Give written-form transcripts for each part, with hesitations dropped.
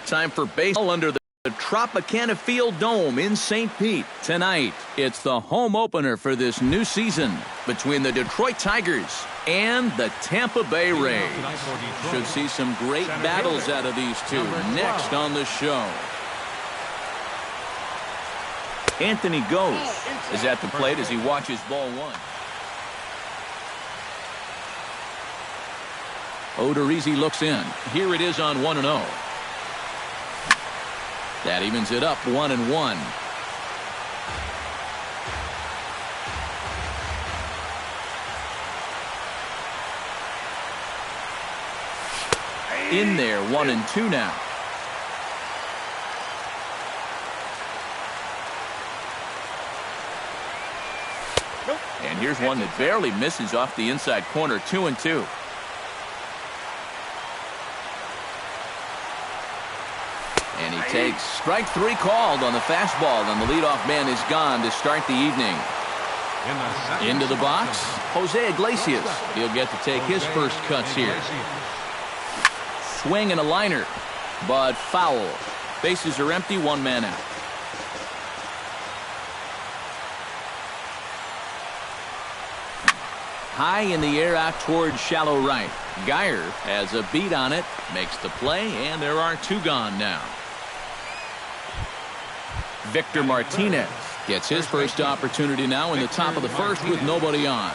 time for baseball under the Tropicana Field Dome in St. Pete. Tonight, it's the home opener for this new season between the Detroit Tigers and the Tampa Bay Rays. Should see some great battles out of these two next on the show. Anthony Goes is at the plate as he watches ball one. Odorizzi looks in. Here it is on 1-0. That evens it up 1-1. In there, 1-2 now. And here's one that barely misses off the inside corner, 2-2. And he takes strike three called on the fastball, and the leadoff man is gone to start the evening. Into the box, Jose Iglesias. He'll get to take his first cuts here. Swing and a liner, but foul. Bases are empty, one man out. High in the air out towards shallow right. Geyer has a beat on it, makes the play, and there are two gone now. Victor Martinez gets his first opportunity now in the top of the first with nobody on.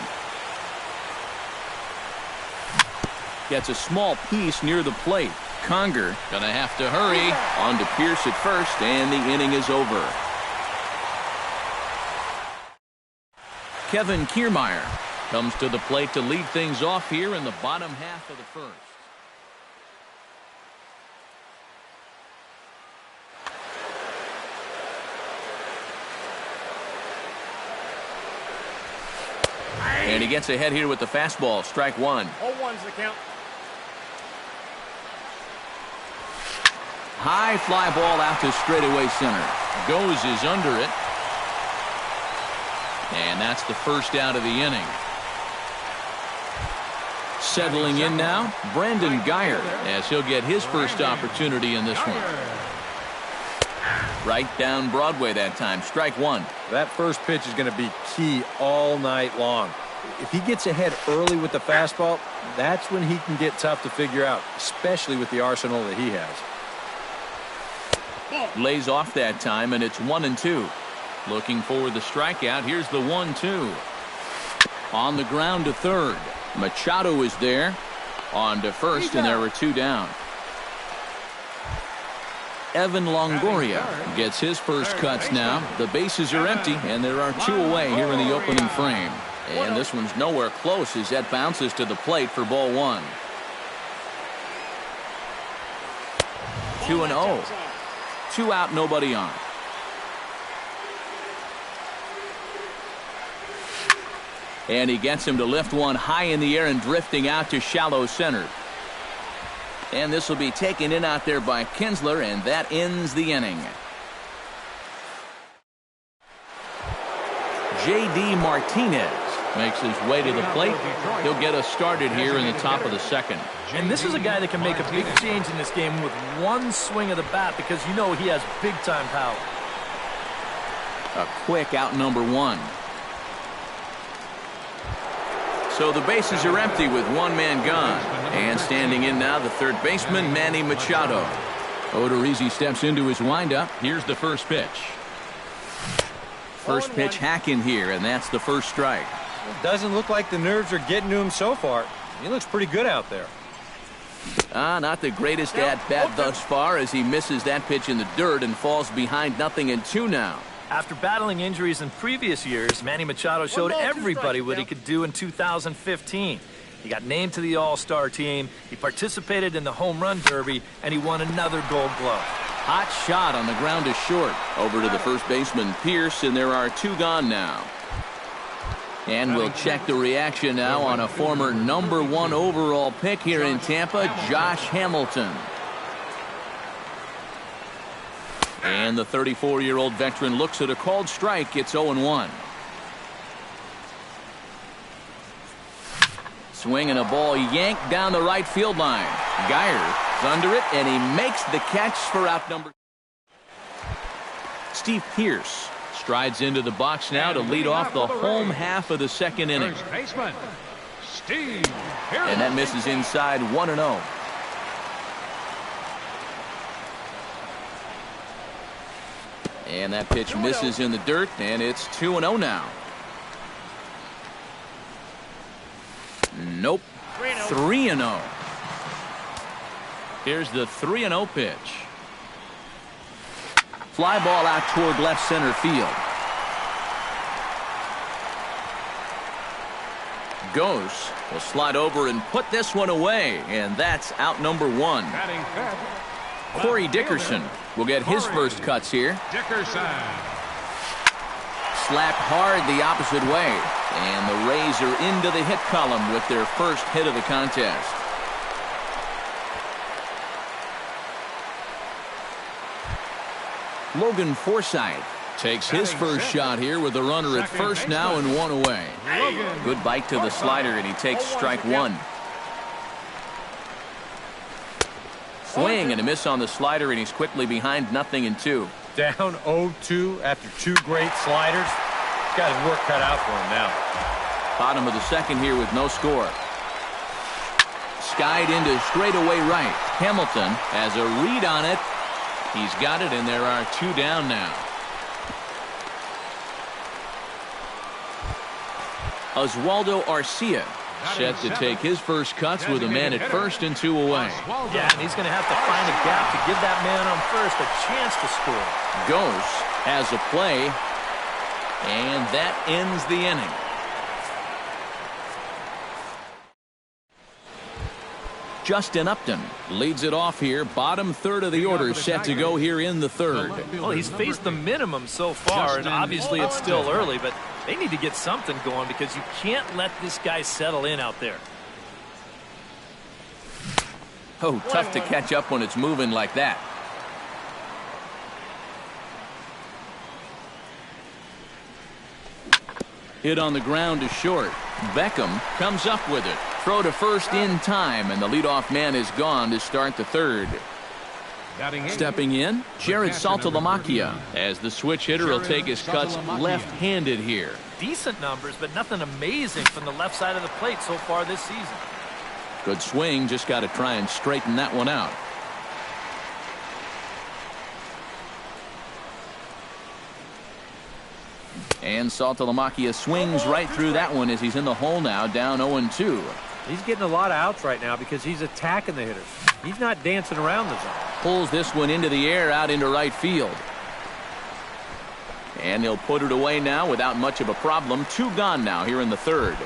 Gets a small piece near the plate. Conger gonna have to hurry. On to Pierce at first, and the inning is over. Kevin Kiermaier comes to the plate to lead things off here in the bottom half of the first. And he gets ahead here with the fastball. Strike one. 0-1's the count. High fly ball out to straightaway center. Goes is under it. And that's the first out of the inning. Settling in now, Brandon Geyer, as he'll get his first opportunity in this one. Right down Broadway that time. Strike one. That first pitch is going to be key all night long. If he gets ahead early with the fastball, that's when he can get tough to figure out, especially with the arsenal that he has. Lays off that time, and it's 1-2. Looking for the strikeout. Here's the 1-2. On the ground to third. Machado is there. On to first, and there are two down. Evan Longoria gets his first cuts now. The bases are empty, and there are two away here in the opening frame. And this one's nowhere close as that bounces to the plate for ball one. 2-0. 2 out, nobody on. And he gets him to lift one high in the air and drifting out to shallow center. And this will be taken in out there by Kinsler, and that ends the inning. J.D. Martinez makes his way to the plate. He'll get us started here in the top of the second. And this is a guy that can make a big change in this game with one swing of the bat, because you know he has big-time power. A quick out number one. So the bases are empty with one man gone. And standing in now, the third baseman, Manny Machado. Odorizzi steps into his windup. Here's the first pitch. First pitch hack in here, and that's the first strike. It doesn't look like the nerves are getting to him so far. He looks pretty good out there. Not the greatest at-bat thus far, as he misses that pitch in the dirt and falls behind 0-2 now. After battling injuries in previous years, Manny Machado showed everybody what he could do in 2015. He got named to the All-Star team, he participated in the Home Run Derby, and he won another Gold Glove. Hot shot on the ground to short. Over to the first baseman, Pierce, and there are two gone now. And we'll check the reaction now on a former #1 overall pick here in Tampa, Josh Hamilton. And the 34-year-old veteran looks at a called strike. It's 0-1. Swing and a ball yanked down the right field line. Geyer He's under it, and he makes the catch for out number. Steve Pierce strides into the box now to lead off the home half of the second inning. First baseman, Steve Pierce. And that misses inside 1-0. And that pitch misses in the dirt, and it's 2-0 now. Nope. 3-0. Here's the 3-0 pitch. Fly ball out toward left center field. Goes will slide over and put this one away, and that's out number one. Batting fifth, Corey Dickerson will get his first cuts here. Dickerson. Slapped hard the opposite way, and the Rays are into the hit column with their first hit of the contest. Logan Forsythe takes his first shot here with a runner at first now and one away. Good bite to the slider, and he takes strike one. Swing and a miss on the slider, and he's quickly behind 0-2. Down 0-2 after two great sliders. He's got his work cut out for him now. Bottom of the second here with no score. Skied into straightaway right. Hamilton has a read on it. He's got it, and there are two down now. Oswaldo Arcia set to take his first cuts with a man at first and two away. Yeah, and he's going to have to find a gap to give that man on first a chance to score. Goes has a play, and that ends the inning. Justin Upton leads it off here. Bottom third of the order set to go here in the third. Well, he's faced the minimum so far, and obviously it's still early, but they need to get something going because you can't let this guy settle in out there. Oh, tough to catch up when it's moving like that. Hit on the ground to short. Beckham comes up with it. Throw to first in time, and the leadoff man is gone to start the third. Stepping in, Jared Saltalamacchia, as the switch hitter will take his cuts left-handed here. Decent numbers, but nothing amazing from the left side of the plate so far this season. Good swing, just got to try and straighten that one out. And Saltalamacchia swings right through that one as he's in the hole now, down 0-2. He's getting a lot of outs right now because he's attacking the hitters. He's not dancing around the zone. Pulls this one into the air out into right field. And he'll put it away now without much of a problem. Two gone now here in the third.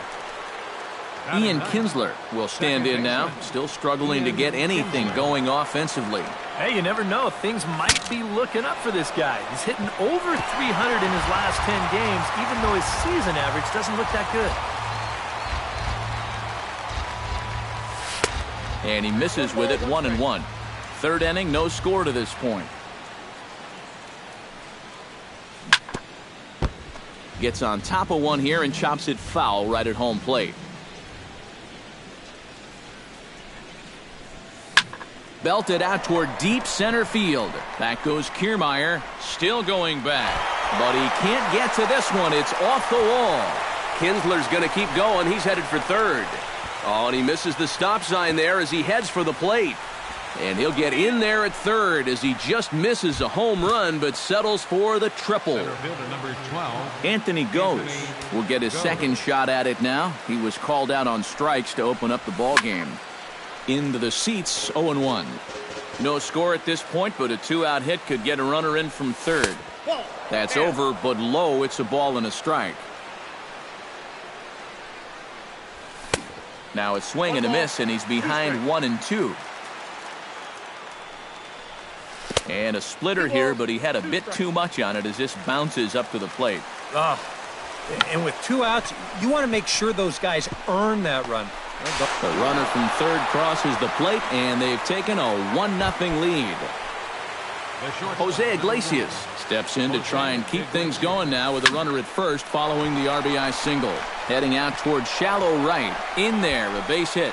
Ian Kinsler will stand in now, still struggling to get anything going offensively. Hey, you never know. Things might be looking up for this guy. He's hitting over 300 in his last 10 games, even though his season average doesn't look that good. And he misses with it, 1-1. Third inning, no score to this point. Gets on top of one here and chops it foul right at home plate. Belted out toward deep center field. Back goes Kiermaier, still going back. But he can't get to this one. It's off the wall. Kinsler's going to keep going. He's headed for third. Oh, and he misses the stop sign there as he heads for the plate. And he'll get in there at third as he just misses a home run but settles for the triple. Number 12. Anthony Goes will get his second shot at it now. He was called out on strikes to open up the ball game. Into the seats, 0-1. No score at this point, but a two-out hit could get a runner in from third. That's over, but low. It's a ball and a strike. Now a swing and a miss, and he's behind 1-2. And a splitter here, but he had a bit too much on it as this bounces up to the plate. And with two outs, you want to make sure those guys earn that run. The runner from third crosses the plate, and they've taken a 1-0 lead. Jose Iglesias steps in to try and keep things going now with a runner at first following the RBI single. Heading out toward shallow right. In there, a base hit.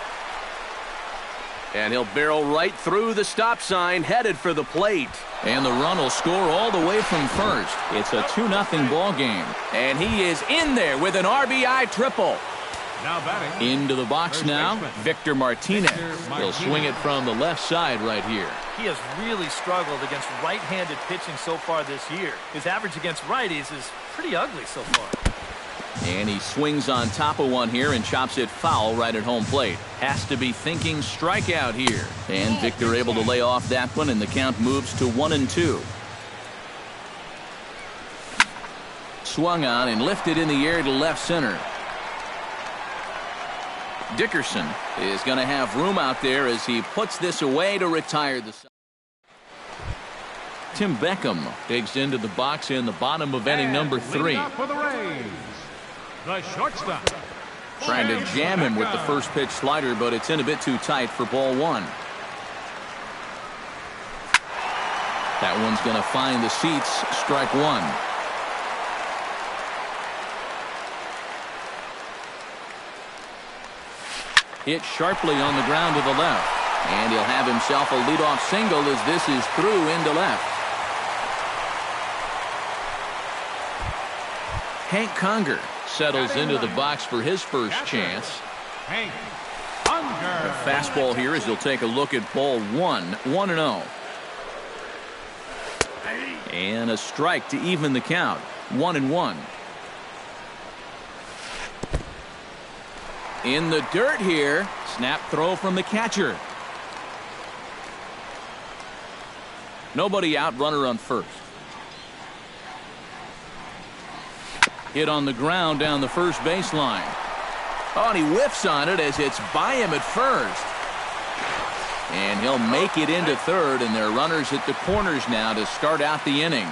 And he'll barrel right through the stop sign, headed for the plate. And the run will score all the way from first. It's a 2-0 ball game. And he is in there with an RBI triple. Now batting. Into the box First now, baseman. Victor Martinez. He'll swing it from the left side right here. He has really struggled against right-handed pitching so far this year. His average against righties is pretty ugly so far. And he swings on top of one here and chops it foul right at home plate. Has to be thinking strikeout here. And Victor able to lay off that one, and the count moves to 1-2. Swung on and lifted in the air to left center. Dickerson is going to have room out there as he puts this away to retire the side. Tim Beckham digs into the box in the bottom of inning number 3. For the Rays, the shortstop. Trying to jam him with the first pitch slider, but it's in a bit too tight for ball 1. That one's going to find the seats. Strike 1. Hit sharply on the ground to the left. And he'll have himself a leadoff single as this is through into left. Hank Conger settles into the box for his first chance. Hank Unger. A fastball here as he'll take a look at ball 1. 1-0. And a strike to even the count. 1-1. In the dirt here. Snap throw from the catcher. Nobody out, runner on first. Hit on the ground down the first baseline. Oh, and he whiffs on it as it's by him at first. And he'll make it into third, and there are runners at the corners now to start out the inning.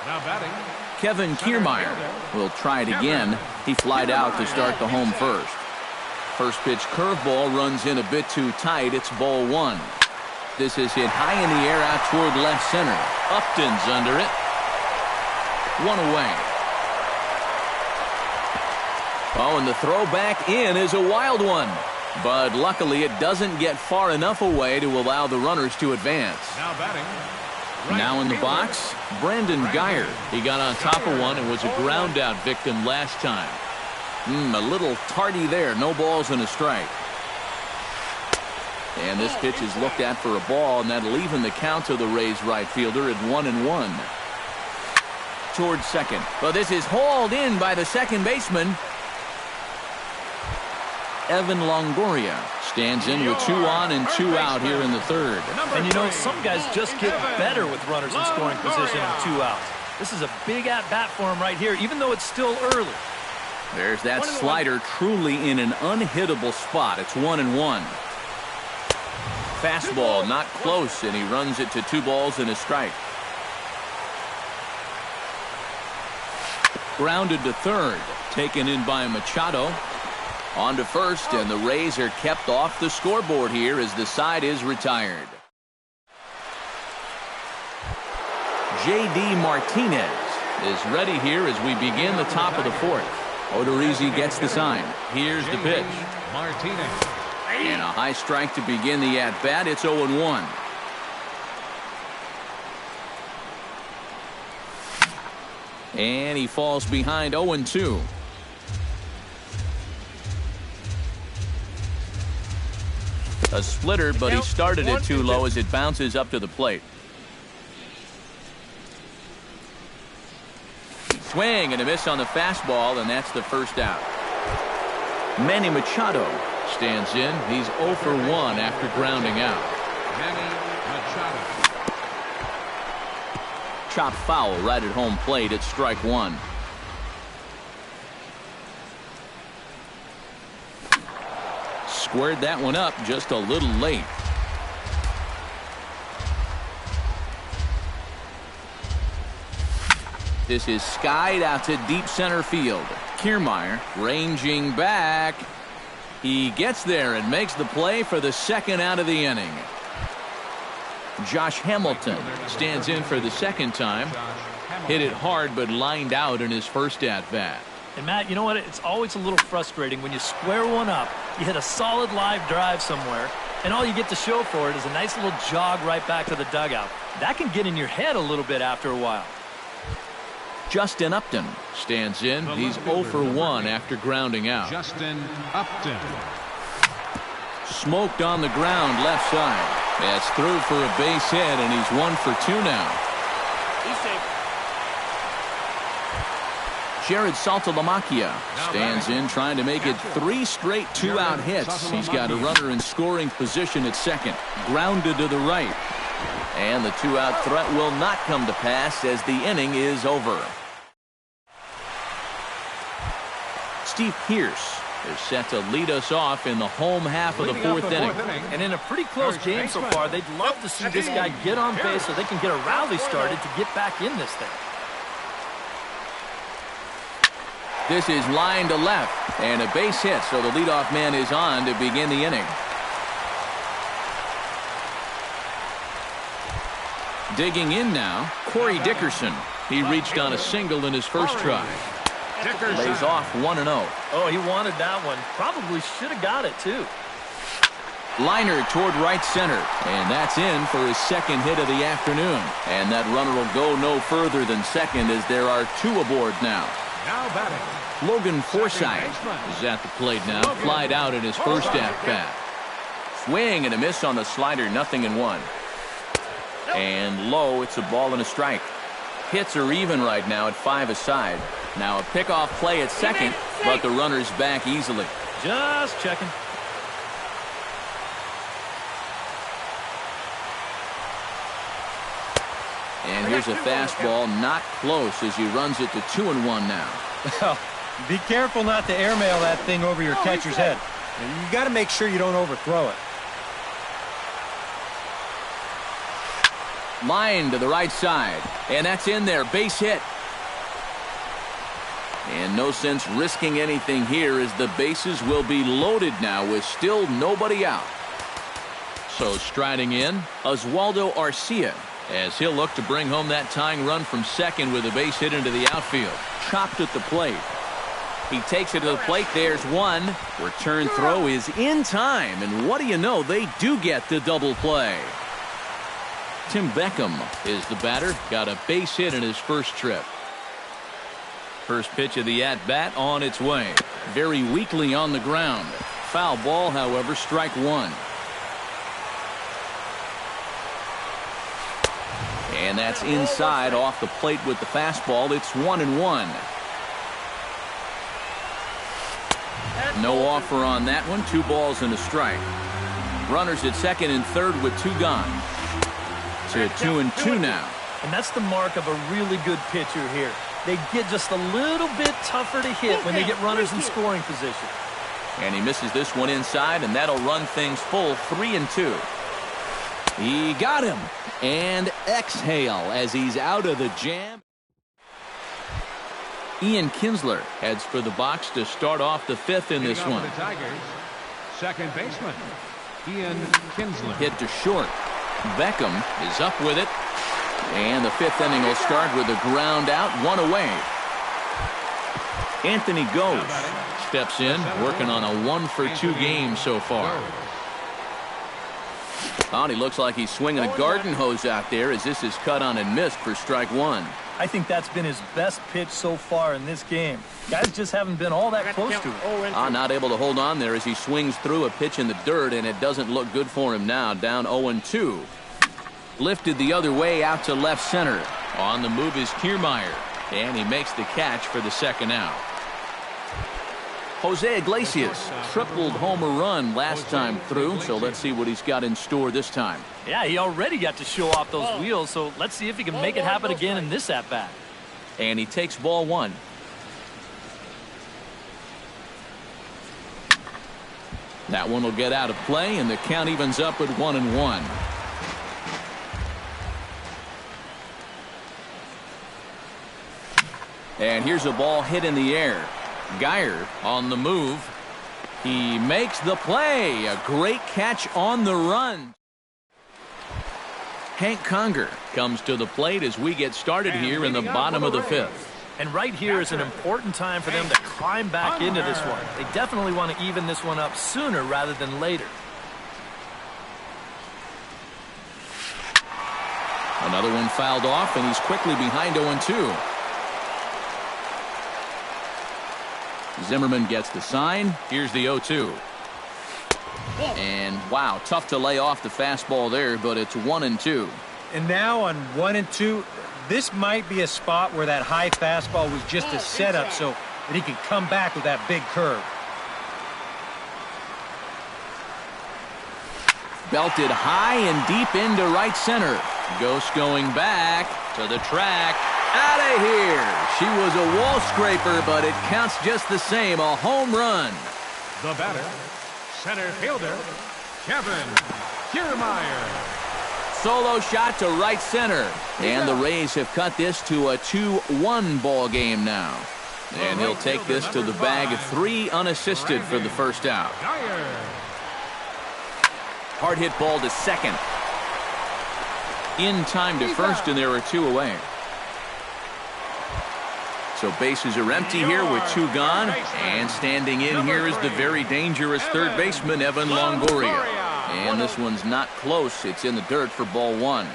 Now batting. Kevin Kiermaier will try it again. He flied out to start the home first. First pitch curveball runs in a bit too tight. It's ball 1. This is hit high in the air out toward left center. Upton's under it. 1 away. Oh, and the throw back in is a wild one. But luckily it doesn't get far enough away to allow the runners to advance. Now batting. Now in the box, Brandon Geyer. He got on top of one and was a ground out victim last time. A little tardy there. No balls and a strike. And this pitch is looked at for a ball, and that'll even the count to the Rays right fielder at 1-1. Towards second. Well, this is hauled in by the second baseman. Evan Longoria stands in with 2 on and 2 out here in the third. And you know, some guys just get better with runners in scoring position and 2 outs. This is a big at-bat for him right here, even though it's still early. There's that slider truly in an unhittable spot. It's 1-1. Fastball not close, and he runs it to 2 balls and a strike. Grounded to third. Taken in by Machado. On to first, and the Rays are kept off the scoreboard here as the side is retired. J.D. Martinez is ready here as we begin the top of the 4th. Odorizzi gets the sign. Here's the pitch. Martinez. And a high strike to begin the at-bat. It's 0-1. And he falls behind 0-2. A splitter, but he started it too low as it bounces up to the plate. Swing and a miss on the fastball, and that's the first out. Manny Machado stands in. He's 0 for 1 after grounding out. Manny Machado. Chop foul right at home plate at strike 1. Squared that one up just a little late. This is skied out to deep center field. Kiermaier ranging back. He gets there and makes the play for the second out of the inning. Josh Hamilton stands in for the second time. Hit it hard but lined out in his first at-bat. And Matt, you know what? It's always a little frustrating when you square one up, you hit a solid live drive somewhere, And all you get to show for it is a nice little jog right back to the dugout. That can get in your head a little bit after a while. Justin Upton stands in. He's 0 for 1 after grounding out. Justin Upton. Smoked on the ground left side. That's through for a base hit, and he's 1 for 2 now. He's safe. Jared Saltalamacchia stands in, trying to make it 3 straight 2-out hits. He's got a runner in scoring position at second. Grounded to the right. And the 2-out threat will not come to pass as the inning is over. Steve Pearce is set to lead us off in the home half of the fourth inning. And in a pretty close game so far, they'd love to see this guy get on base so they can get a rally started to get back in this thing. This is line to left, and a base hit, so the leadoff man is on to begin the inning. Digging in now, Corey Dickerson. He reached on a single in his first try. Lays off 1-0. Oh, he wanted that one. Probably should have got it, too. Liner toward right center, and that's in for his second hit of the afternoon. And that runner will go no further than second as there are 2 aboard now. Now batting. Logan Forsythe is at the plate now. Flied out in his first at-bat. Swing and a miss on the slider, 0-1. And low, it's a ball and a strike. Hits are even right now at 5 aside. Now a pickoff play at second, but the runner's back easily. Just checking. And here's a fastball not close as he runs it to 2-1 now. Well, be careful not to airmail that thing over your catcher's head. You got to make sure you don't overthrow it. Line to the right side, and that's in there. Base hit. And no sense risking anything here as the bases will be loaded now with still nobody out. So striding in, Oswaldo Arcia, as he'll look to bring home that tying run from second with a base hit into the outfield. Chopped at the plate. He takes it to the plate. There's one. Return throw is in time, and what do you know? They do get the double play. Tim Beckham is the batter. Got a base hit in his first trip. First pitch of the at-bat on its way. Very weakly on the ground. Foul ball, however, strike 1. And that's inside off the plate with the fastball. It's 1-1. No offer on that one. 2 balls and a strike. Runners at second and third with 2 gone. To 2-2 now. And that's the mark of a really good pitcher here. They get just a little bit tougher to hit when they get runners in scoring position. And he misses this one inside, and that'll run things full 3-2. He got him. And exhale as he's out of the jam. Ian Kinsler heads for the box to start off the 5th in this one. The Tigers, second baseman, Ian Kinsler. Hit to short. Beckham is up with it. And the 5th inning will start with a ground out, 1 away. Anthony Goes steps in, working on a 1 for 2 game so far. Oh, he looks like he's swinging a garden hose out there as this is cut on and missed for strike 1. I think that's been his best pitch so far in this game. Guys just haven't been all that close to it. Not able to hold on there as he swings through a pitch in the dirt, and it doesn't look good for him now. Down 0-2. Lifted the other way out to left center. On the move is Kiermaier, and he makes the catch for the second out. Jose Iglesias tripled homer run last time through, so let's see what he's got in store this time. Yeah, he already got to show off those wheels, so let's see if he can make it happen again in this at-bat. And he takes ball 1. That one will get out of play, and the count evens up at 1-1. And here's a ball hit in the air. Geyer on the move. He makes the play. A great catch on the run. Hank Conger comes to the plate as we get started here in the bottom of the 5th. And right here is an important time for them to climb back into this one. They definitely want to even this one up sooner rather than later. Another one fouled off, and he's quickly behind 0-2. Zimmerman gets the sign. Here's the 0-2. And, wow, tough to lay off the fastball there, but it's 1-2. And now on 1-2, this might be a spot where that high fastball was just a setup so that he can come back with that big curve. Belted high and deep into right center. Ghost going back to the track. Out of here. She was a wall scraper, but it counts just the same. A home run. The batter, center fielder, Kevin Kiermaier. Solo shot to right center. And the Rays have cut this to a 2-1 ball game now. And he'll take this to the bag, 3 unassisted for the first out. Hard hit ball to second. In time to first, and there are 2 away. So bases are empty here with 2 gone. And standing in here is the very dangerous third baseman, Evan Longoria. And this one's not close. It's in the dirt for ball 1.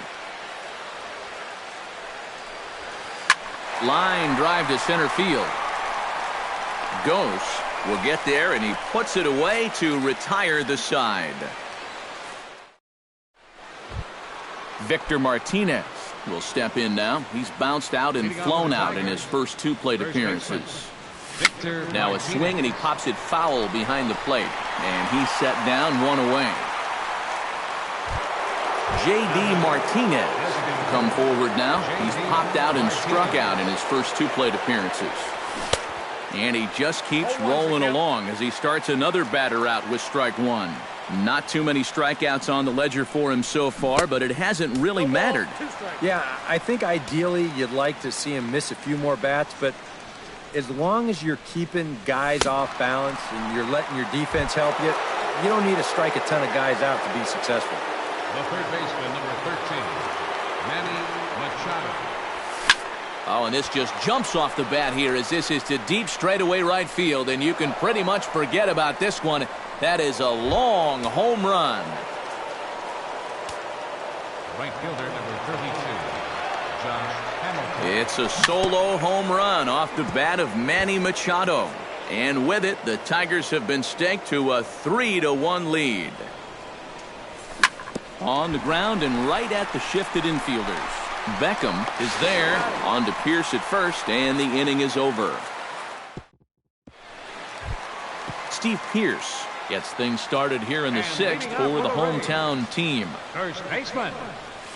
Line drive to center field. Ghost will get there, and he puts it away to retire the side. Victor Martinez will step in now. He's bounced out and flown out in his first 2 plate appearances. Now a swing, and he pops it foul behind the plate. And he's set down, 1 away. J.D. Martinez come forward now. He's popped out and struck out in his first 2 plate appearances. And he just keeps rolling along as he starts another batter out with strike 1. Not too many strikeouts on the ledger for him so far, but it hasn't really mattered. Yeah, I think ideally you'd like to see him miss a few more bats, but as long as you're keeping guys off balance and you're letting your defense help you, you don't need to strike a ton of guys out to be successful. The third baseman, number 13, Manny Machado. Oh, and this just jumps off the bat here as this is to deep straightaway right field, and you can pretty much forget about this one. That is a long home run. Right fielder, number 32, Josh Hamilton. It's a solo home run off the bat of Manny Machado. And with it, the Tigers have been staked to a 3-1 lead. On the ground and right at the shifted infielders. Beckham is there. On to Pierce at first, and the inning is over. Steve Pierce gets things started here in the 6th for the hometown team. First baseman,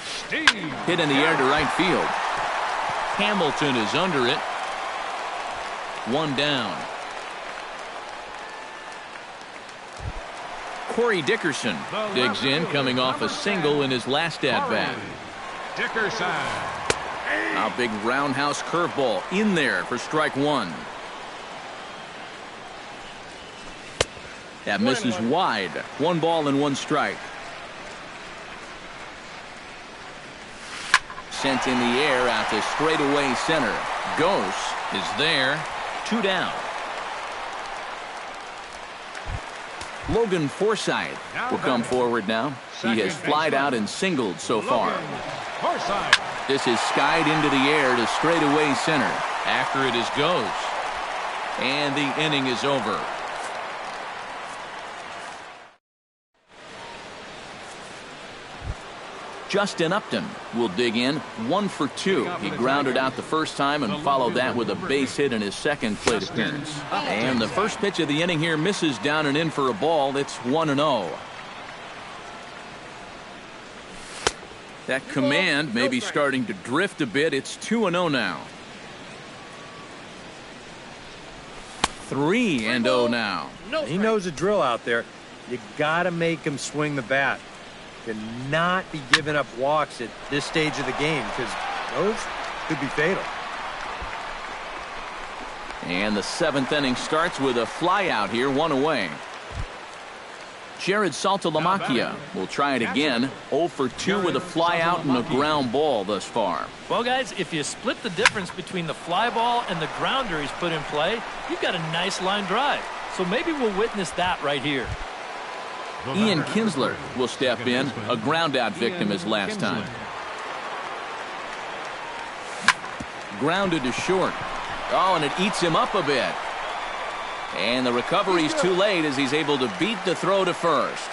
Steve. Hit in the air to right field. Hamilton is under it. 1 down. Corey Dickerson digs in, coming off a single in his last at-bat. Dickerson. A big roundhouse curveball in there for strike 1. That misses wide. 1 ball and 1 strike. Sent in the air out to straightaway center. Ghost is there. 2 down. Logan Forsythe will come forward now. He has flied out and singled so far. This is skied into the air to straightaway center. After it is Ghost. And the inning is over. Justin Upton will dig in. 1 for 2. He grounded out the first time and followed that with a base hit in his second plate appearance. And the first pitch of the inning here misses down and in for a ball. It's 1-0. That command may be starting to drift a bit. It's 2-0 now. 3-0 now. He knows the drill out there. You got to make him swing the bat. Cannot be giving up walks at this stage of the game because those could be fatal. And the 7th inning starts with a fly out here, 1 away. Jared Saltalamacchia will try it again. 0 for 2 with a fly out and a ground ball thus far. Well, guys, if you split the difference between the fly ball and the grounder he's put in play, you've got a nice line drive. So maybe we'll witness that right here. Ian Kinsler will step in, a ground out victim as last time. Grounded to short. Oh, and it eats him up a bit. And the recovery's too late as he's able to beat the throw to first.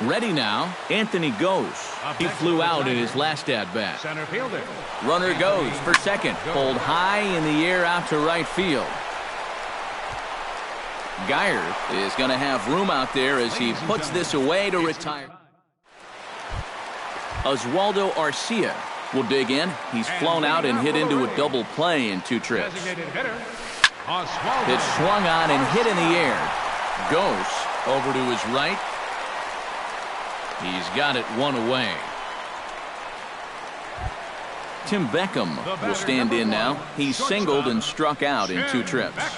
Ready now. Anthony goes. He flew out in his last at-bat. Center fielder. Runner goes for second. Pulled high in the air out to right field. Geyer is going to have room out there as he puts this away to retire. Oswaldo Arcia will dig in. He's flown out and hit into a double play in 2 trips. It's swung on and hit in the air. Goes over to his right. He's got it 1 away. Tim Beckham will stand in now. He's singled and struck out in 2 trips.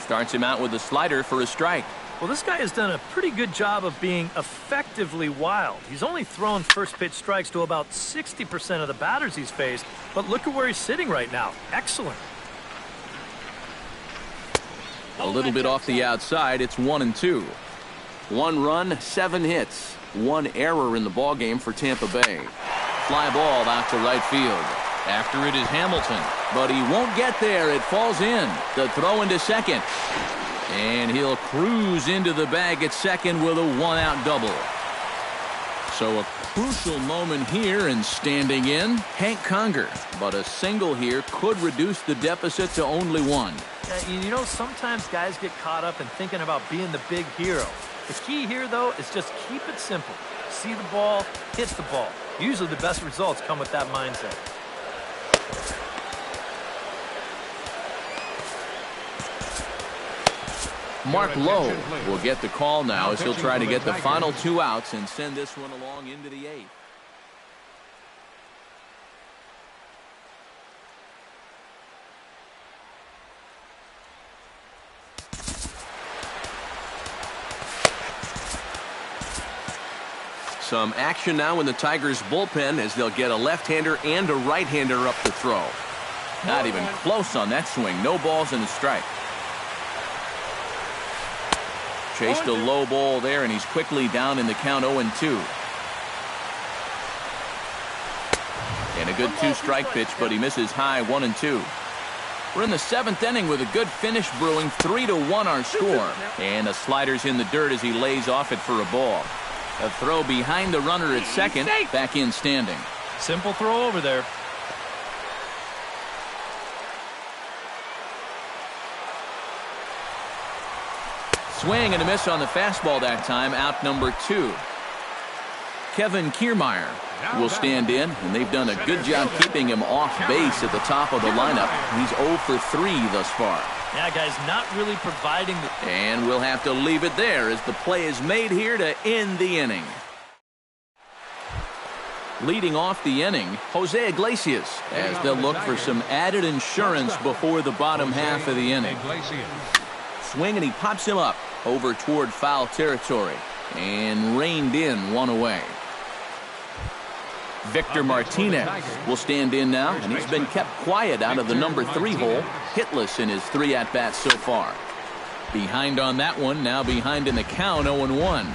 Starts him out with a slider for a strike. Well, this guy has done a pretty good job of being effectively wild. He's only thrown first pitch strikes to about 60% of the batters he's faced, but look at where he's sitting right now. Excellent. A little bit off the outside. It's 1-2. 1 run, 7 hits. 1 error in the ballgame for Tampa Bay. Fly ball out to right field. After it is Hamilton, but he won't get there. It falls in. The throw into second. And he'll cruise into the bag at second with a 1-out double. So a crucial moment here, and standing in, Hank Conger. But a single here could reduce the deficit to only 1. You know, sometimes guys get caught up in thinking about being the big hero. The key here, though, is just keep it simple. See the ball, hit the ball. Usually the best results come with that mindset. Mark Lowe will get the call now as he'll try to get the final 2 outs and send this one along into the 8th. Some action now in the Tigers bullpen as they'll get a left-hander and a right-hander up to throw. Not even close on that swing. No balls and a strike. Chased a low ball there, and he's quickly down in the count 0-2. And a good 2-strike pitch, but he misses high 1-2. We're in the 7th inning with a good finish brewing. 3-1 our score. And the slider's in the dirt as he lays off it for a ball. A throw behind the runner at second. Back in standing. Simple throw over there. Swing and a miss on the fastball that time. Out number 2. Kevin Kiermaier will stand in, and they've done a good job keeping him off base at the top of the lineup. He's 0 for 3 thus far. Yeah, guys, not really providing the... And we'll have to leave it there as the play is made here to end the inning. Leading off the inning, Jose Iglesias, as they'll look for some added insurance before the bottom half of the inning. Swing, and he pops him up over toward foul territory and reined in 1 away. Victor Martinez will stand in now, and he's been kept quiet out of the number 3 hole, hitless in his 3 at-bats so far. Behind on that one, now behind in the count, 0-1.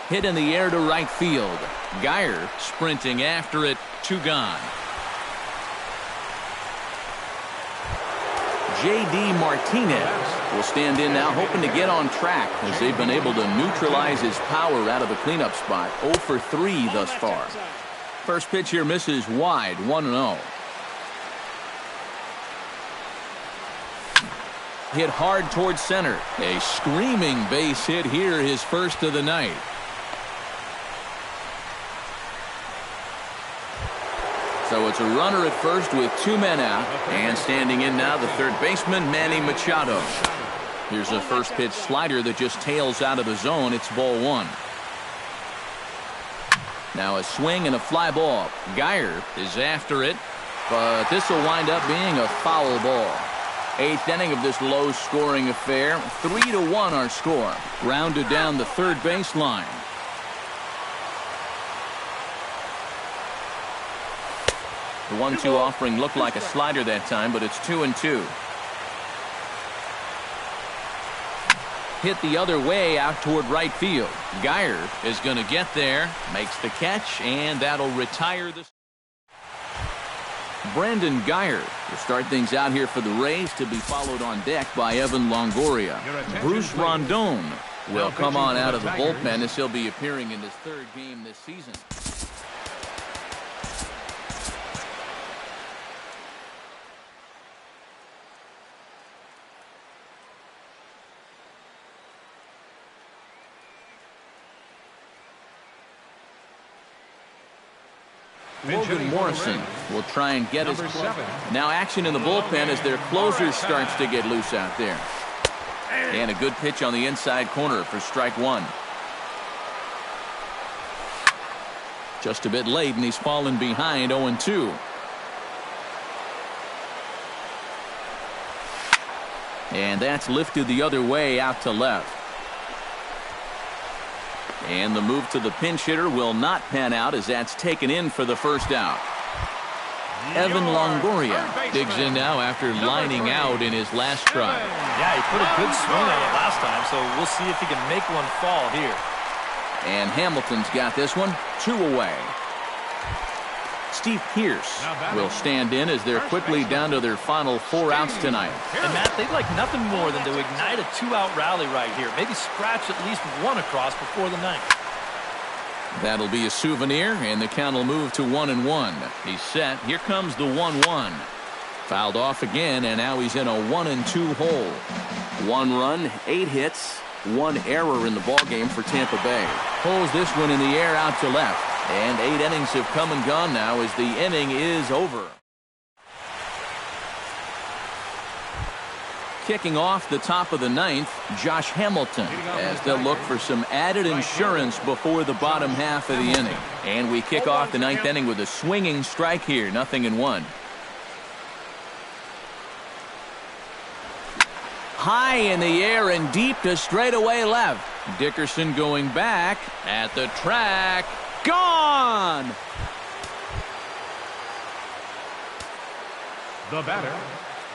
Hit in the air to right field. Geyer sprinting after it, 2 gone. J.D. Martinez will stand in now, hoping to get on track as they've been able to neutralize his power out of the cleanup spot. 0 for 3 thus far. First pitch here misses wide, 1-0. Hit hard towards center. A screaming base hit here, his first of the night. So it's a runner at first with 2 men out, and standing in now the third baseman, Manny Machado. Here's a first pitch slider that just tails out of the zone. It's ball 1. Now a swing and a fly ball. Geyer is after it, but this will wind up being a foul ball. 8th inning of this low-scoring affair. 3-1 our score. Rounded down the third baseline. The 1-2 offering looked like a slider that time, but it's 2-2. hit the other way out toward right field. Geyer is going to get there, makes the catch, and that'll retire this. Brandon Geyer will start things out here for the Rays, to be followed on deck by Evan Longoria. Bruce Rondon will come on out of the bullpen as he'll be appearing in his third game this season. Logan Morrison will try and get his now action in the bullpen as their closer starts to get loose out there. And a good pitch on the inside corner for strike one. Just a bit late, and he's fallen behind 0-2. And that's lifted the other way out to left. And the move to the pinch hitter will not pan out as that's taken in for the first out. Evan Longoria digs in now after lining out in his last try. Yeah, he put a good swing on it last time, so we'll see if he can make one fall here. And Hamilton's got this one, 2 away. Steve Pearce will stand in as they're quickly down to their final 4 outs tonight. And Matt, they'd like nothing more than to ignite a 2-out rally right here. Maybe scratch at least one across before the ninth. That'll be a souvenir, and the count will move to 1-1. He's set. Here comes the 1-1. Fouled off again, and now he's in a 1-2 hole. 1 run, 8 hits, 1 error in the ballgame for Tampa Bay. Pulls this one in the air out to left. And 8 innings have come and gone now as the inning is over. Kicking off the top of the 9th, Josh Hamilton, as they'll look for some added insurance before the bottom half of the inning. And we kick off the 9th inning with a swinging strike here, 0-1. High in the air and deep to straightaway left. Dickerson going back at the track. Gone! The batter,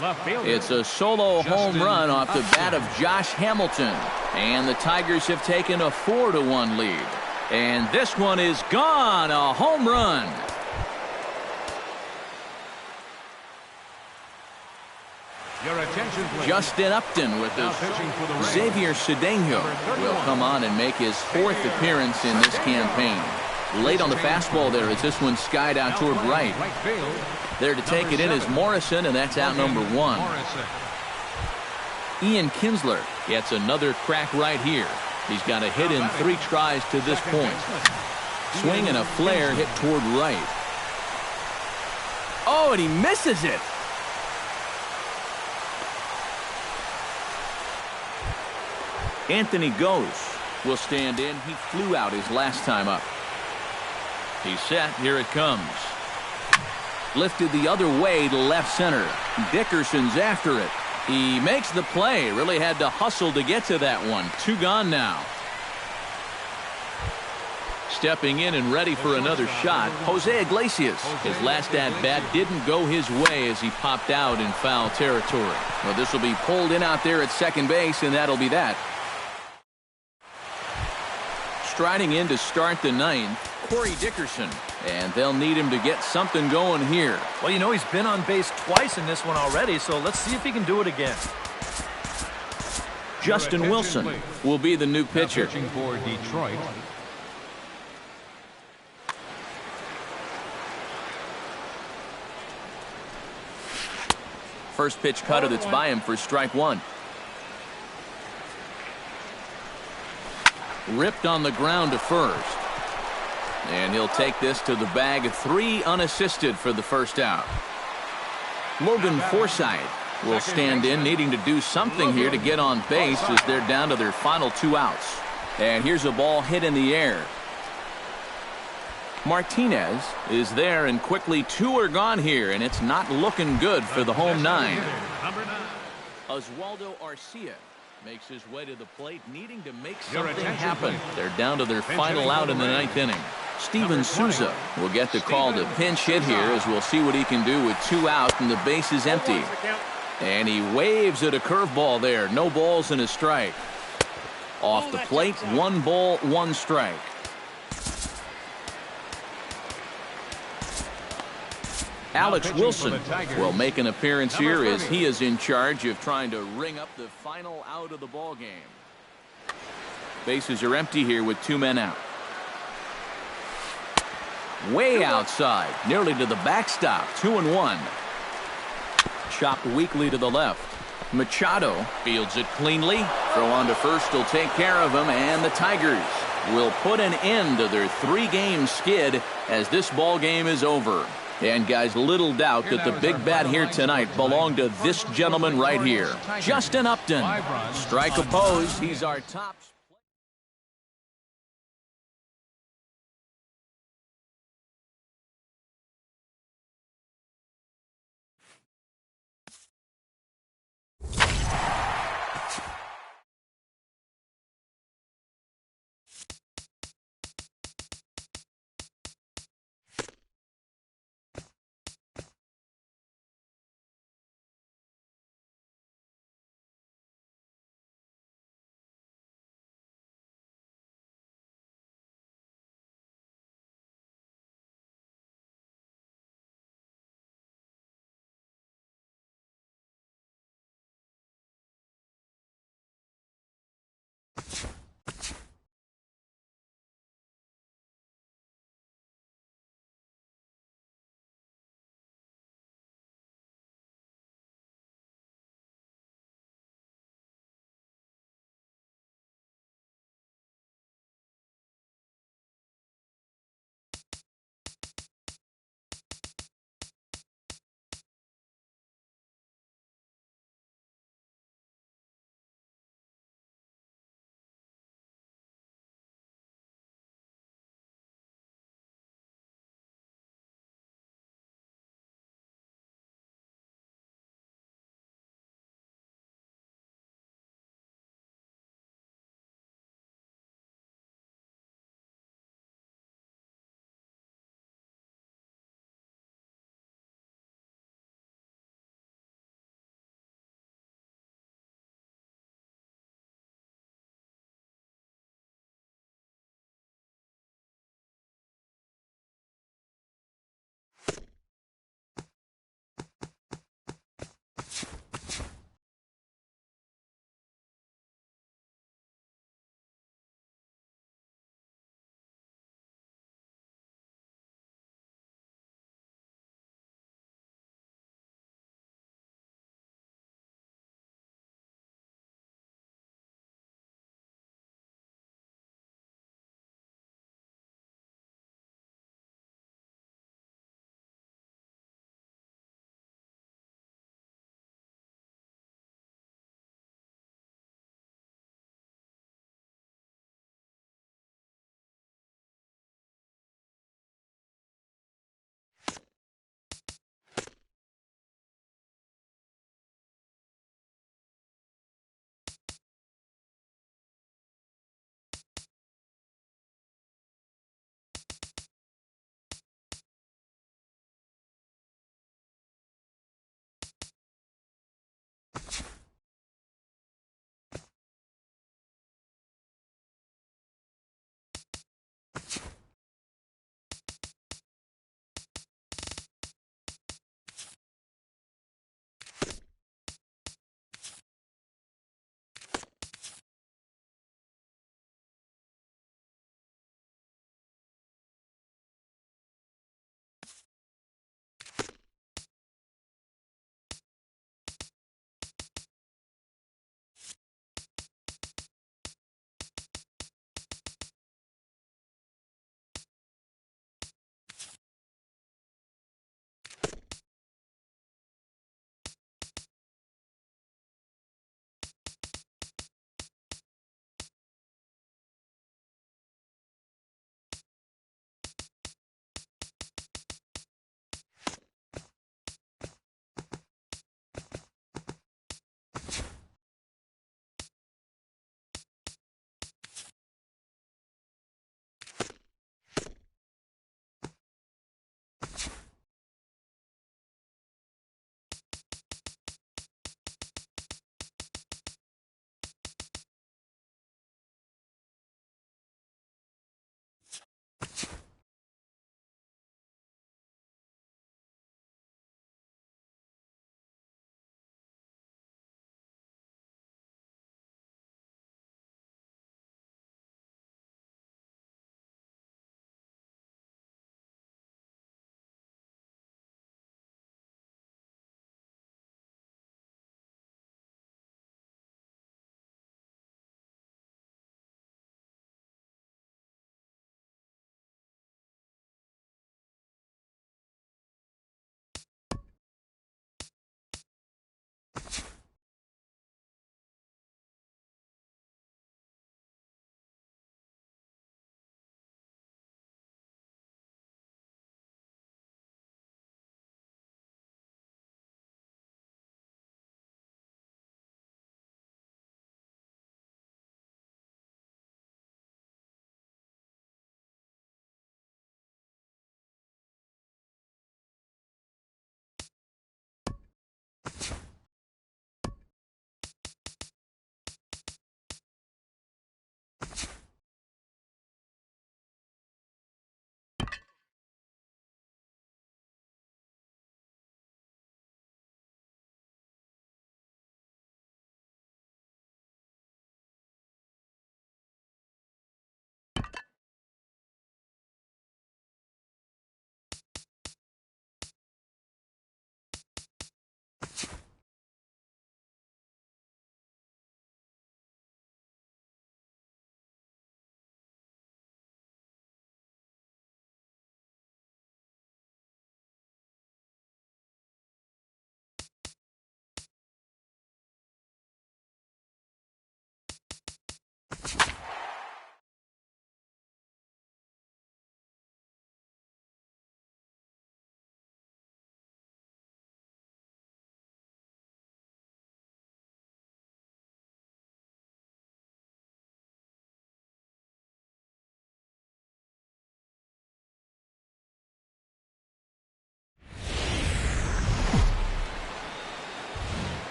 left fielder. It's a solo home run off the bat of Josh Hamilton. And the Tigers have taken a 4-1 lead. And this one is gone, a home run. Your attention, please. Justin Upton with Now his pitching for the Rays. Xavier Cedeno will come on and make his 4th appearance in this campaign. Late on the fastball there as this one skied out toward right. field. There to take it in is Morrison, and that's out number 1. Morrison. Ian Kinsler gets another crack right here. He's got a hit in 3 tries to this point. Swing and a flare hit toward right. Oh, and he misses it. Anthony Gose will stand in. He flew out his last time up. He's set. Here it comes. Lifted the other way to left center. Dickerson's after it. He makes the play. Really had to hustle to get to that one. 2 gone now. Stepping in and ready for another shot, Jose Iglesias. His last at-bat didn't go his way as he popped out in foul territory. Well, this will be pulled in out there at second base, and that'll be that. Striding in to start the 9th, Corey Dickerson. And they'll need him to get something going here. Well, you know, he's been on base twice in this one already, so let's see if he can do it again. Justin Wilson will be the new pitcher. Pitching for Detroit. First pitch cutter that's by him for strike 1. Ripped on the ground to first. And he'll take this to the bag. 3 unassisted for the first out. Logan Forsythe will stand in, needing to do something here to get on base as they're down to their final 2 outs. And here's a ball hit in the air. Martinez is there, and quickly 2 are gone here, and it's not looking good for the home 9. Oswaldo Arcia makes his way to the plate, needing to make something happen. They're down to their final out in the 9th inning. Steven Souza will get the call to pinch hit here, as we'll see what he can do with 2 out and the base is empty. And he waves at a curveball there. No balls and a strike. Off the plate, 1 ball, 1 strike. Alex Wilson will make an appearance here as he is in charge of trying to ring up the final out of the ball game. Bases are empty here with 2 men out. Way outside, nearly to the backstop, 2-1. Chopped weakly to the left. Machado fields it cleanly. Throw on to first will take care of him, and the Tigers will put an end to their 3-game skid as this ball game is over. And guys, little doubt that the big bat here tonight belonged to this gentleman right here, Justin Upton. Strike opposed, he's our top.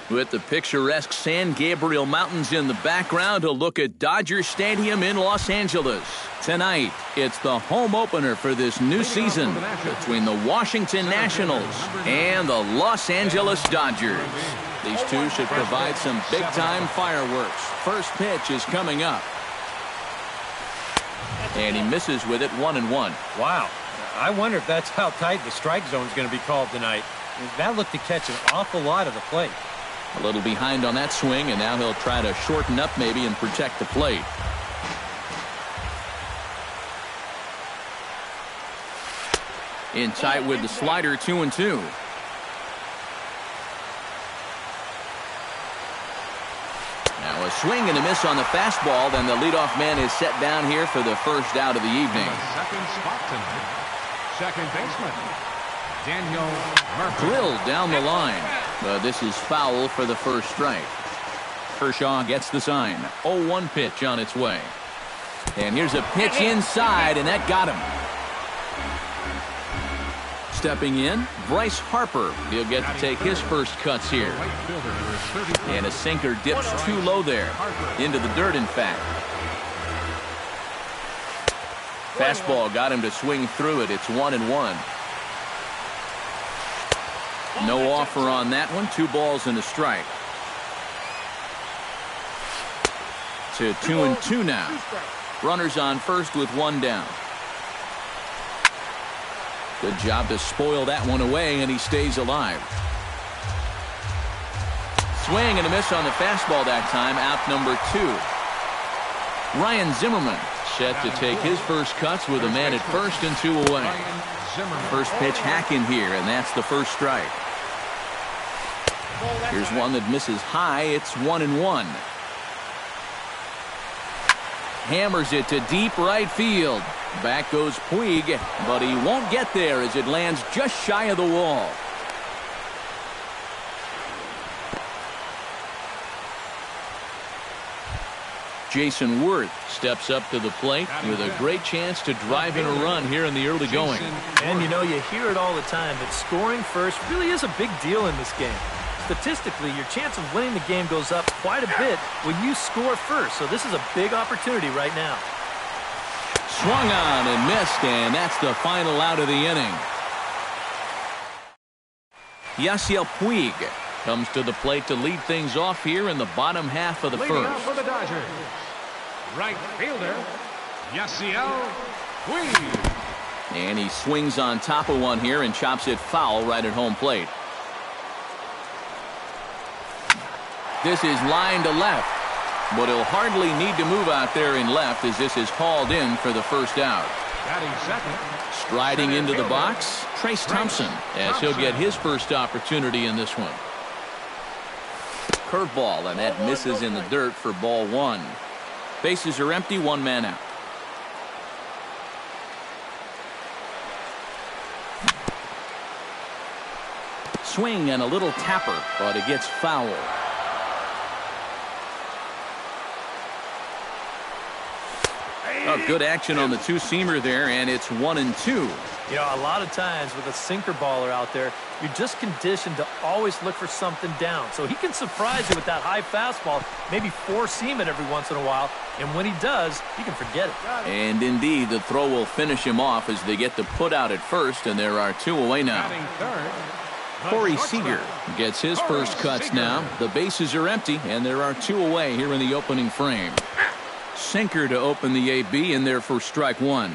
With the picturesque San Gabriel Mountains in the background, a look at Dodger Stadium in Los Angeles. Tonight, it's the home opener for this new season between the Washington Nationals and the Los Angeles Dodgers. These two should provide some big-time fireworks. First pitch is coming up. And he misses with it, 1-1. Wow. I wonder if that's how tight the strike zone is going to be called tonight. That looked to catch an awful lot of the plate. A little behind on that swing, and now he'll try to shorten up maybe and protect the plate. In tight with the slider, 2-2. Now a swing and a miss on the fastball. Then the leadoff man is set down here for the first out of the evening. Second spot tonight. Second baseman, Daniel Murphy. Drilled down the line. But this is foul for the first strike. Kershaw gets the sign. 0-1 pitch on its way. And here's a pitch inside, and that got him. Stepping in, Bryce Harper. He'll get to take his first cuts here. And a sinker dips too low there. Into the dirt, in fact. Fastball got him to swing through it. It's 1-1. No offer on that one. 2 balls and a strike. To 2-2 now. Runners on first with 1 down. Good job to spoil that one away, and he stays alive. Swing and a miss on the fastball that time. Out number 2. Ryan Zimmerman set to take his first cuts with a man at first and 2 away. First pitch hacking here, and that's the first strike. Here's one that misses high. It's 1-1. Hammers it to deep right field. Back goes Puig, but he won't get there as it lands just shy of the wall. Jason Worth steps up to the plate with a great chance to drive in a run here in the early going. And you know, you hear it all the time, but scoring first really is a big deal in this game. Statistically, your chance of winning the game goes up quite a bit when you score first. So this is a big opportunity right now. Swung on and missed, and that's the final out of the inning. Yasiel Puig comes to the plate to lead things off here in the bottom half of the Leading first. off for the Dodgers, right fielder, Yasiel Puig. And he swings on top of one here and chops it foul right at home plate. This is line to left, but he'll hardly need to move out there in left as this is hauled in for the first out. Batting second. Striding into the box, Trace Thompson, as he'll get his first opportunity in this one. Curveball, and that misses in the dirt for ball 1. Bases are empty, 1 man out. Swing and a little tapper, but it gets foul. Oh, good action on the two-seamer there, and it's 1-2. You know, a lot of times with a sinker baller out there, you're just conditioned to always look for something down. So he can surprise you with that high fastball, maybe four-seam it every once in a while, and when he does, you can forget it. And indeed, the throw will finish him off as they get the put out at first, and there are 2 away now. Batting third, Corey Seager gets his first cuts now. The bases are empty, and there are 2 away here in the opening frame. Sinker to open the AB in there for strike 1.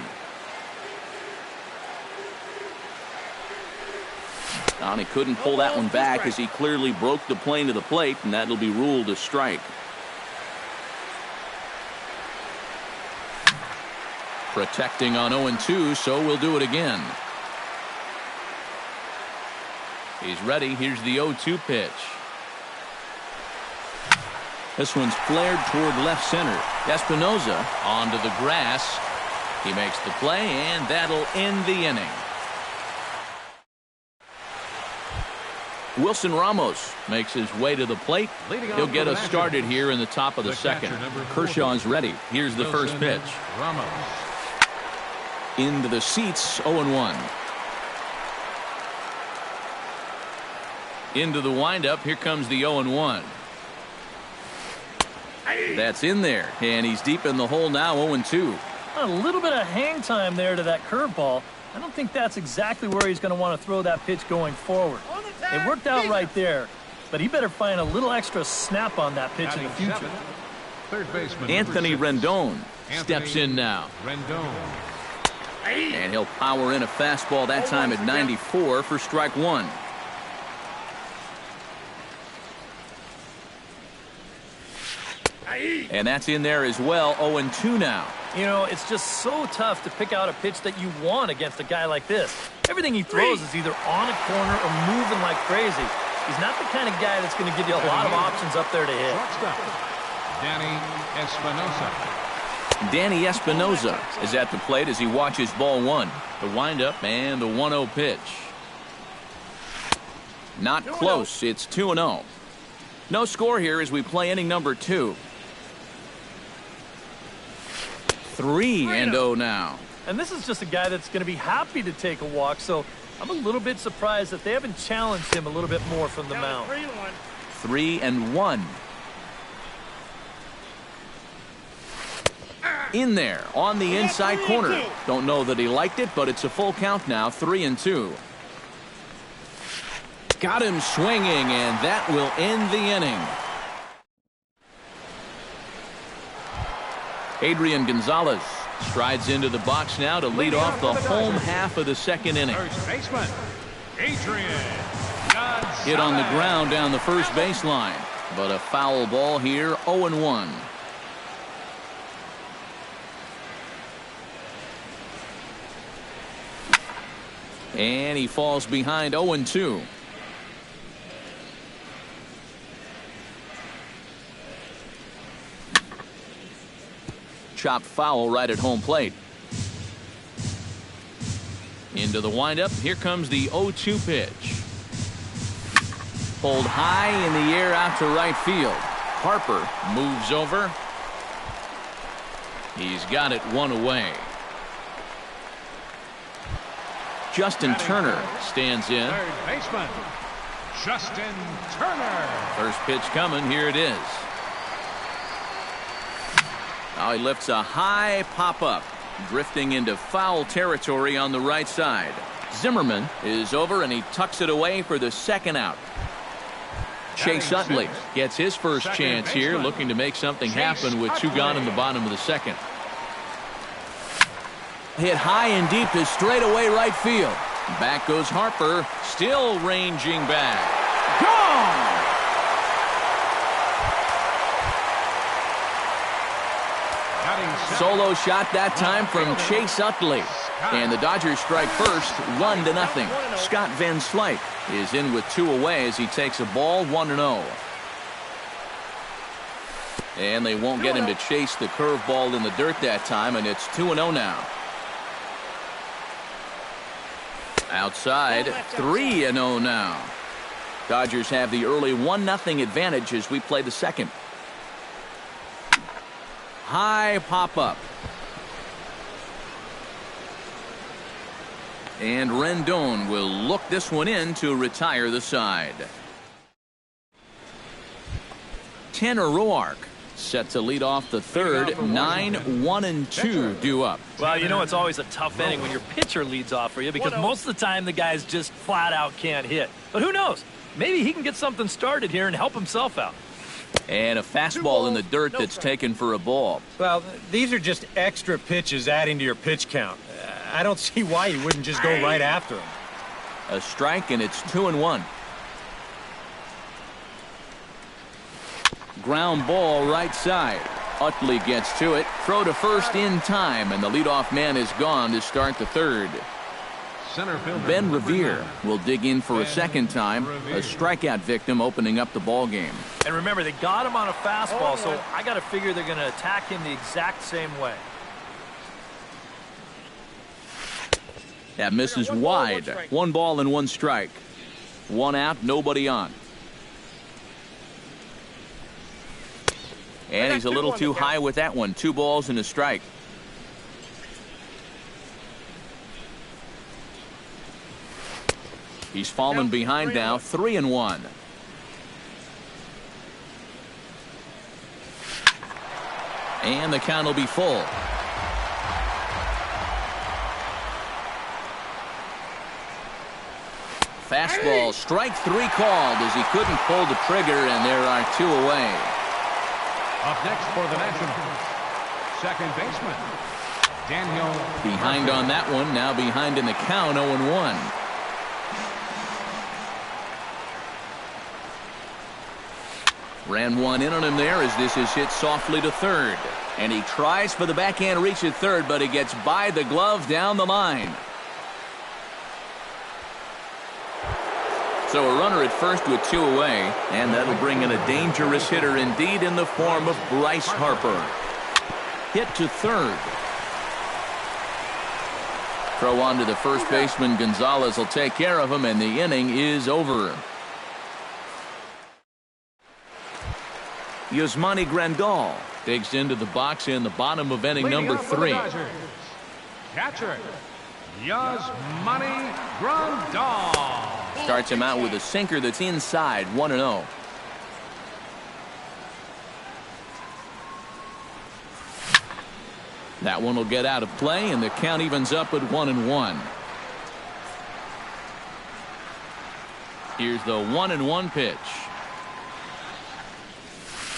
And he couldn't pull that one back as he clearly broke the plane to the plate, and that'll be ruled a strike. Protecting on 0-2, so we'll do it again. He's ready. Here's the 0-2 pitch. This one's flared toward left center. Espinosa onto the grass. He makes the play, and that'll end the inning. Wilson Ramos makes his way to the plate. He'll get us started here in the top of the second. Kershaw's ready. Here's the first pitch. Ramos. Into the seats, 0-1. Into the windup. Here comes the 0-1. That's in there, and he's deep in the hole now, 0-2. A little bit of hang time there to that curveball. I don't think that's exactly where he's going to want to throw that pitch going forward. It worked out right there, but he better find a little extra snap on that pitch in the future. Third baseman Anthony Rendon steps in now. Rendon. And he'll power in a fastball that time at 94 for strike one. And that's in there as well, 0-2 now. You know, it's just so tough to pick out a pitch that you want against a guy like this. Everything he throws is either on a corner or moving like crazy. He's not the kind of guy that's going to give you a lot of options up there to hit. Danny Espinosa. Danny Espinosa is at the plate as he watches ball one. The windup and the 1-0 pitch. Not close. It's 2-0. No score here as we play inning number 2. 3-0 now. And this is just a guy that's going to be happy to take a walk, so I'm a little bit surprised that they haven't challenged him a little bit more from the mound. 3-1. In there on the inside corner. Don't know that he liked it, but it's a full count now, 3-2. Got him swinging, and that will end the inning. Adrian Gonzalez strides into the box now to lead off the home half of the second inning. First baseman, Adrian Gonzalez. Hit on the ground down the first baseline, but a foul ball here, 0-1. And he falls behind 0-2. Chopped foul right at home plate. Into the windup. Here comes the 0-2 pitch. Pulled high in the air out to right field. Harper moves over. He's got it one away. Justin Turner stands in. Third baseman, Justin Turner. First pitch coming. Here it is. Now he lifts a high pop-up, drifting into foul territory on the right side. Zimmerman is over, and he tucks it away for the second out. Chase Utley gets his first chance here, looking to make something happen with 2 gone in the bottom of the second. Hit high and deep to straightaway right field. Back goes Harper, still ranging back. Gone! Solo shot that time from Chase Utley. And the Dodgers strike first, 1-0. Scott Van Slyke is in with 2 away as he takes a ball, 1-0. And they won't get him to chase the curveball in the dirt that time, and it's 2-0 now. Outside, 3-0 now. Dodgers have the early 1-0 advantage as we play the second. High pop-up. And Rendon will look this one in to retire the side. Tanner Roark set to lead off the third. 9-1-2 due up. Well, you know it's always a tough inning when your pitcher leads off for you because most of the time the guys just flat out can't hit. But who knows? Maybe he can get something started here and help himself out. And a fastball in the dirt that's taken for a ball. Well, these are just extra pitches adding to your pitch count. I don't see why you wouldn't just go right after them. A strike, and it's 2-1. Ground ball right side. Utley gets to it. Throw to first in time, and the leadoff man is gone to start the third. Center fielder Ben Revere will dig in for a second time. A strikeout victim opening up the ball game. And remember, they got him on a fastball, so I got to figure they're going to attack him the exact same way. That misses wide. 1 ball and 1 strike. 1 out, nobody on. And he's a little too high with that one. 2 balls and a strike. He's fallen behind now, 3-1. And the count will be full. Fastball, strike 3 called as he couldn't pull the trigger, and there are 2 away. Up next for the Nationals, second baseman, Daniel. Behind on that one, now behind in the count, 0-1. Ran one in on him there as this is hit softly to third. And he tries for the backhand reach at third, but he gets by the glove down the line. So a runner at first with 2 away, and that'll bring in a dangerous hitter indeed in the form of Bryce Harper. Hit to third. Throw on to the first baseman. Gonzalez will take care of him, and the inning is over. Yasmani Grandal digs into the box in the bottom of inning number 3. Catcher, Yasmani Grandal. Starts him out with a sinker that's inside, 1-0. That one will get out of play, and the count evens up at 1-1. Here's the 1-1 pitch.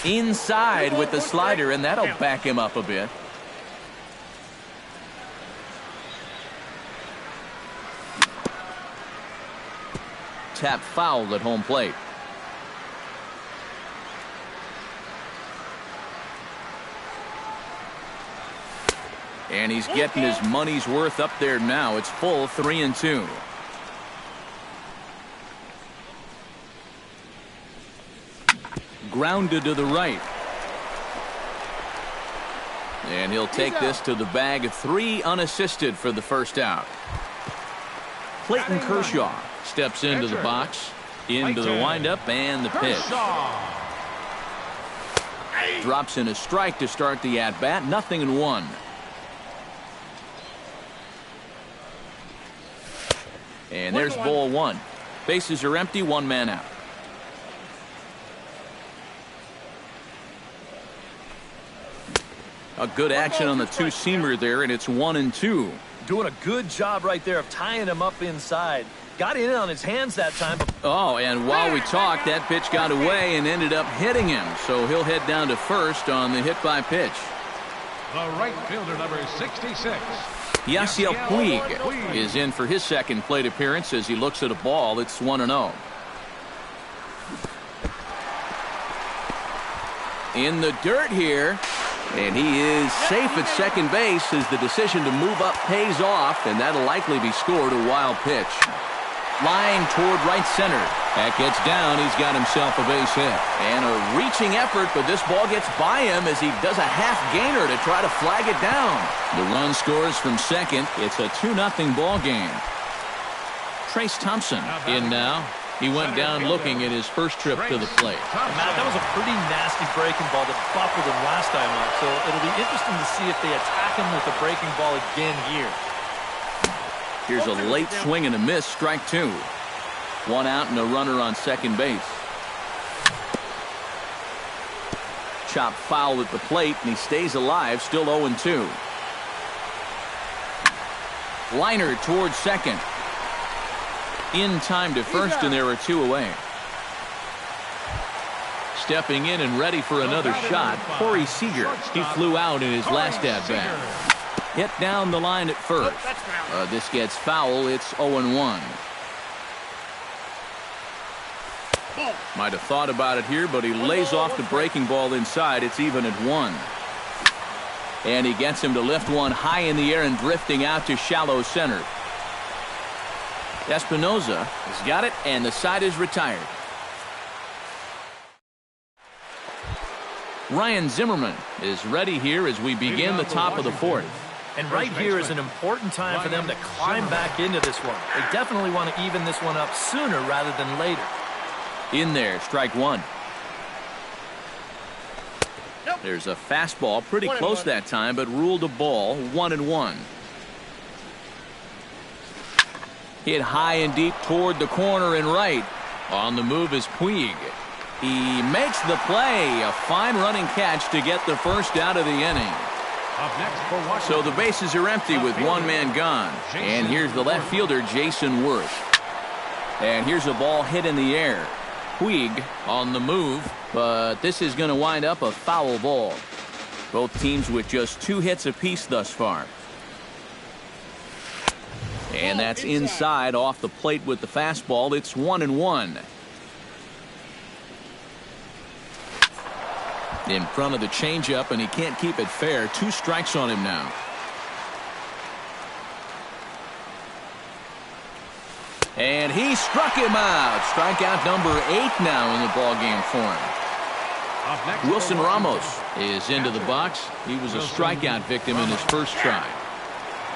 Inside with the slider, and that'll back him up a bit. Tap foul at home plate. And he's getting his money's worth up there now. It's full, 3-2. Grounded to the right. And he'll take this to the bag. 3 unassisted for the first out. Clayton Kershaw steps into the box, into the windup, and the pitch. Drops in a strike to start the at-bat. 0-1. And there's ball 1. Bases are empty, 1 man out. A good action on the 2-seamer there, and it's 1-2. Doing a good job right there of tying him up inside. Got in on his hands that time. Oh, and while we talked, that pitch got away and ended up hitting him. So he'll head down to first on the hit by pitch. The right fielder, number 66. Yasiel Puig is in for his second plate appearance as he looks at a ball. It's 1-0. In the dirt here. And he is safe at second base as the decision to move up pays off, and that'll likely be scored. A wild pitch. Flying toward right center. That gets down. He's got himself a base hit. And a reaching effort, but this ball gets by him as he does a half gainer to try to flag it down. The run scores from second. It's a 2-0 ball game. Trace Thompson in now. He went down looking at his first trip to the plate. Matt, that was a pretty nasty breaking ball that buckled him last time up, so it'll be interesting to see if they attack him with a breaking ball again here. Here's a late swing and a miss, strike 2. 1 out and a runner on second base. Chop foul at the plate, and he stays alive, still 0-2. Liner towards second. In time to first, and there are 2 away. Stepping in and ready for another shot, Corey Seager. He flew out in his last at-bat. Hit down the line at first. This gets foul. It's 0-1. Might have thought about it here, but he lays off the breaking ball inside. It's even at 1. And he gets him to lift one high in the air and drifting out to shallow center. Espinoza has got it, and the side is retired. Ryan Zimmerman is ready here as we begin the top of the 4th. And right here is an important time for them to climb back into this one. They definitely want to even this one up sooner rather than later. In there, strike 1. There's a fastball, pretty close that time, but ruled a ball, 1-1. Hit high and deep toward the corner and right. On the move is Puig. He makes the play. A fine running catch to get the first out of the inning. Up next for Washington. So the bases are empty with one man gone. And here's the left fielder, Jason Worth. And here's a ball hit in the air. Puig on the move, but this is going to wind up a foul ball. Both teams with just 2 hits apiece thus far. And that's inside off the plate with the fastball. It's 1-1. In front of the changeup, and he can't keep it fair. 2 strikes on him now. And he struck him out. Strikeout number 8 now in the ballgame for him. Wilson Ramos is into the box. He was a strikeout victim in his first try.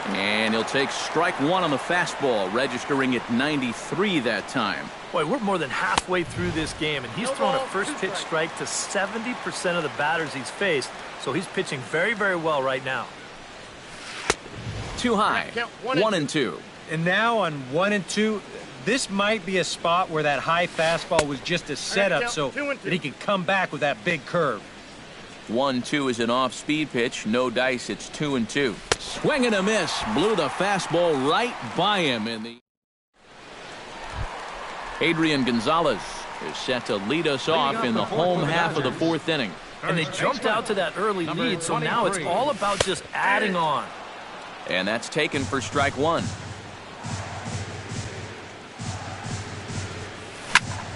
And he'll take strike 1 on the fastball, registering at 93 that time. Boy, we're more than halfway through this game, and he's thrown a first-pitch strike to 70% of the batters he's faced, so he's pitching very, very well right now. Too high. 1-2. And now on 1-2, this might be a spot where that high fastball was just a setup so that he could come back with that big curve. 1-2 is an off-speed pitch. No dice. It's 2-2. Swing and a miss. Blew the fastball right by him in the. Adrian Gonzalez is set to lead us off in the home half of the 4th inning. And they jumped out to that early lead, so now it's all about just adding on. And that's taken for strike 1.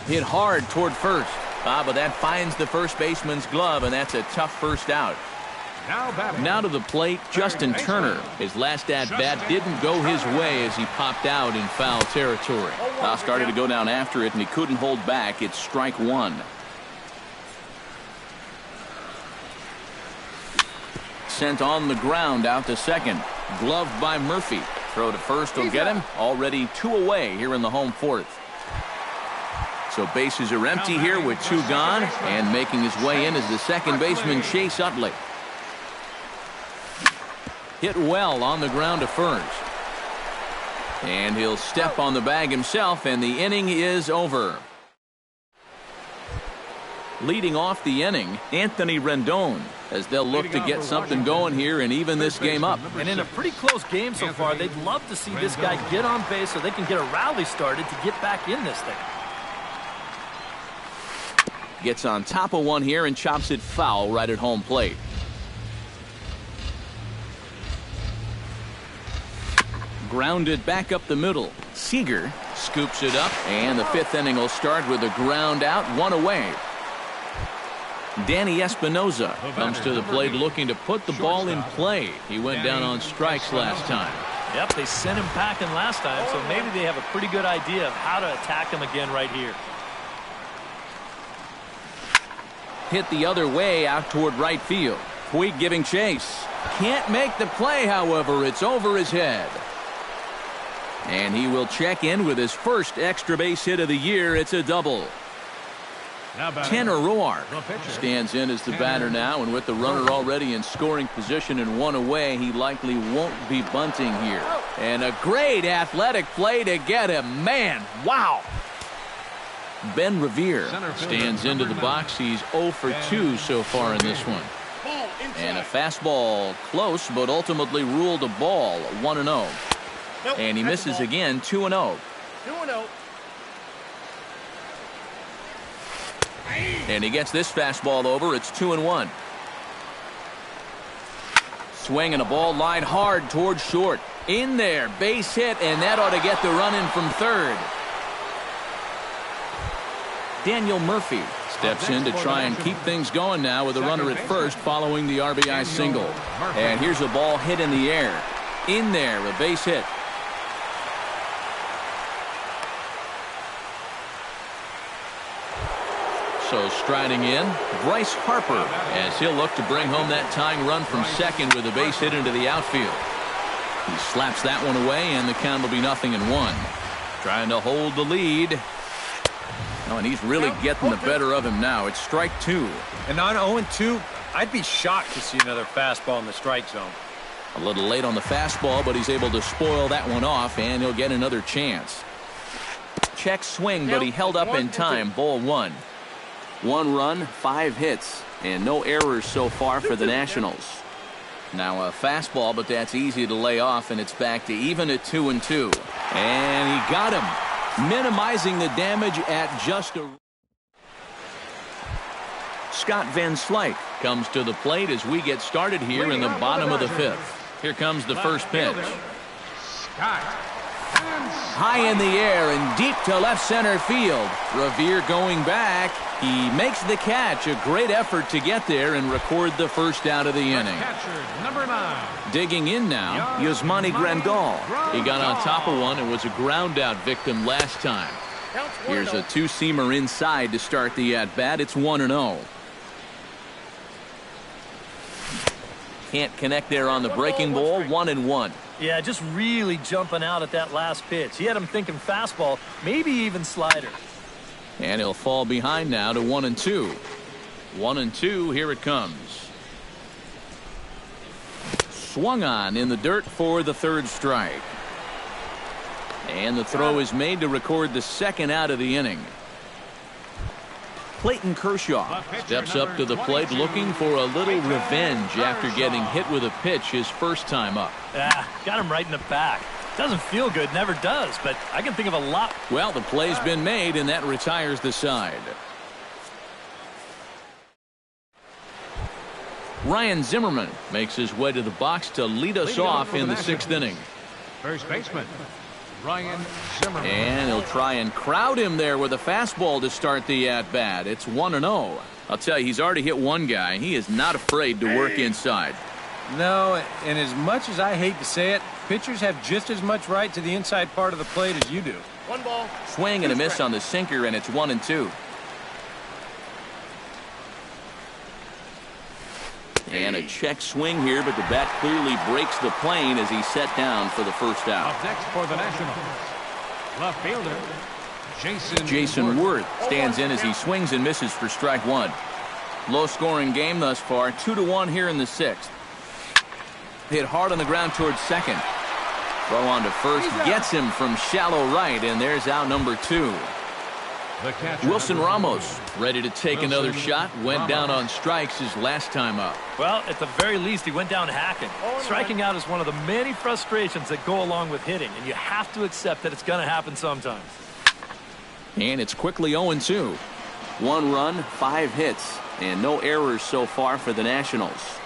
Hit hard toward first. But that finds the first baseman's glove, and that's a tough first out. Now to the plate, Justin Turner. His last at-bat didn't go his way as he popped out in foul territory. Started to go down after it, and he couldn't hold back. It's strike 1. Sent on the ground out to second. Gloved by Murphy. Throw to first will get him. Already 2 away here in the home 4th. So bases are empty here with 2 gone, and making his way in is the second baseman, Chase Utley. Hit well on the ground to first. And he'll step on the bag himself, and the inning is over. Leading off the inning, Anthony Rendon, as they'll look to get something going here and even this game up. And in a pretty close game so far, they'd love to see this guy get on base so they can get a rally started to get back in this thing. Gets on top of one here and chops it foul right at home plate. Grounded back up the middle. Seager scoops it up, and the 5th inning will start with a ground out, 1 away. Danny Espinoza comes to the plate looking to put the ball in play. He went down on strikes last time. Yep, they sent him packing last time, so maybe they have a pretty good idea of how to attack him again right here. Hit the other way out toward right field. Puig giving chase. Can't make the play, however. It's over his head. And he will check in with his first extra base hit of the year. It's a double. Tanner Roark stands in as the batter now, and with the runner already in scoring position and 1 away, he likely won't be bunting here. And a great athletic play to get him. Man, wow. Ben Revere stands into the box. He's 0 for 2 so far in this one. And a fastball close, but ultimately ruled a ball, 1-0. And he misses again, 2-0. And he gets this fastball over. It's 2-1. Swing and a ball lined hard towards short. In there, base hit, and that ought to get the run in from third. Daniel Murphy steps in to try and keep things going now with a runner at first following the RBI single. And here's a ball hit in the air. In there, a base hit. So striding in, Bryce Harper, as he'll look to bring home that tying run from second with a base hit into the outfield. He slaps that one away, and the count will be 0-1. Trying to hold the lead. Oh, and he's really getting the better of him now. It's strike 2. And on 0-2, I'd be shocked to see another fastball in the strike zone. A little late on the fastball, but he's able to spoil that one off, and he'll get another chance. Check swing, but he held up in time. Ball 1. 1 run, 5 hits, and no errors so far for the Nationals. Now a fastball, but that's easy to lay off, and it's back to even at 2-2. And he got him, minimizing the damage at just a... Scott Van Slyke comes to the plate as we get started here in the bottom of the 5th. Here comes the first pitch. High in the air and deep to left center field. Revere going back. He makes the catch. A great effort to get there and record the first out of the inning. Number 9. Digging in now, Yasmani Grandal. He got on top of one and was a ground out victim last time. Here's a two-seamer inside to start the at-bat. It's 1-0. Can't connect there on the breaking ball. 1-1. Yeah, just really jumping out at that last pitch. He had him thinking fastball, maybe even slider. And he'll fall behind now to 1-2. 1-2, here it comes. Swung on in the dirt for the third strike. And the throw is made to record the second out of the inning. Clayton Kershaw steps up to the plate looking for a little revenge after getting hit with a pitch his first time up. Got him right in the back. Doesn't feel good, never does, but I can think of a lot. Well, the play's been made, and that retires the side. Ryan Zimmerman makes his way to the box to lead us off in the 6th inning. First baseman, Ryan Zimmerman. And he'll try and crowd him there with a fastball to start the at-bat. It's 1-0. I'll tell you, he's already hit one guy. He is not afraid to work inside. No, and as much as I hate to say it, pitchers have just as much right to the inside part of the plate as you do. 1 ball. Swing and a miss on the sinker, and it's 1-2. And a check swing here, but the bat clearly breaks the plane as he's set down for the first out. Up next for the Nationals, left fielder Jason Worth stands in as he swings and misses for strike 1. Low-scoring game thus far, 2-1 here in the 6th. Hit hard on the ground towards second. Throw on to first, gets him from shallow right, and there's out number 2. Wilson Ramos ready to take another shot. Went down on strikes his last time up. Well, at the very least, he went down hacking. Striking out is one of the many frustrations that go along with hitting, and you have to accept that it's going to happen sometimes. And it's quickly 0-2. 1 run, 5 hits, and no errors so far for the Nationals.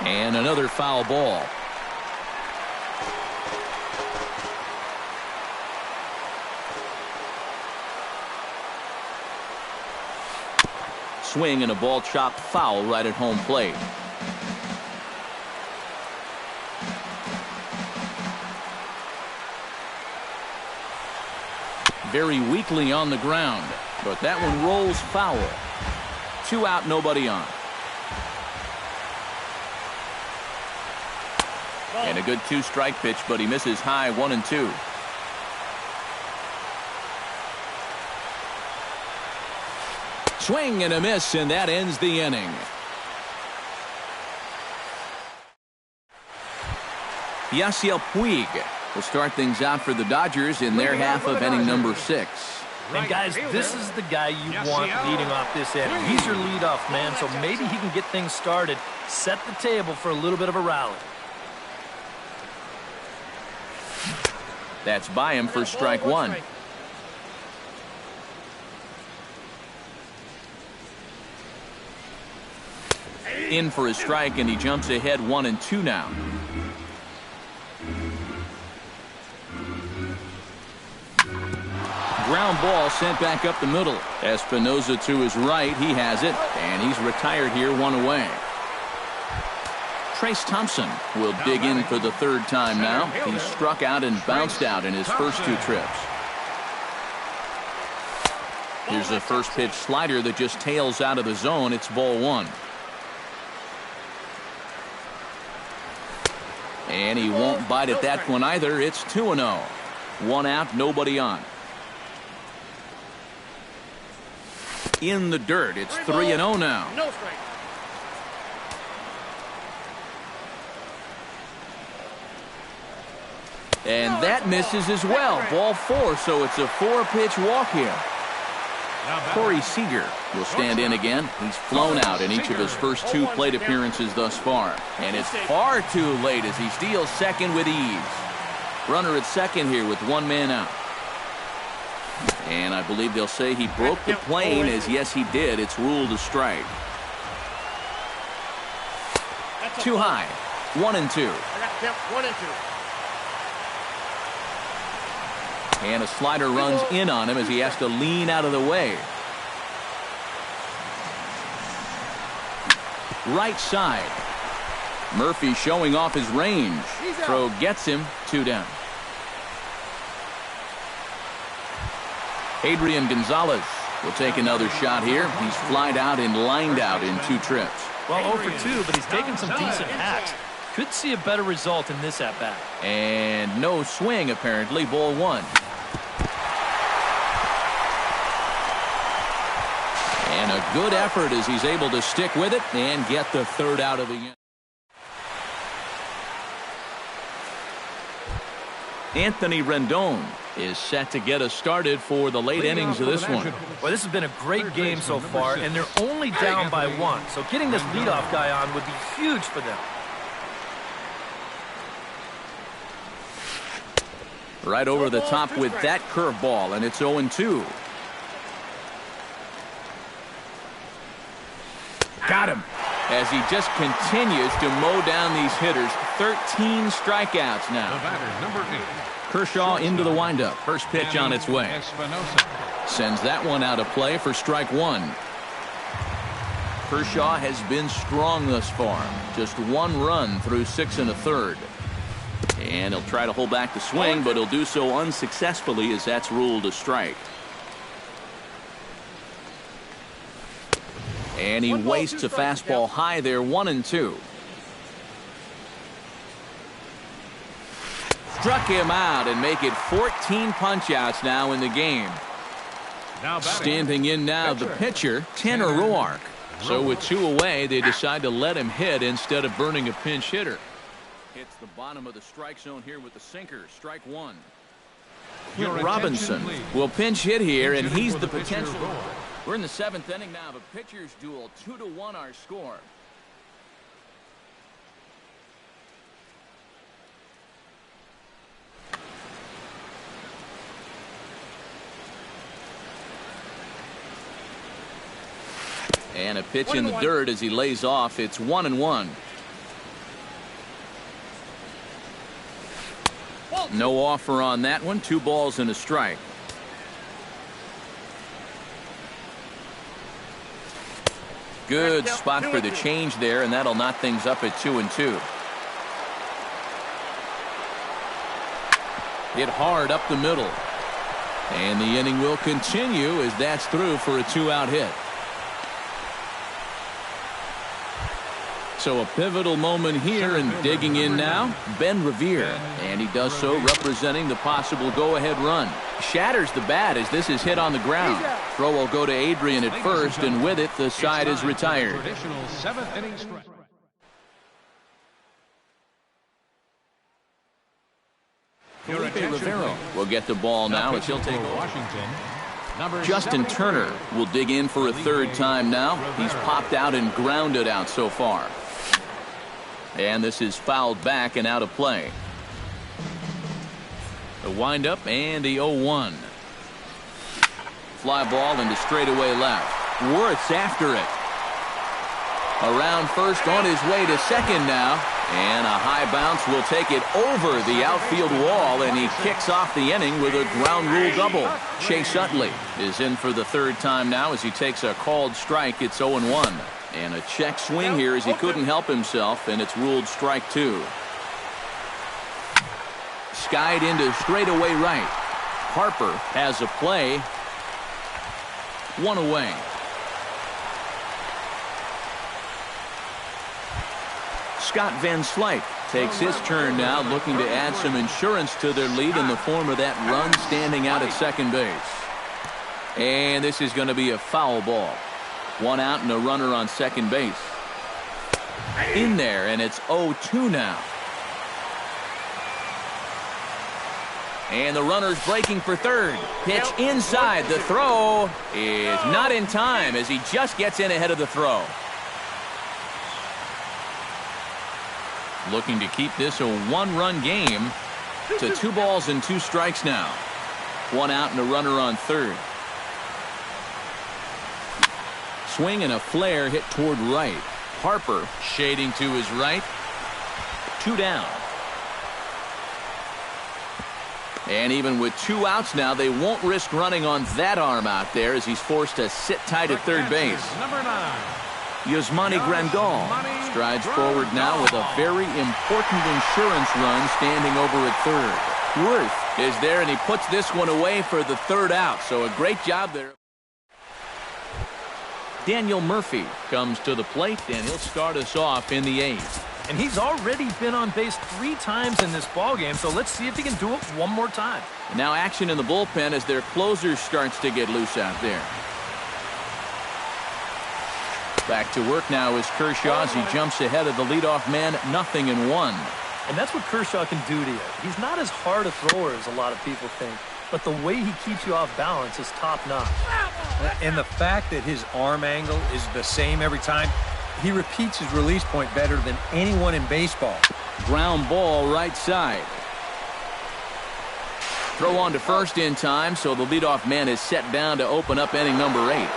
And another foul ball. Swing and a ball chopped foul right at home plate. Very weakly on the ground, but that one rolls foul. 2 out, nobody on. And a good 2-strike pitch, but he misses high. 1-2. Swing and a miss, and that ends the inning. Yasiel Puig will start things out for the Dodgers in their half of inning number 6. And guys, this is the guy you want leading off this inning. He's your leadoff man, so maybe he can get things started, set the table for a little bit of a rally. That's by him for strike 1. In for a strike, and he jumps ahead 1-2 now. Ground ball sent back up the middle. Espinosa to his right. He has it, and he's retired here, 1 away. Trace Thompson will dig in for the 3rd time now. He struck out and bounced out in his first 2 trips. Here's a first pitch slider that just tails out of the zone. It's ball 1. And he won't bite at that one either. It's 2-0. 1 out, nobody on. In the dirt, it's 3-0 now. And that misses as well. Ball 4, so it's a 4-pitch walk here. Corey Seager will stand in again. He's flown out in each of his first 2 plate appearances thus far. And it's far too late as he steals second with ease. Runner at second here with 1 man out. And I believe they'll say he broke the plane, as yes he did. It's ruled a strike. Too high. 1-2. 1-2. And a slider runs in on him as he has to lean out of the way. Right side. Murphy showing off his range. Throw gets him 2 down. Adrian Gonzalez will take another shot here. He's flied out and lined out in 2 trips. Well, 0 for 2, but he's taken some decent hacks. Could see a better result in this at-bat. And no swing, apparently. Ball 1. And a good effort as he's able to stick with it and get the 3rd out of the inning. Anthony Rendon is set to get us started for the late innings of this one. Well, this has been a great game so far, and they're only down by 1. So getting this leadoff guy on would be huge for them. Right over the top with that curveball, and it's 0-2. Got him. As he just continues to mow down these hitters. 13 strikeouts now. The batter, number 8. Kershaw into the windup. First pitch on its way. Sends that one out of play for strike 1. Kershaw has been strong thus far. Just 1 run through 6 1/3. And he'll try to hold back the swing, but he'll do so unsuccessfully as that's ruled a strike. And he wastes a fastball high there, 1-2. Struck him out and make it 14 punch-outs now in the game. Standing in now the pitcher, Tanner Roark. So with 2 away, they decide to let him hit instead of burning a pinch hitter. Hits the bottom of the strike zone here with the sinker. Strike 1. Robinson will pinch hit here, and he's the potential. We're in the 7th inning now of a pitcher's duel. 2-1 our score. And a pitch in the dirt as he lays off. It's 1-1. No offer on that one. 2 balls and a strike. Good spot for the change there, and that'll knot things up at 2-2. Hit hard up the middle. And the inning will continue as that's through for a 2-out hit. So a pivotal moment here, and digging in now, Ben Revere. And he does so representing the possible go-ahead run. Shatters the bat as this is hit on the ground. Throw will go to Adrian at first, and with it, the side is retired. Traditional 7th inning strike. Felipe Rivero will get the ball now as he'll take over. Washington. Justin Turner will dig in for a 3rd time now. He's popped out and grounded out so far. And this is fouled back and out of play. The windup and the 0-1. Fly ball into straightaway left. Wirth's after it. Around first, on his way to second now. And a high bounce will take it over the outfield wall, and he kicks off the inning with a ground rule double. Chase Utley is in for the 3rd time now as he takes a called strike. It's 0-1. And a check swing here as he couldn't help himself, and it's ruled strike 2. Skied into straightaway right. Harper has a play. 1 away. Scott Van Slyke takes his turn now, looking to add some insurance to their lead in the form of that run standing out at second base. And this is going to be a foul ball. 1 out and a runner on second base. In there, and it's 0-2 now. And the runner's breaking for third. Pitch inside. The throw is not in time as he just gets in ahead of the throw. Looking to keep this a one-run game to 2 balls and 2 strikes now. 1 out and a runner on third. Swing and a flare hit toward right. Harper shading to his right. 2 down. And even with 2 outs now, they won't risk running on that arm out there as he's forced to sit tight at third base. Number 9. Yasmani Grandal strides forward now with a very important insurance run standing over at third. Worth is there, and he puts this one away for the 3rd out. So a great job there. Daniel Murphy comes to the plate, and he'll start us off in the 8th. And he's already been on base 3 times in this ballgame, so let's see if he can do it one more time. Now action in the bullpen as their closer starts to get loose out there. Back to work now is Kershaw as he jumps ahead of the leadoff man, 0-1. And that's what Kershaw can do to you. He's not as hard a thrower as a lot of people think, but the way he keeps you off balance is top-notch. And the fact that his arm angle is the same every time, he repeats his release point better than anyone in baseball. Ground ball right side. Throw on to first in time, so the leadoff man is set down to open up inning number 8.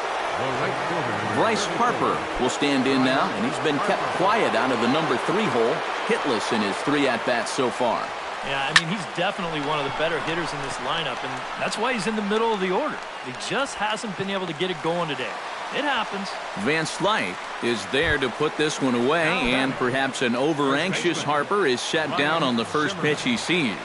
Bryce Harper will stand in now, and he's been kept quiet out of the number 3 hole, hitless in his 3 at-bats so far. Yeah, I mean, he's definitely one of the better hitters in this lineup, and that's why he's in the middle of the order. He just hasn't been able to get it going today. It happens. Van Slyke is there to put this one away, and perhaps an over-anxious Harper is set down on the first pitch he sees.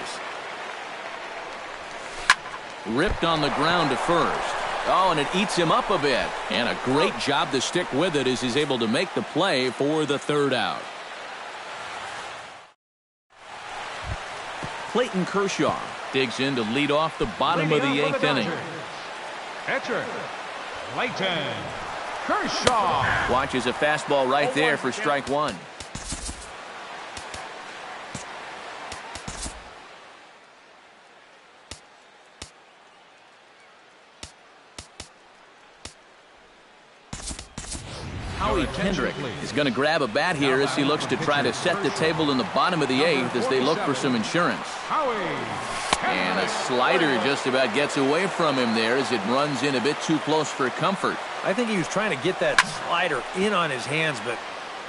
Ripped on the ground to first. Oh, and it eats him up a bit. And a great job to stick with it as he's able to make the play for the 3rd out. Clayton Kershaw digs in to lead off the bottom of the 8th inning. Catcher, Clayton Kershaw. Watches a fastball right there for strike 1. Howie Kendrick is going to grab a bat here as he looks to try to set the table in the bottom of the 8th as they look for some insurance. And a slider just about gets away from him there as it runs in a bit too close for comfort. I think he was trying to get that slider in on his hands, but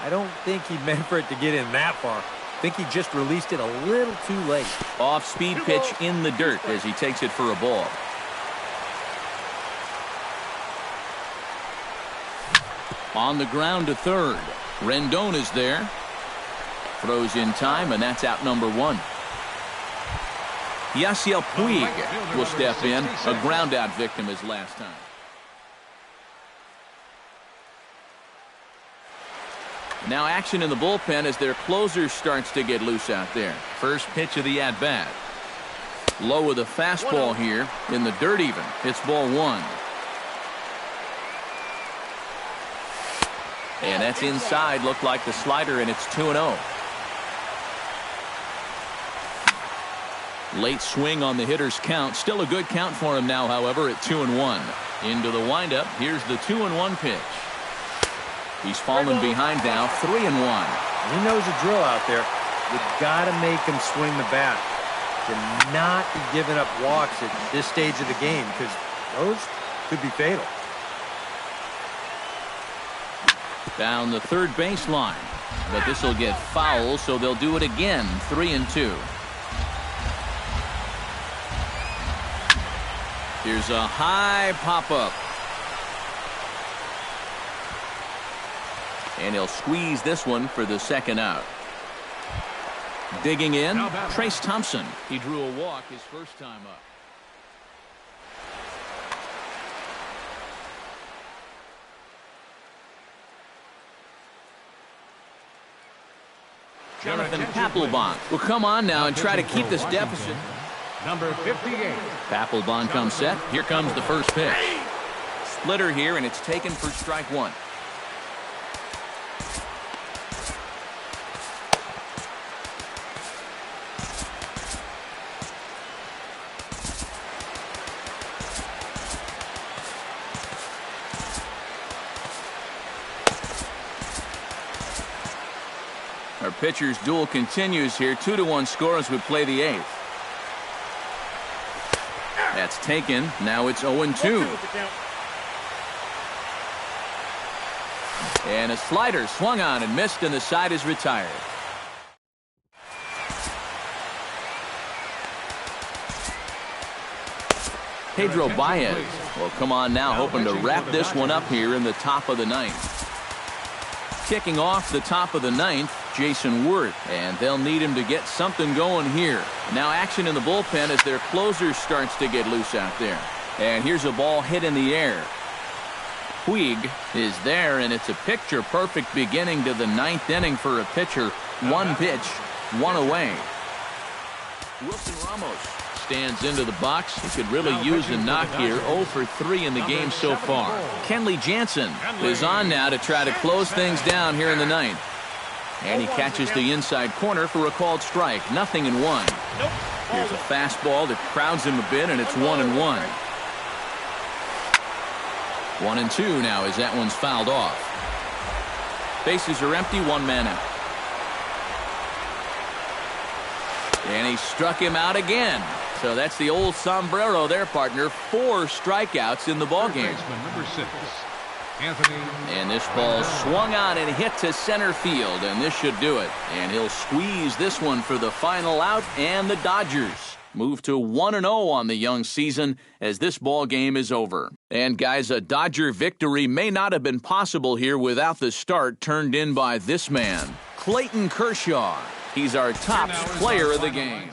I don't think he meant for it to get in that far. I think he just released it a little too late. Off-speed pitch in the dirt as he takes it for a ball. On the ground to third. Rendon is there. Throws in time, and that's out number 1. Yasiel Puig will step in. A ground-out victim his last time. Now action in the bullpen as their closer starts to get loose out there. First pitch of the at-bat. Low with a fastball here. In the dirt even. It's ball 1. And that's inside. Looked like the slider, and it's 2-0. Late swing on the hitter's count. Still a good count for him now, however, at 2-1. Into the windup. Here's the 2-1 pitch. He's fallen behind now, 3-1. He knows the drill out there. You've got to make him swing the bat. To not be giving up walks at this stage of the game, because those could be fatal. Down the third baseline. But this will get foul, so they'll do it again. 3-2. Here's a high pop-up. And he'll squeeze this one for the 2nd out. Digging in, Trace Thompson. He drew a walk his first time up. Jonathan Papelbon will come on now and try to keep this deficit. Number 58. Papelbon comes set. Here comes the first pitch. Splitter here, and it's taken for strike 1. Our pitcher's duel continues here. 2-1 score as we play the 8th. That's taken. Now it's 0-2. And a slider swung on and missed, and the side is retired. Pedro Baez will come on now, hoping to wrap this one up here in the top of the 9th. Kicking off the top of the 9th, Jason Wirth, and they'll need him to get something going here. Now action in the bullpen as their closer starts to get loose out there. And here's a ball hit in the air. Puig is there, and it's a picture-perfect beginning to the 9th inning for a pitcher. One pitch, one away. Wilson Ramos stands into the box. He could really use a knock here. 0 for 3 in the game so far. Kenley Jansen is on now to try to close things down here in the 9th. And he catches the inside corner for a called strike. 0-1. Here's a fastball that crowds him a bit, and it's 1-1. 1-2 now as that one's fouled off. Bases are empty, one man out. And he struck him out again. So that's the old sombrero there, partner. 4 strikeouts in the ballgame. Number 6, Anthony. And this ball swung on and hit to center field, and this should do it. And he'll squeeze this one for the final out, and the Dodgers move to 1-0 on the young season as this ball game is over. And guys, a Dodger victory may not have been possible here without the start turned in by this man, Clayton Kershaw. He's our top player of the game.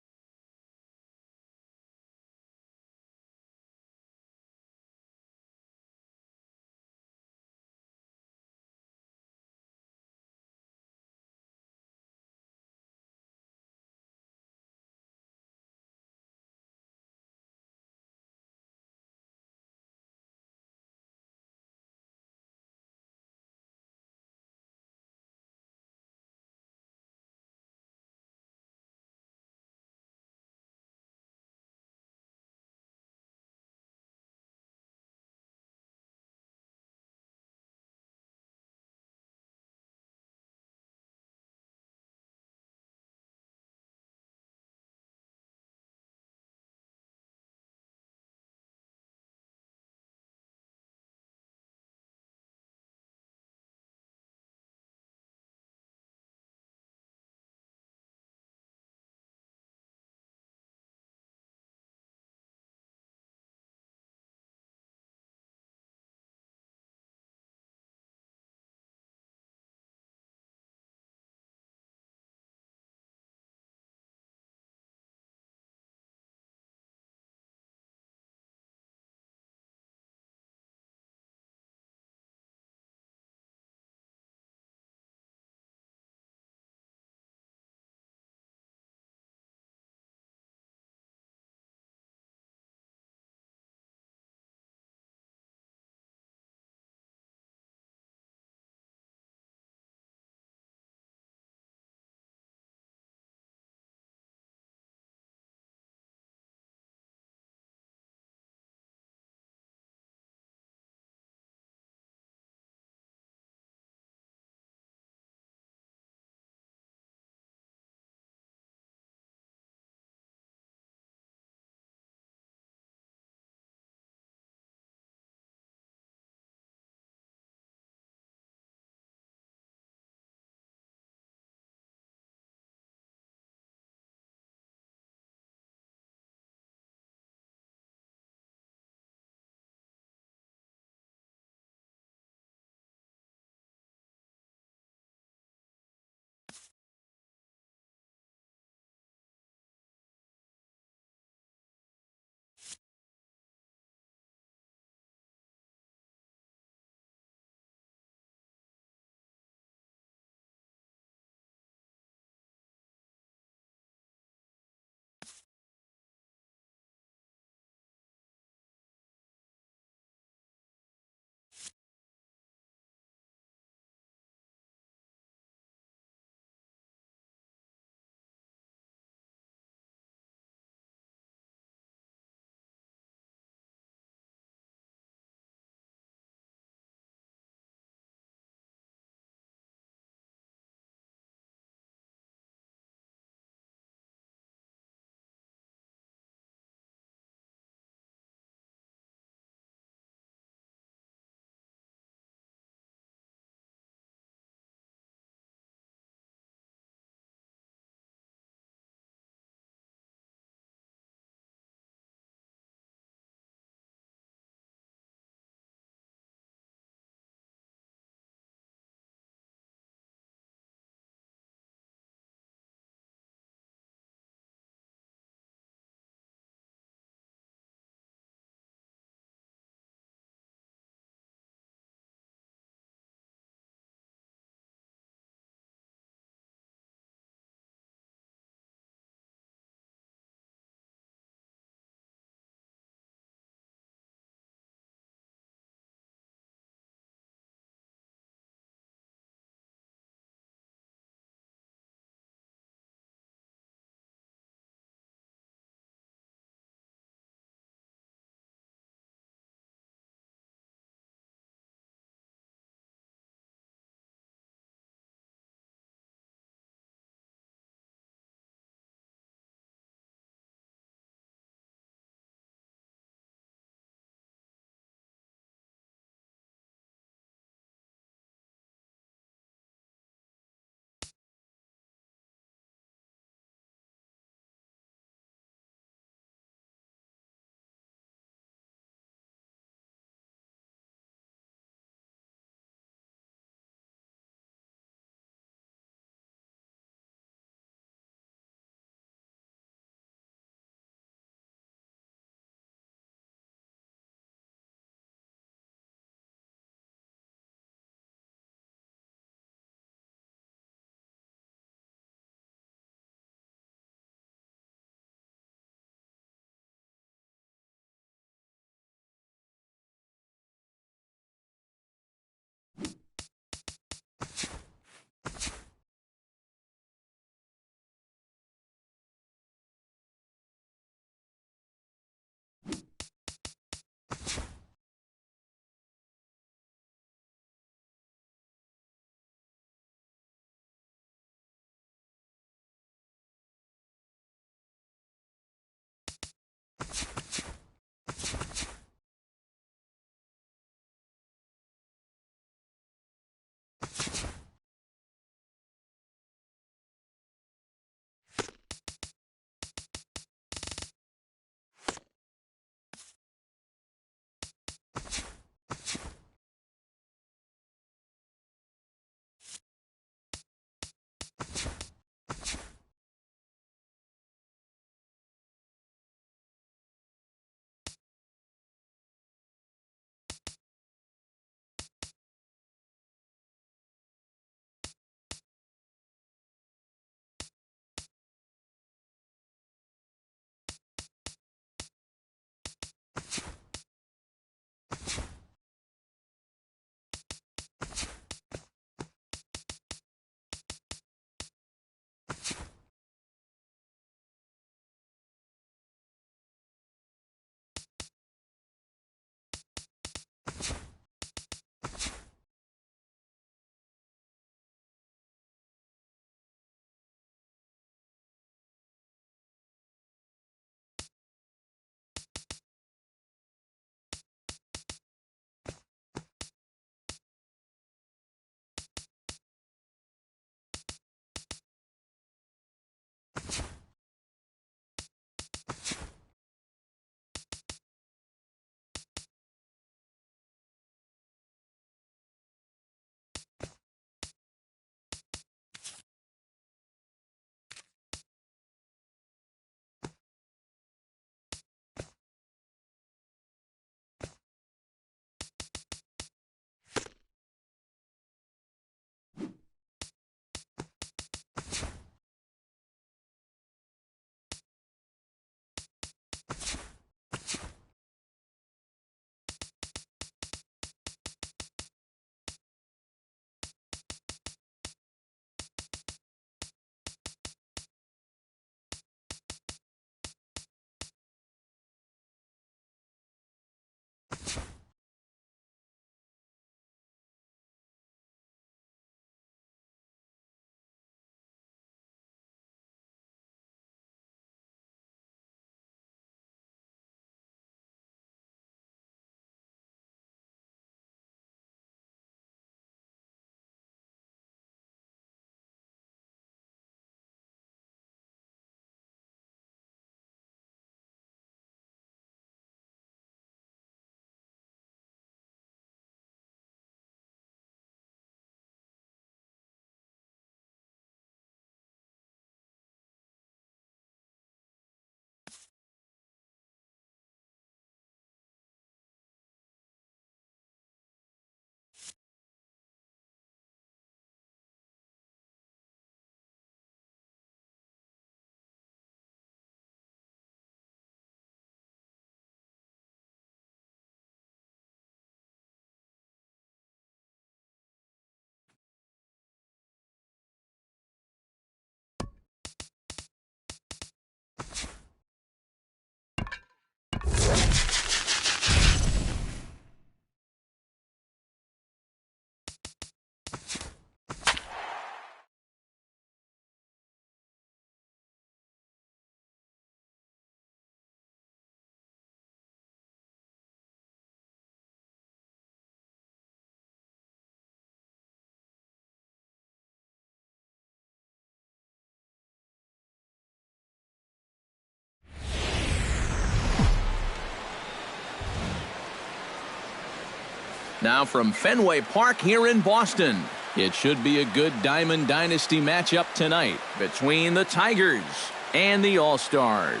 Now from Fenway Park here in Boston, it should be a good Diamond Dynasty matchup tonight between the Tigers and the All-Stars.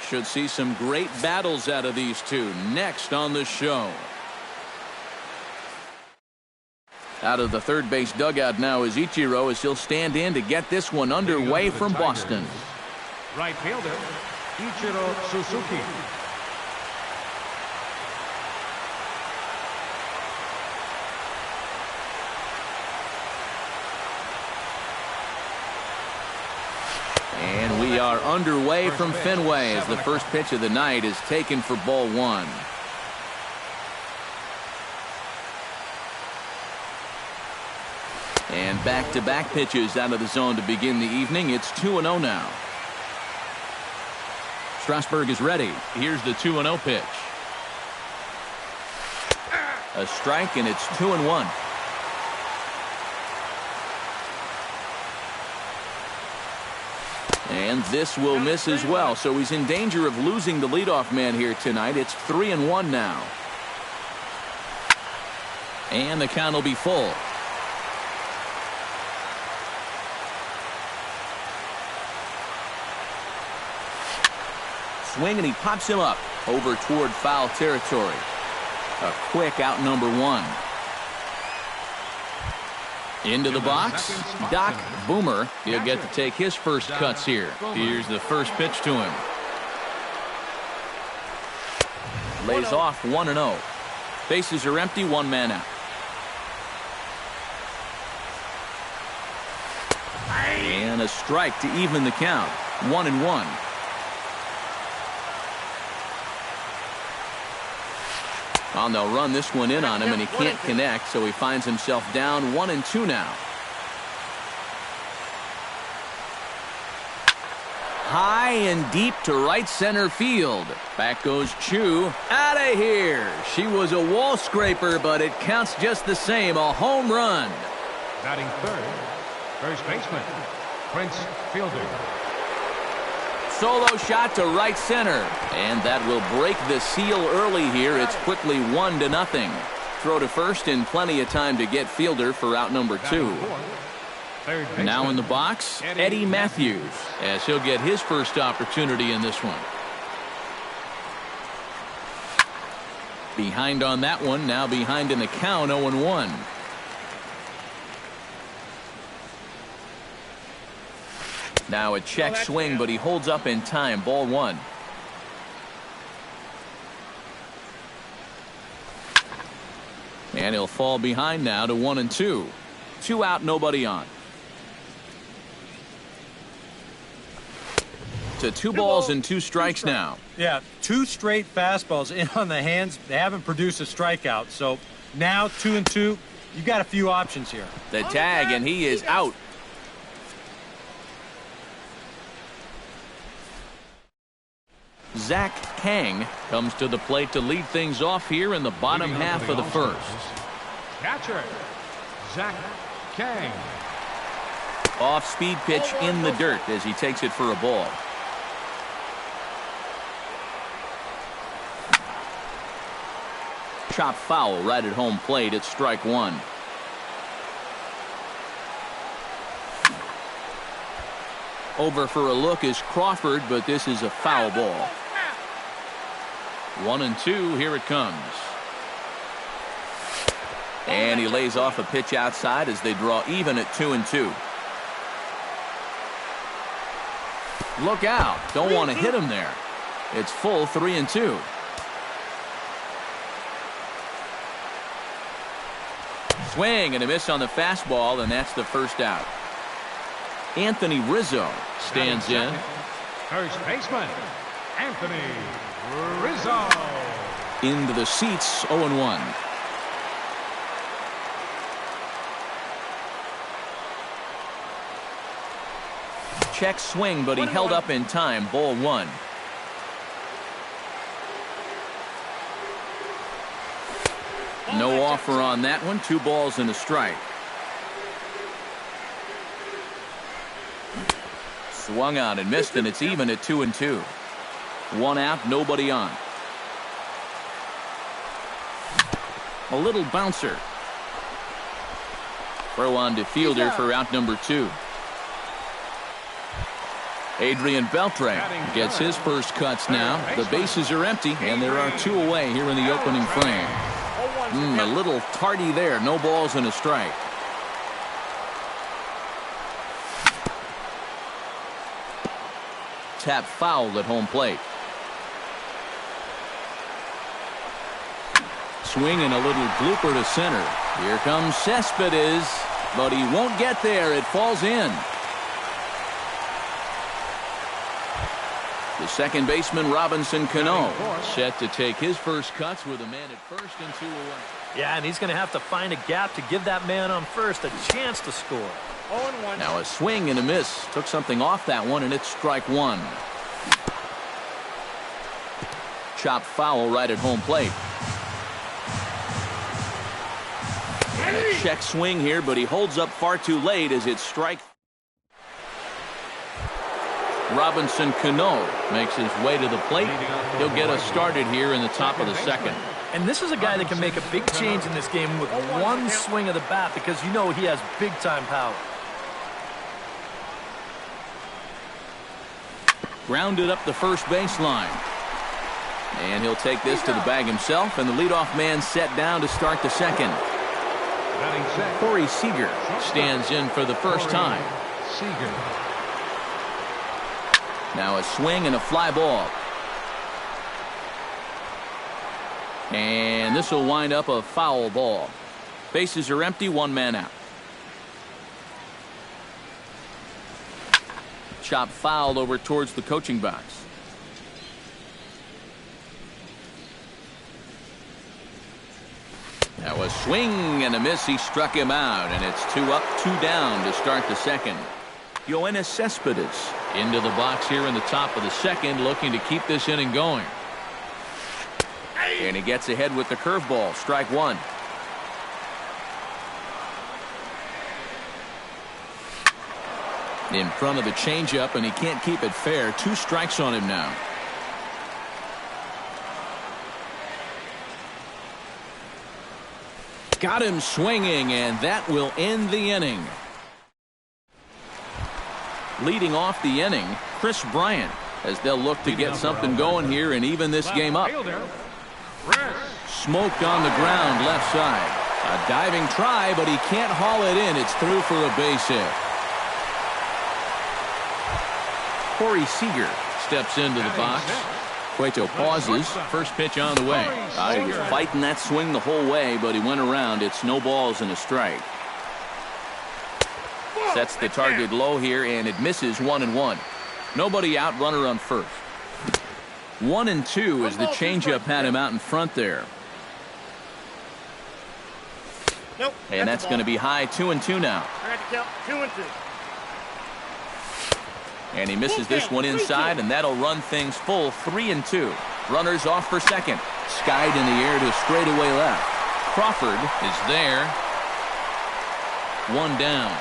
Should see some great battles out of these two next on the show. Out of the third base dugout now is Ichiro as he'll stand in to get this one underway from Boston. Right fielder, Ichiro Suzuki. And we are underway from Fenway as the first pitch of the night is taken for ball one. And back-to-back pitches out of the zone to begin the evening. It's 2-0 now. Strasburg is ready. Here's the 2-0 pitch. A strike, and it's 2-1. And this will miss as well, so he's in danger of losing the leadoff man here tonight. It's 3-1 now. And the count will be full. Swing, and he pops him up over toward foul territory. A quick out number one. Into the box, Doc Boomer. He'll get to take his first cuts here. Here's the first pitch to him. Lays off 1-0. Bases are empty, one man out. And a strike to even the count. 1-1. Well, they'll run this one in on him, and he can't connect, so he finds himself down 1-2 now. High and deep to right center field. Back goes Chu. Out of here. She was a wall scraper, but it counts just the same. A home run. Batting third, first baseman, Prince Fielder. Solo shot to right center, and that will break the seal early here. It's quickly 1-0. Throw to first and plenty of time to get Fielder for out number two. Now in the box, Eddie Matthews, as he'll get his first opportunity in this one. Behind on that one, now behind in the count, 0-1. Now a check swing, but he holds up in time. Ball one. And he'll fall behind now to 1-2. 2 out, nobody on. To 2 balls and 2 strikes now. Yeah, 2 straight fastballs in on the hands. They haven't produced a strikeout. So now 2-2. You've got a few options here. The tag, and he is out. Zach Kang comes to the plate to lead things off here in the bottom half of the first. Catcher, Zach Kang. Off-speed pitch in the dirt as he takes it for a ball. Chop foul right at home plate. It's strike one. Over for a look is Crawford, but this is a foul ball. 1-2, here it comes. And he lays off a pitch outside as they draw even at 2-2. Look out. Don't want to hit him there. It's full 3-2. Swing and a miss on the fastball, and that's the first out. Anthony Rizzo stands in. First baseman, Anthony Rizzo. Into the seats, 0-1. Check swing, but he held up in time. Ball one. No offer on that one. 2 balls and a strike. Swung on and missed, and it's even at 2-2. 1 out, nobody on. A little bouncer. Throw on to Fielder for out number 2. Adrian Beltre gets his first cuts now. The bases are empty, and there are 2 away here in the opening frame. A little tardy there. No balls and a strike. Tap foul at home plate. Swing and a little blooper to center. Here comes Cespedes, but he won't get there. It falls in. The second baseman, Robinson Cano, set to take his first cuts with a man at first and 2 away. Yeah, and he's going to have to find a gap to give that man on first a chance to score. Now a swing and a miss. Took something off that one, and it's strike 1. Chop foul right at home plate. And a check swing here, but he holds up far too late as it's strike. Robinson Cano makes his way to the plate. He'll get us started here in the top of the second. And this is a guy that can make a big change in this game with one swing of the bat because you know he has big-time power. Grounded up the first baseline. And he'll take this to the bag himself, and the leadoff man set down to start the second. Corey Seager stands in for the first time. Now a swing and a fly ball. And this will wind up a foul ball. Bases are empty, 1 man out. Chop fouled over towards the coaching box. Now a swing and a miss. He struck him out, and it's 2 up, 2 down to start the second. Yoenis Cespedes into the box here in the top of the second, looking to keep this inning going. And he gets ahead with the curveball. Strike 1. In front of the changeup, and he can't keep it fair. 2 strikes on him now. Got him swinging, and that will end the inning. Leading off the inning, Chris Bryant, as they'll look to get something going here and even this game up. Smoked on the ground left side. A diving try, but he can't haul it in. It's through for a base hit. Corey Seager steps into the box. Cueto pauses. First pitch on the way. He was fighting that swing the whole way, but he went around. It's no balls and a strike. Sets the target low here, and it misses. 1-1. Nobody out, runner on first. 1-2 as the changeup had him out in front there. And that's going to be high. 2-2 now. And he misses this one inside, and that'll run things full. 3-2. Runners off for second. Skied in the air to straightaway left. Crawford is there. 1 down.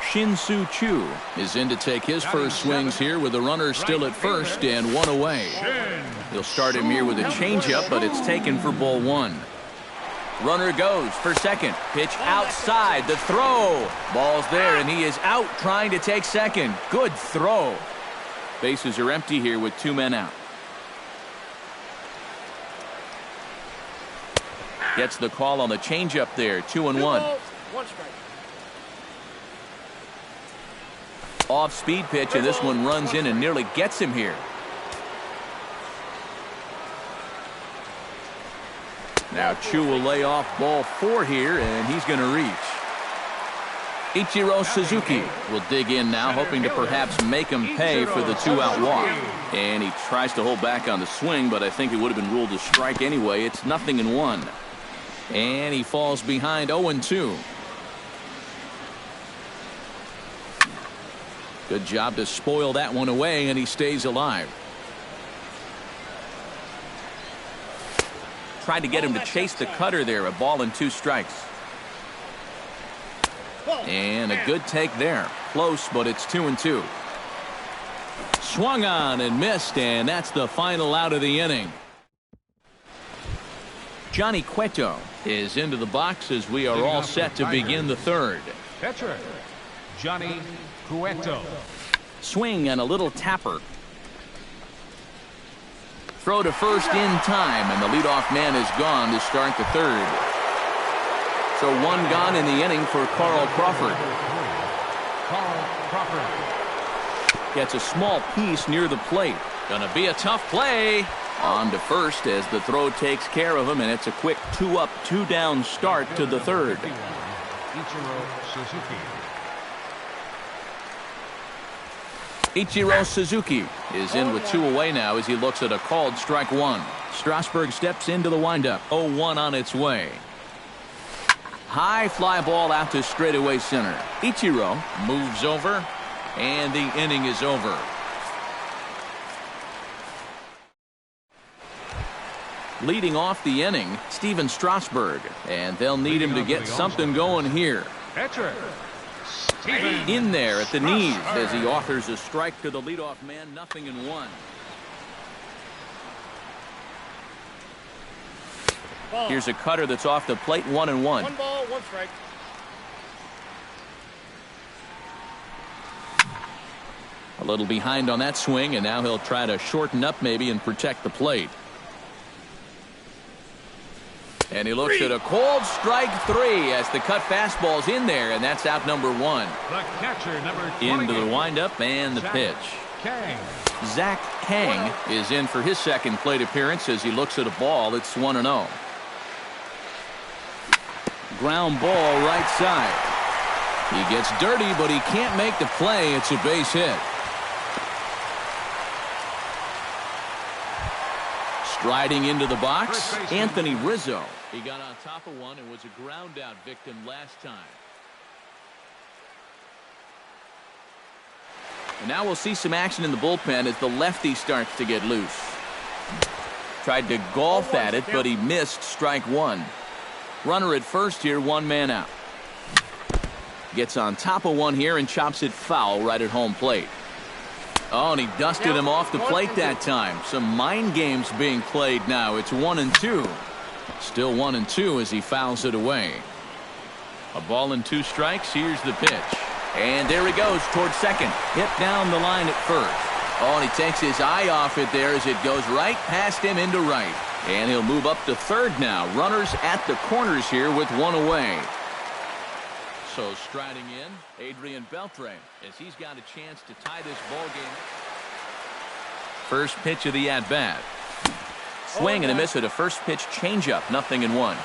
Shin-Soo Choo is in to take his first swings here with the runner still at first and 1 away. He'll start him here with a changeup, but it's taken for ball 1. Runner goes for second. Pitch outside. The throw. Ball's there, and he is out trying to take second. Good throw. Bases are empty here with 2 men out. Gets the call on the changeup there. 2-1. Off-speed pitch, and this one runs in and nearly gets him here. Now Chu will lay off ball 4 here, and he's going to reach. Ichiro Suzuki will dig in now, hoping to perhaps make him pay for the 2-out walk. And he tries to hold back on the swing, but I think it would have been ruled a strike anyway. It's 0-1. And he falls behind 0-2. Good job to spoil that one away, and he stays alive. Tried to get him to chase the cutter there. A ball and 2 strikes. And a good take there. Close, but it's 2-2. Swung on and missed, and that's the final out of the inning. Johnny Cueto is into the box as we are all set to begin the third. Pitcher, Johnny Cueto. Swing and a little tapper. Throw to first in time, and the leadoff man is gone to start the third. So one gone in the inning for Carl Crawford. Carl Crawford. Gets a small piece near the plate. Gonna be a tough play. On to first as the throw takes care of him, and it's a quick 2-up, 2-down start to the third. Ichiro Suzuki is in with 2 away now as he looks at a called strike 1. Strasburg steps into the windup. 0-1 on its way. High fly ball out to straightaway center. Ichiro moves over, and the inning is over. Leading off the inning, Steven Strasburg, and they'll need him to get something going here. Pitcher, In there at the knees as he offers a strike to the leadoff man, 0-1. Here's a cutter that's off the plate, 1-1. 1 ball, 1 strike. A little behind on that swing, and now he'll try to shorten up maybe and protect the plate. And he looks at a cold strike 3 as the cut fastball's in there, and that's out number 1. the catcher, number 20. Into the windup and the pitch. Kang. Zach Kang is in for his second plate appearance as he looks at a ball that's 1-0. Ground ball right side. He gets dirty, but he can't make the play. It's a base hit. Striding into the box, Anthony Rizzo. He got on top of one and was a ground out victim last time. And now we'll see some action in the bullpen as the lefty starts to get loose. Tried to golf at it, but he missed strike 1. Runner at first here, 1 man out. Gets on top of one here and chops it foul right at home plate. Oh, and he dusted him off the plate that time. Some mind games being played now. It's 1-2. Still 1-2 as he fouls it away. A ball and 2 strikes. Here's the pitch. And there he goes towards second. Hit down the line at first. Oh, and he takes his eye off it there as it goes right past him into right. And he'll move up to third now. Runners at the corners here with 1 away. So striding in, Adrian Beltre, as he's got a chance to tie this ball game. First pitch of the at-bat. Swing and a miss at a first pitch changeup, 0-1.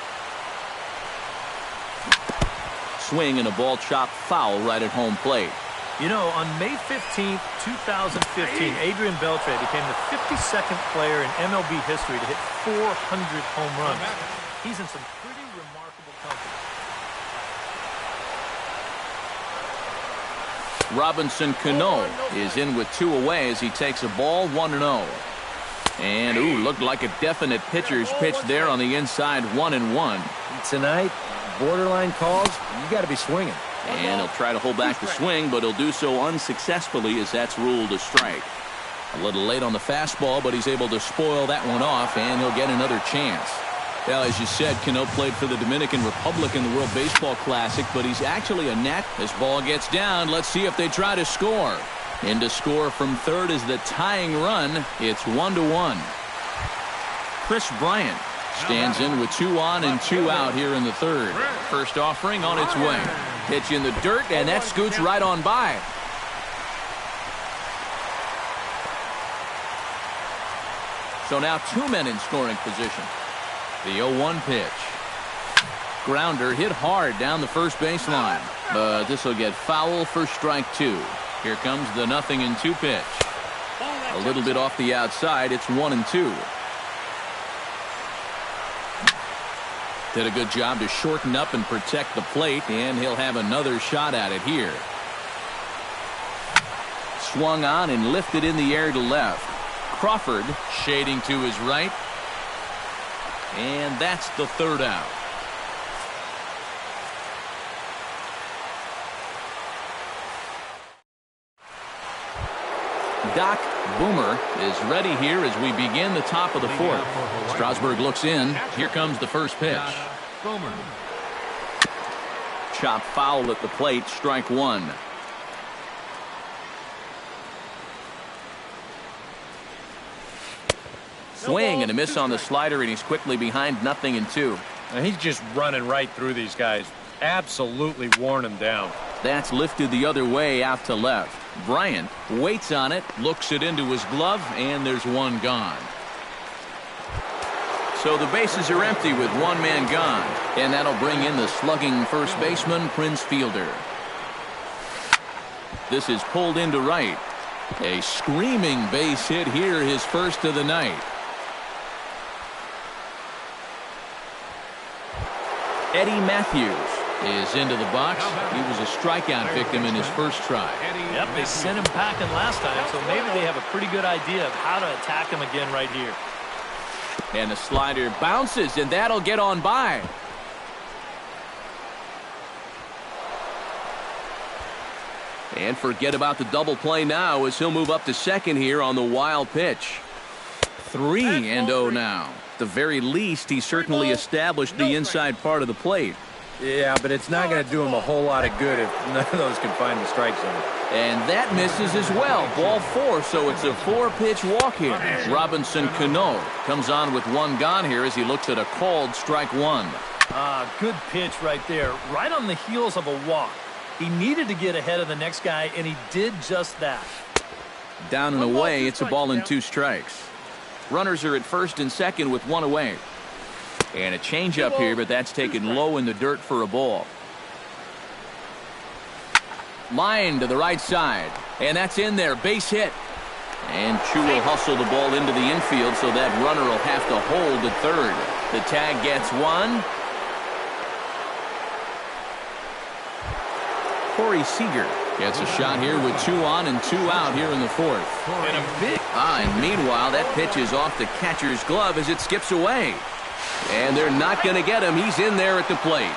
Swing and a ball chopped foul right at home plate. You know, on May 15th, 2015, Adrian Beltre became the 52nd player in MLB history to hit 400 home runs. He's in some pretty remarkable company. Robinson Cano is in with 2 away as he takes a ball, 1-0. And, ooh, looked like a definite pitcher's pitch there on the inside, 1-1. Tonight, borderline calls, you got to be swinging. And he'll try to hold back the swing, but he'll do so unsuccessfully as that's ruled a strike. A little late on the fastball, but he's able to spoil that one off, and he'll get another chance. Well, as you said, Cano played for the Dominican Republic in the World Baseball Classic, but he's actually a nat. This ball gets down. Let's see if they try to score. In to score from third is the tying run. It's 1-1. Chris Bryant stands in with 2 on and 2 out here in the third. First offering on its way. Pitch in the dirt, and that scoots right on by. So now 2 men in scoring position. The 0-1 pitch. Grounder hit hard down the first baseline, but this will get foul for strike 2. Here comes the 0-2 pitch. A little bit off the outside. It's 1-2. Did a good job to shorten up and protect the plate, and he'll have another shot at it here. Swung on and lifted in the air to left. Crawford shading to his right. And that's the third out. Doc Boomer is ready here as we begin the top of the fourth. Strasburg looks in. Here comes the first pitch. Boomer. Chop foul at the plate, strike one. Swing and a miss on the slider, and he's quickly behind 0-2. And he's just running right through these guys. Absolutely worn them down. That's lifted the other way out to left. Bryant waits on it, looks it into his glove, and there's one gone. So the bases are empty with one man gone, and that'll bring in the slugging first baseman, Prince Fielder. This is pulled into right. A screaming base hit here, his first of the night. Eddie Matthews is into the box. He was a strikeout victim in his first try. Yep, they sent him packing last time, so maybe they have a pretty good idea of how to attack him again right here. And the slider bounces, and that'll get on by. And forget about the double play now as he'll move up to second here on the wild pitch. 3-0 now. At the very least, he certainly established the inside part of the plate. Yeah, but it's not going to do him a whole lot of good if none of those can find the strike zone. And that misses as well. Ball 4, so it's a 4-pitch walk here. Robinson Cano comes on with one gone here as he looks at a called strike one. Good pitch right there, right on the heels of a walk. He needed to get ahead of the next guy, and he did just that. Down and away, it's a ball and 2 strikes. Runners are at first and second with one away. And a changeup here, but that's taken low in the dirt for a ball. Line to the right side, and that's in there, base hit. And Chu will hustle the ball into the infield, so that runner will have to hold at third. The tag gets one. Corey Seager gets a shot here with 2 on and 2 out here in the fourth. And a big... And meanwhile, that pitch is off the catcher's glove as it skips away. And they're not going to get him. He's in there at the plate.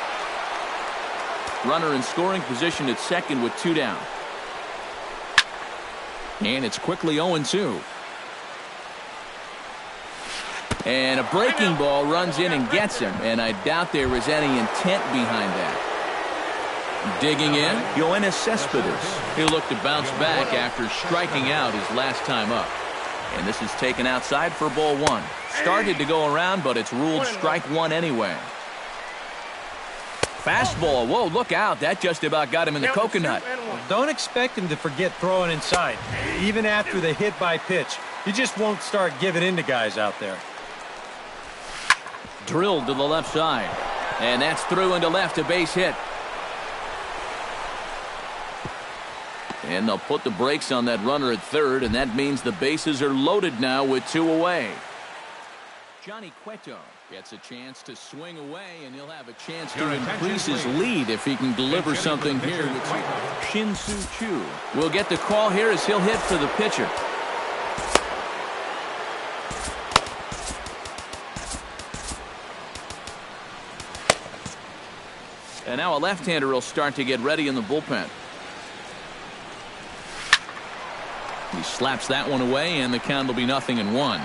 Runner in scoring position at second with 2 down. And it's quickly 0-2. And a breaking ball runs in and gets him. And I doubt there was any intent behind that. Digging in, Yoenis Cespedes. He'll look to bounce back after striking out his last time up. And this is taken outside for ball 1. Started to go around, but it's ruled strike 1 anyway. Fastball. Whoa, look out. That just about got him in the coconut. Don't expect him to forget throwing inside. Even after the hit by pitch, he just won't start giving in to guys out there. Drilled to the left side. And that's through into left, a base hit. And they'll put the brakes on that runner at third, and that means the bases are loaded now with 2 away. Johnny Cueto gets a chance to swing away, and he'll have a chance to increase his lead if he can deliver something here with Shin-Soo Choo. We'll get the call here as he'll hit for the pitcher. And now a left-hander will start to get ready in the bullpen. He slaps that one away, and the count will be 0-1.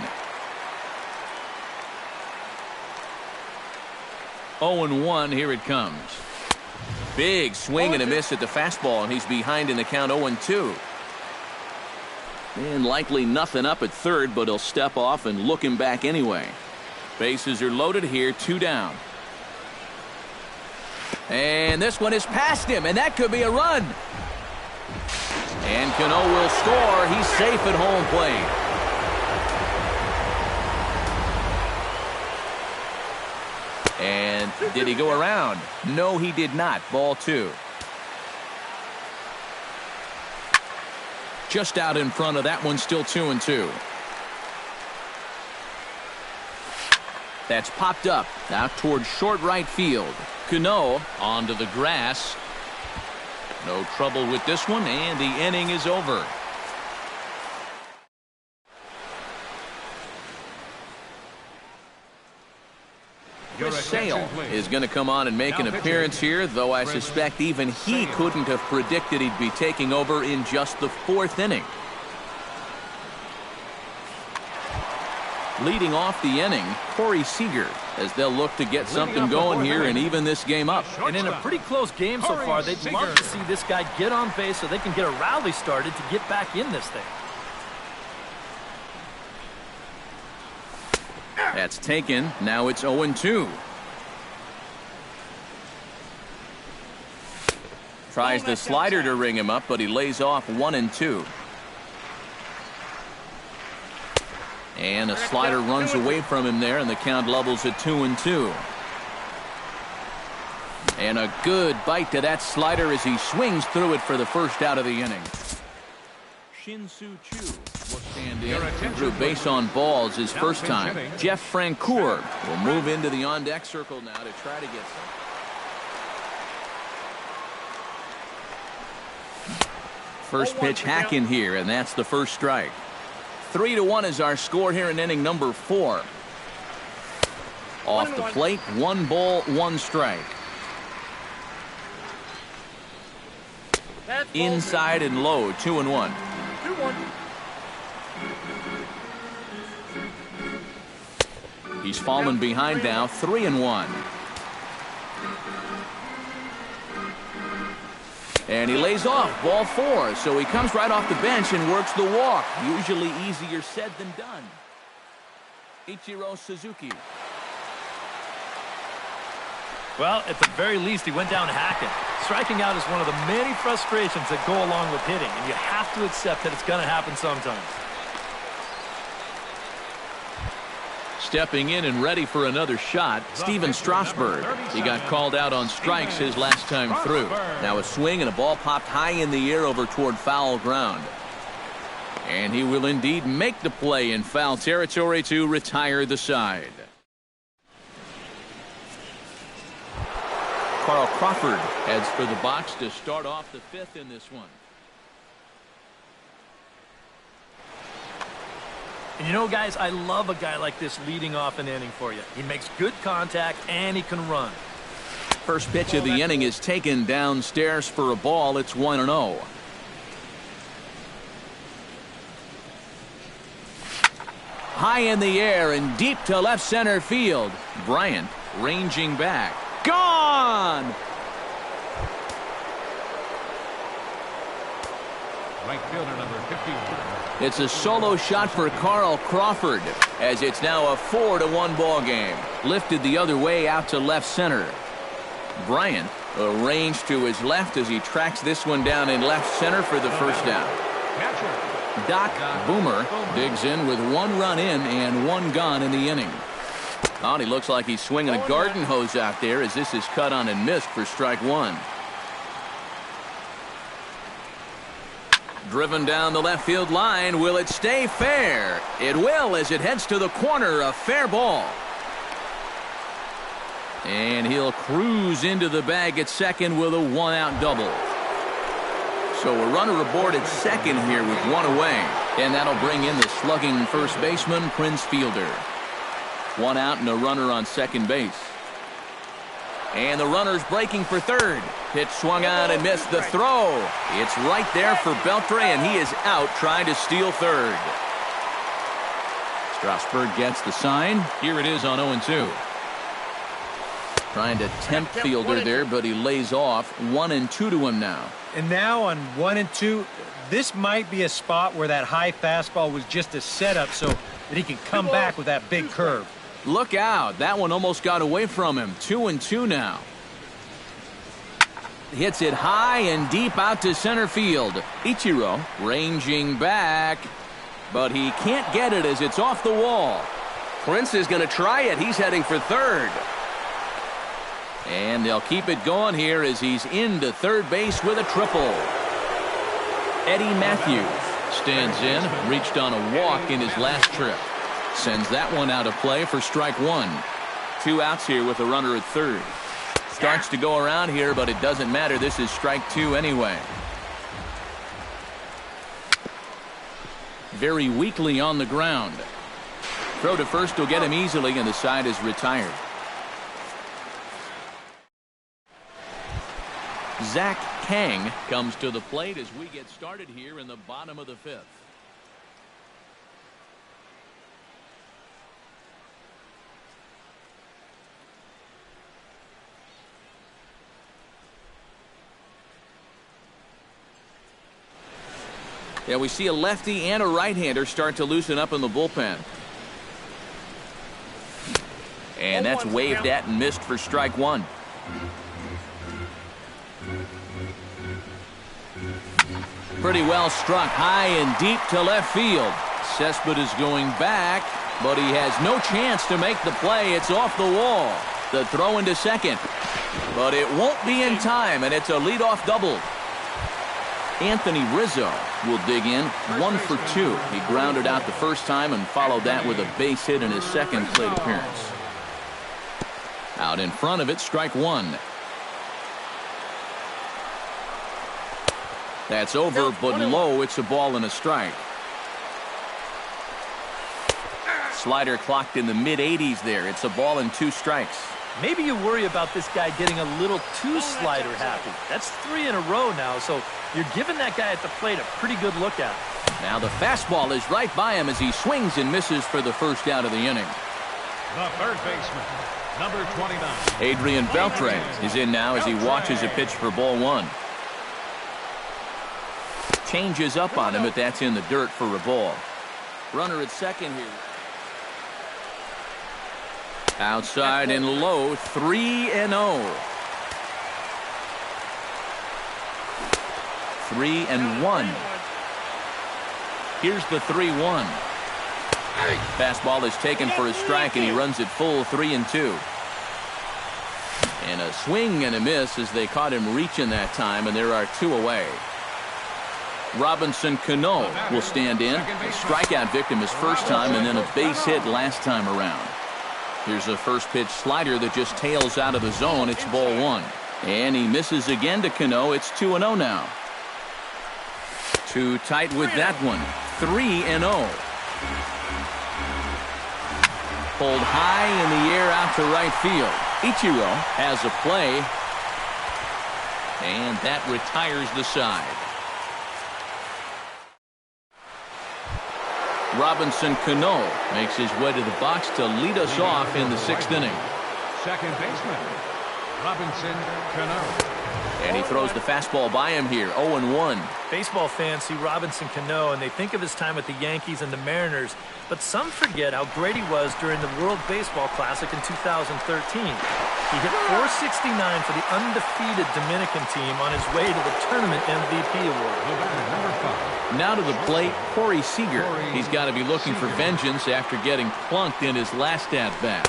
0-1, here it comes. Big swing and a miss at the fastball, and he's behind in the count 0-2. And likely nothing up at third, but he'll step off and look him back anyway. Bases are loaded here, 2 down. And this one is past him, and that could be a run. And Cano will score. He's safe at home plate. And did he go around? No, he did not. Ball 2. Just out in front of that one, still 2-2. That's popped up out towards short right field. Cano onto the grass. No trouble with this one, and the inning is over. Sale is going to come on and make an appearance here, though I suspect even he couldn't have predicted he'd be taking over in just the 4th inning. Leading off the inning, Corey Seager, as they'll look to get something going here and even this game up. And in a pretty close game so far, they'd love to see this guy get on base so they can get a rally started to get back in this thing. That's taken. Now it's 0-2. Tries the slider to ring him up, but he lays off 1-2. And a slider runs away from him there, and the count levels at 2-2. And a good bite to that slider as he swings through it for the first out of the inning. Shin-Soo Choo will stand in. Drew base on balls his first time. Jeff Francoeur will move into the on-deck circle now to try to get some. First pitch hack in here, and that's the first strike. 3-1 is our score here in inning number 4. Off the plate, 1 ball, 1 strike. Inside and low, 2-1. He's fallen behind now, 3-1. And he lays off, ball 4, so he comes right off the bench and works the walk. Usually easier said than done. Ichiro Suzuki. Well, at the very least, he went down hacking. Striking out is one of the many frustrations that go along with hitting, and you have to accept that it's going to happen sometimes. Stepping in and ready for another shot, Steven Strasburg. He got called out on strikes his last time through. Now a swing and a ball popped high in the air over toward foul ground. And he will indeed make the play in foul territory to retire the side. Carl Crawford heads for the box to start off the 5th in this one. And you know, guys, I love a guy like this leading off an inning for you. He makes good contact and he can run. First pitch of the inning is taken downstairs for a ball. It's 1-0. High in the air and deep to left center field. Bryant ranging back. Gone! Right fielder number 51. It's a solo shot for Carl Crawford, as it's now a 4-1 ball game. Lifted the other way out to left center. Bryant arranged to his left as he tracks this one down in left center for the first down. Doc Boomer digs in with 1 run in and 1 gone in the inning. Oh, he looks like he's swinging a garden hose out there as this is cut on and missed for strike 1. Driven down the left field line. Will it stay fair? It will as it heads to the corner. A fair ball. And he'll cruise into the bag at second with a 1-out double. So a runner aboard at second here with 1 away. And that'll bring in the slugging first baseman, Prince Fielder. 1 out and a runner on second base. And the runner's breaking for third. Pitch swung out and missed the throw. It's right there for Beltre, and he is out trying to steal third. Strasburg gets the sign. Here it is on 0-2. Trying to tempt Fielder there, but he lays off. 1-2 to him now. And now on 1-2, this might be a spot where that high fastball was just a setup so that he can come back with that big curve. Look out. That one almost got away from him. 2-2 now. Hits it high and deep out to center field. Ichiro ranging back, but he can't get it as it's off the wall. Prince is going to try it. He's heading for third. And they'll keep it going here as he's into third base with a triple. Eddie Matthews stands in, reached on a walk in his last trip. Sends that one out of play for strike 1. 2 outs here with a runner at third. Starts to go around here, but it doesn't matter. This is strike 2 anyway. Very weakly on the ground. Throw to first will get him easily, and the side is retired. Zach Kang comes to the plate as we get started here in the bottom of the 5th. Yeah, we see a lefty and a right-hander start to loosen up in the bullpen. And that's waved at and missed for strike one. Pretty well struck high and deep to left field. Cespedes going back, but he has no chance to make the play. It's off the wall. The throw into second, but it won't be in time, and it's a leadoff double. Anthony Rizzo will dig in, 1 for 2. He grounded out the first time and followed that with a base hit in his second plate appearance. Out in front of it, strike one. That's over, but low. It's a ball and a strike. Slider clocked in the mid-80s there. It's a ball and 2 strikes. Maybe you worry about this guy getting a little too slider happy. That's 3 in a row now, so you're giving that guy at the plate a pretty good look at. Now the fastball is right by him as he swings and misses for the first out of the inning. The third baseman, number 29. Adrian Beltre is in now as he watches a pitch for ball one. Changes up on him, but that's in the dirt for a ball. Runner at second here. Outside and low, 3-0. 3-1. Here's the 3-1. Fastball is taken for a strike, and he runs it full 3-2. And a swing and a miss as they caught him reaching that time, and there are 2 away. Robinson Cano will stand in. A strikeout victim his first time, and then a base hit last time around. Here's a first pitch slider that just tails out of the zone. It's ball one. And he misses again to Cano. It's 2-0 now. Too tight with that one. 3-0. Pulled high in the air out to right field. Ichiro has a play. And that retires the side. Robinson Cano makes his way to the box to lead us off in the 6th inning. Second baseman, Robinson Cano. And he throws the fastball by him here, 0-1. Baseball fans see Robinson Cano, and they think of his time with the Yankees and the Mariners, but some forget how great he was during the World Baseball Classic in 2013. He hit .469 for the undefeated Dominican team on his way to the tournament MVP award. Number 5. Now to the plate, Corey Seager. He's got to be looking for vengeance after getting plunked in his last at-bat.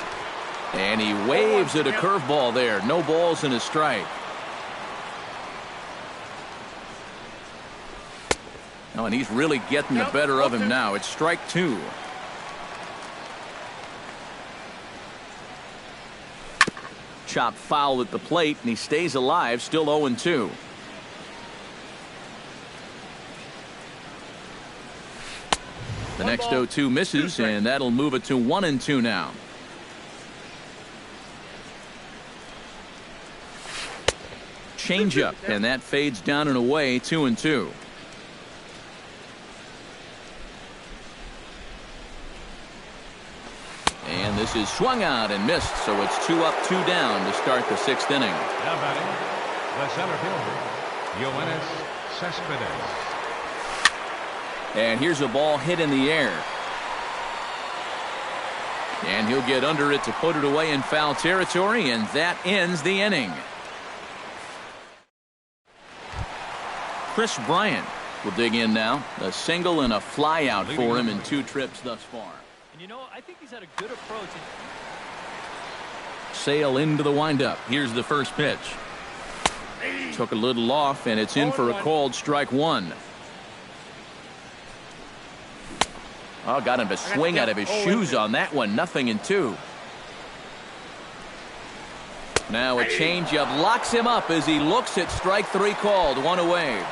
And he waves at a curveball there. No balls and a strike. Oh, and he's really getting the better of him now. It's strike 2. Chop foul at the plate, and he stays alive, still 0-2. The next 0-2 misses, and that'll move it to 1-2 now. Changeup, and that fades down and away, 2-2. And this is swung out and missed, so it's 2 up, 2 down to start the 6th inning. Now batting, the center fielder, Yoenis Cespedes. And here's a ball hit in the air. And he'll get under it to put it away in foul territory, and that ends the inning. Chris Bryant will dig in now. A single and a fly out for him in 2 trips thus far. And you know, I think he's had a good approach. Sail into the windup. Here's the first pitch. Took a little off, and it's in for a called strike 1. Oh, got him to swing out of his shoes on that one. 0-2. Now a changeup locks him up as he looks at strike 3 called. 1 away.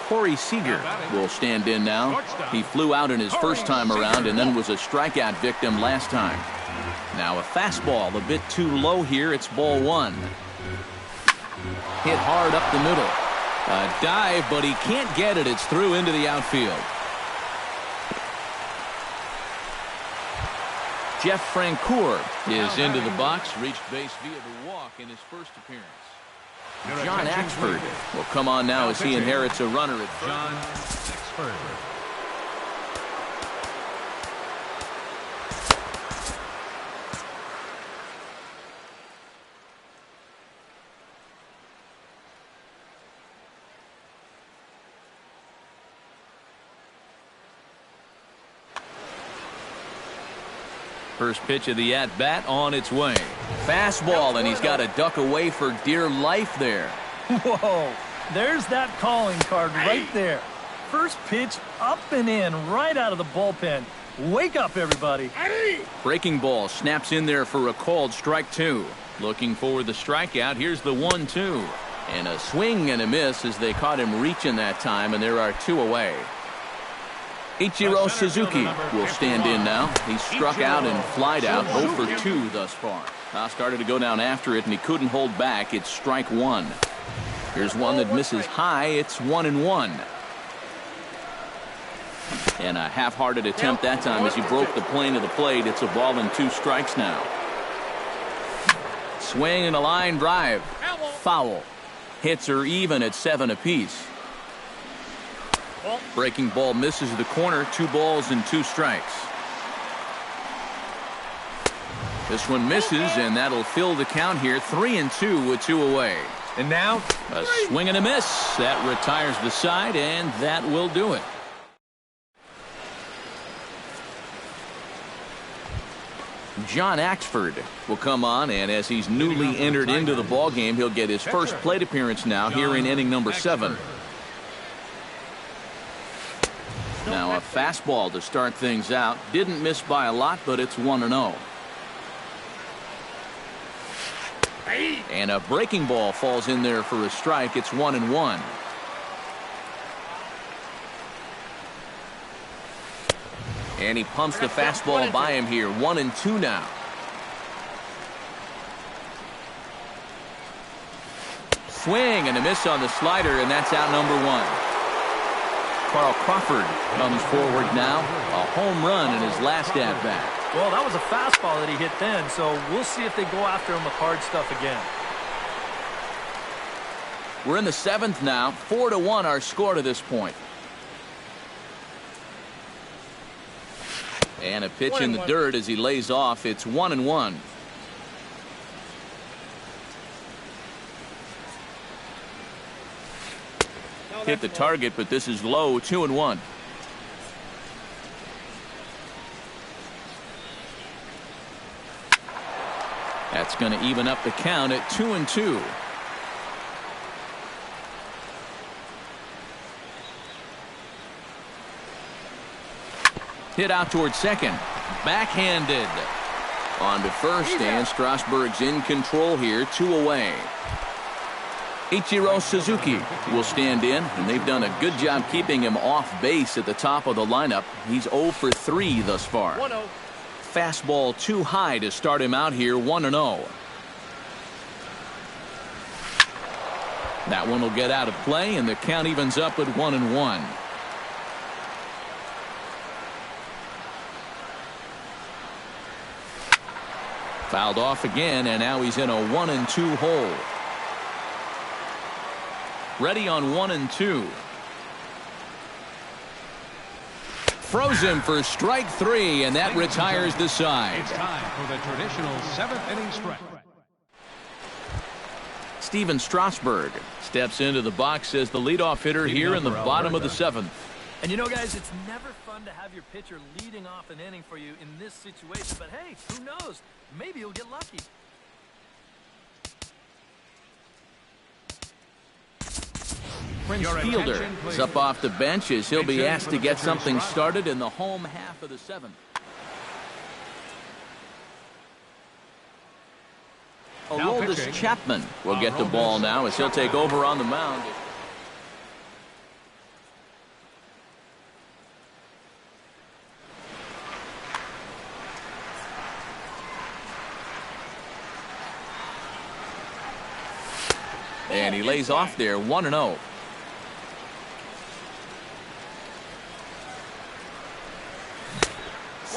Corey Seager will stand in now. He flew out in his first time around and then was a strikeout victim last time. Now a fastball a bit too low here. It's ball 1. Hit hard up the middle. A dive, but he can't get it. It's through into the outfield. Jeff Francoeur is into the box. Reached base via the walk in his first appearance. John Axford will come on now as he inherits a runner at third. John Axford. First pitch of the at-bat on its way. Fastball, and he's got to duck away for dear life there. Whoa, there's that calling card right there. First pitch up and in right out of the bullpen. Wake up, everybody. Breaking ball snaps in there for a called strike two. Looking for the strikeout. Here's the 1-2. And a swing and a miss as they caught him reaching that time, and there are two away. Ichiro Suzuki will stand in now. He's struck out and flied out, 0 for 2 thus far. Started to go down after it, and he couldn't hold back. It's strike one. Here's one that misses high. It's 1-1. And a half-hearted attempt that time as he broke the plane of the plate. It's a ball and 2 strikes now. Swing and a line drive. Foul. Hits are even at 7 apiece. Breaking ball misses the corner. 2 balls and 2 strikes. This one misses, and that'll fill the count here. 3-2 with 2 away. And now a swing and a miss. That retires the side, and that will do it. John Axford will come on, and as he's newly entered into the ballgame, he'll get his first plate appearance now here in inning number 7. Now a fastball to start things out. Didn't miss by a lot, but it's 1-0. And a breaking ball falls in there for a strike. It's 1-1. And he pumps the fastball by him here. 1-2 now. Swing and a miss on the slider, and that's out number 1. Carl Crawford comes forward now. A home run in his last at-bat. Well, that was a fastball that he hit then, so we'll see if they go after him with hard stuff again. We're in the 7th now. 4-1 our score to this point. And a pitch in the dirt as he lays off. It's 1-1. Hit the target, but this is low. 2-1. That's going to even up the count at 2-2. Hit out towards second. Backhanded. On to first, and Strasburg's in control here. 2 away. Ichiro Suzuki will stand in, and they've done a good job keeping him off base at the top of the lineup. He's 0 for 3 thus far. 1-0. Fastball too high to start him out here. 1-0. That one will get out of play, and the count evens up at 1-1. Fouled off again, and now he's in a 1-2 hole. Ready on 1-2. Froze him for strike 3, and that retires the side. It's time for the traditional 7th inning stretch. Steven Strasburg steps into the box as the leadoff hitter here in the bottom of the 7th. And you know, guys, it's never fun to have your pitcher leading off an inning for you in this situation. But hey, who knows? Maybe you'll get lucky. Prince Fielder is up off the bench as he'll be asked to get something started in the home half of the 7th. Aroldis Chapman will get the ball now as he'll take over on the mound. And he lays off there. 1-0.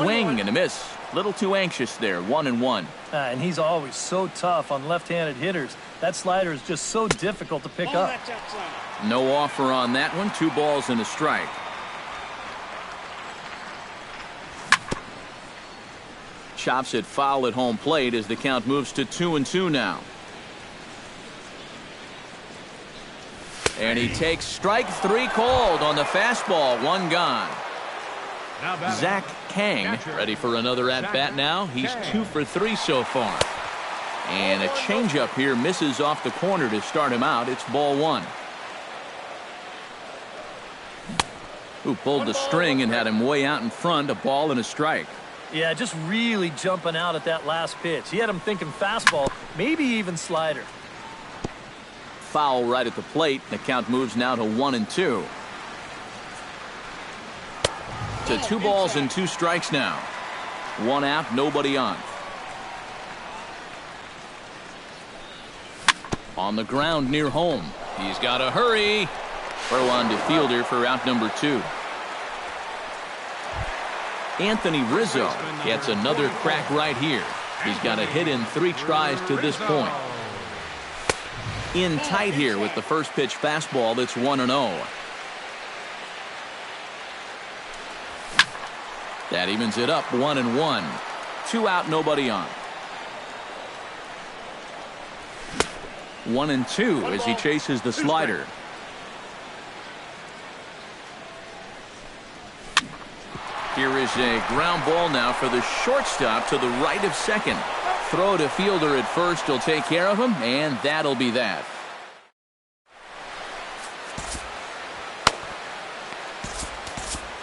swing and a miss. Little too anxious there, 1-1. And he's always so tough on left-handed hitters. That slider is just so difficult to pick up. No offer on that one. 2 balls and a strike. Chops it foul at home plate as the count moves to 2-2 now. And he takes strike 3 called on the fastball. 1 gone. Zach Kang ready for another at-bat now. He's 2 for 3 so far. And a changeup here misses off the corner to start him out. It's ball 1. Who pulled the string and had him way out in front. A ball and a strike. Yeah, just really jumping out at that last pitch. He had him thinking fastball, maybe even slider. Foul right at the plate. The count moves now to 1-2. To 2 balls and 2 strikes now. 1 out, nobody on. On the ground near home. He's got to hurry. Throw on to fielder for out number 2. Anthony Rizzo gets another crack right here. He's got a hit in 3 tries to this point. In tight here with the first pitch fastball that's 1-0. That evens it up 1-1. 2 out, nobody on. 1-2 as he chases the slider. Here is a ground ball now for the shortstop to the right of second. Throw to fielder at first will take care of him, and that'll be that.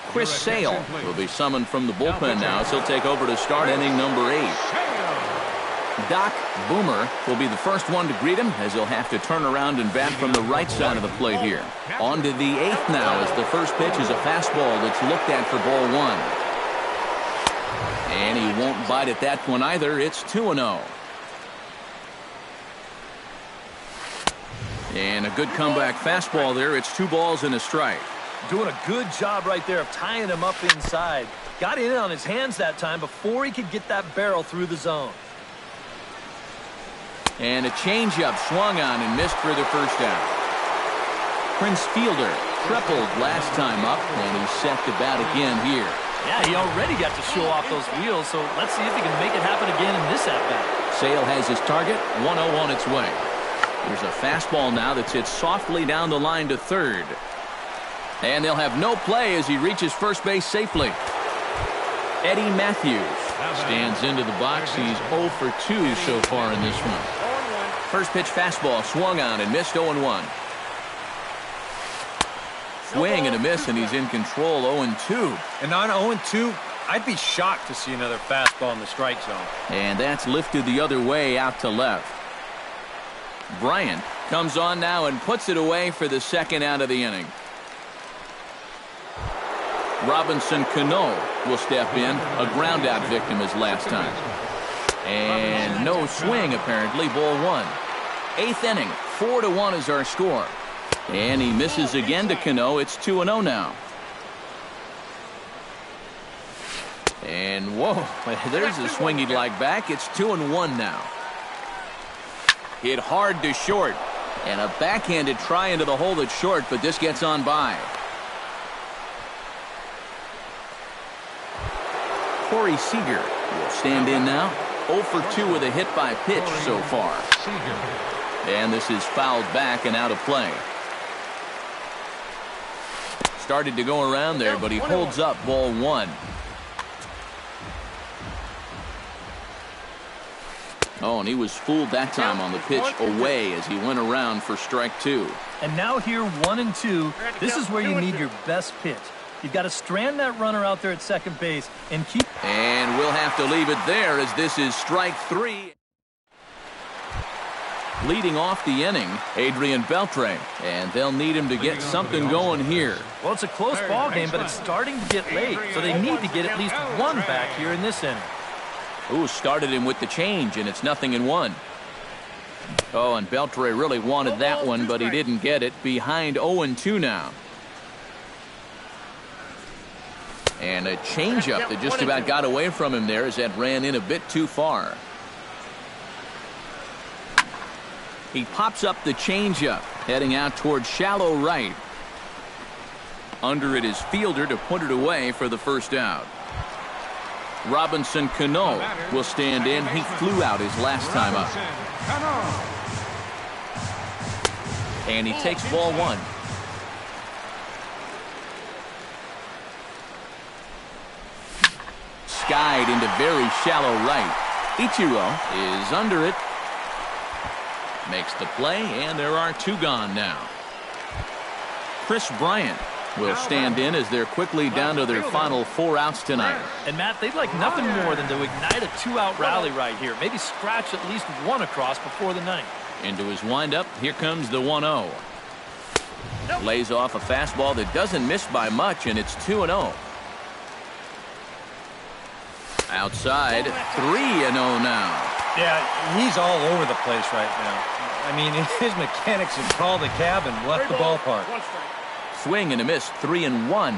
Chris Sale will be summoned from the bullpen now as he'll take over to start inning number 8. Doc Boomer will be the first one to greet him as he'll have to turn around and bat from the right side of the plate here. On to the 8th now as the first pitch is a fastball that's looked at for ball 1. And he won't bite at that one either. It's 2-0. And a good comeback fastball there. It's 2 balls and a strike. Doing a good job right there of tying him up inside. Got in on his hands that time before he could get that barrel through the zone. And a changeup swung on and missed for the first out. Prince Fielder tripled last time up, and he's set to bat again here. Yeah, he already got to show off those wheels, so let's see if he can make it happen again in this at-bat. Sale has his target, 1-0 on its way. There's a fastball now that's hit softly down the line to third. And they'll have no play as he reaches first base safely. Eddie Matthews stands into the box. He's 0 for 2 so far in this one. First pitch fastball swung on and missed 0-1. Swing and a miss, and he's in control 0-2. And on 0-2, I'd be shocked to see another fastball in the strike zone. And that's lifted the other way out to left. Bryant comes on now and puts it away for the second out of the inning. Robinson Cano will step in. A ground out victim as last time. And no swing apparently. Ball 1. 8th inning. 4-1 is our score. And he misses again to Cano. It's 2-0 now. And whoa, there's a swing he'd like back. It's 2-1 now. Hit hard to short. And a backhanded try into the hole that's short, but this gets on by. Corey Seager will stand in now. 0 for 2 with a hit by pitch so far. And this is fouled back and out of play. Started to go around there, but he holds up ball 1. Oh, and he was fooled that time on the pitch away as he went around for strike 2. And now here 1-2. This is where you need your best pitch. You've got to strand that runner out there at second base and keep. And we'll have to leave it there as this is strike 3. Leading off the inning, Adrian Beltre. And they'll need him to get something going here. Well, it's a close ball game, but it's starting to get late. So they need to get at least one back here in this inning. Ooh, started him with the change, and it's 0-1. Oh, and Beltre really wanted that one, but he didn't get it. Behind 0-2 now. And a changeup that just about got away from him there as that ran in a bit too far. He pops up the changeup, heading out towards shallow right. Under it is Fielder to put it away for the first out. Robinson Cano will stand in. He flew out his last time up. And he takes ball one. Skied into very shallow right. Ichiro is under it. Makes the play, and there are two gone now. Chris Bryant will stand in as they're quickly down to their final 4 outs tonight. And Matt, they'd like nothing more than to ignite a 2-out rally right here. Maybe scratch at least one across before the ninth. Into his windup, here comes the 1-0. Lays off a fastball that doesn't miss by much, and it's 2-0. Outside, 3-0 now. Yeah, he's all over the place right now. I mean, his mechanics have called the cab and left the ballpark. Swing and a miss, 3-1.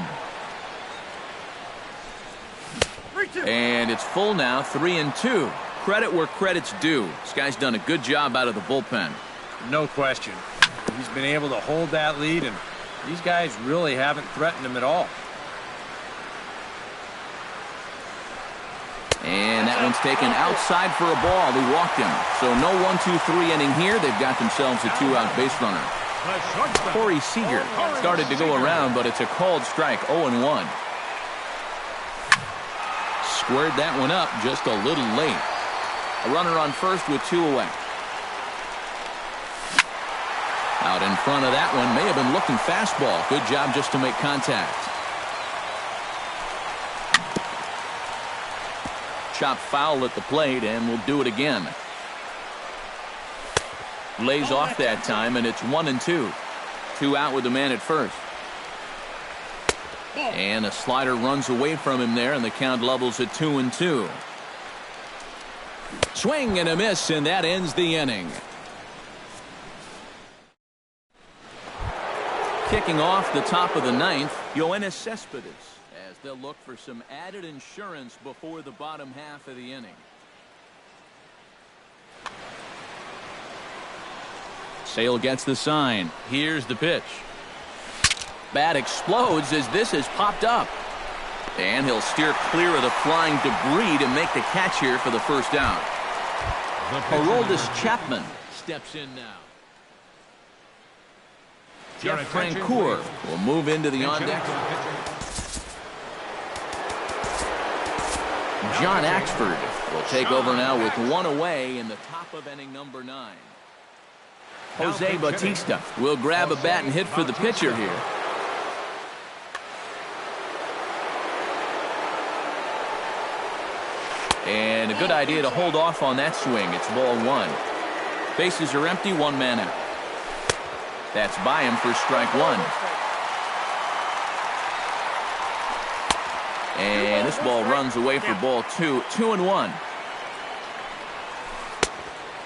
And it's full now, 3-2. Credit where credit's due. This guy's done a good job out of the bullpen. No question. He's been able to hold that lead, and these guys really haven't threatened him at all. And that one's taken outside for a ball. He walked him. So no 1-2-3 inning here. They've got themselves a 2-out base runner. Corey Seager started to go around, but it's a called strike, 0-1. Squared that one up just a little late. A runner on first with 2 away. Out in front of that one, may have been looking fastball. Good job just to make contact. Chop foul at the plate, and we'll do it again. Lays off that time, and it's 1-2. 2 out with the man at first. And a slider runs away from him there, and the count levels at 2-2. Swing and a miss, and that ends the inning. Kicking off the top of the ninth, Yoenis Cespedes, as they'll look for some added insurance before the bottom half of the inning. Sale gets the sign. Here's the pitch. Bat explodes as this has popped up. And he'll steer clear of the flying debris to make the catch here for the first out. Aroldis Chapman steps in now. Jeff Francoeur will move into the on-deck. John Axford will take over now with 1 away in the top of inning number 9. Jose Bautista will grab a bat and hit for the pitcher here. And a good idea to hold off on that swing. It's ball 1. Bases are empty, 1 man out. That's by him for strike 1. And this ball runs away for ball 2. 2-1.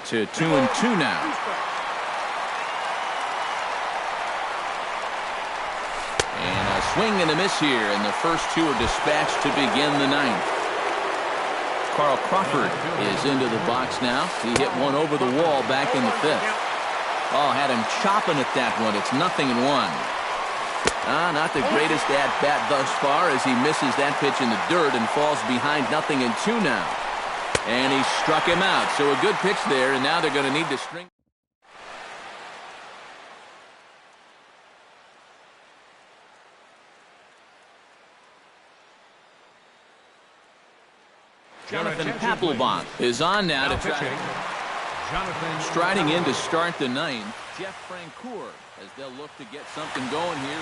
To 2-2 now. And a swing and a miss here, and the first 2 are dispatched to begin the 9th. Carl Crawford is into the box now. He hit one over the wall back in the 5th. Oh, had him chopping at that one. It's 0-1. Not the greatest at-bat thus far as he misses that pitch in the dirt and falls behind 0-2 now. And he struck him out. So a good pitch there, and now they're going to need to string. Jonathan Papelbon is on now to try. Striding in to start the 9th, Jeff Francoeur, as they'll look to get something going here.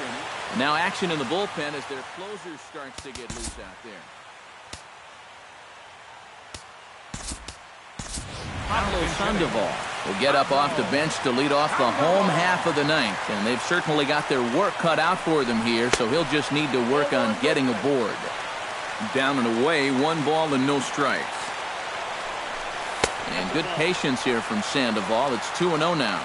And now action in the bullpen as their closer starts to get loose out there. Pablo Sandoval will get up off the bench to lead off the home half of the 9th. And they've certainly got their work cut out for them here, so he'll just need to work on getting aboard. Down and away, 1 ball and no strikes. And good patience here from Sandoval. It's 2-0 now.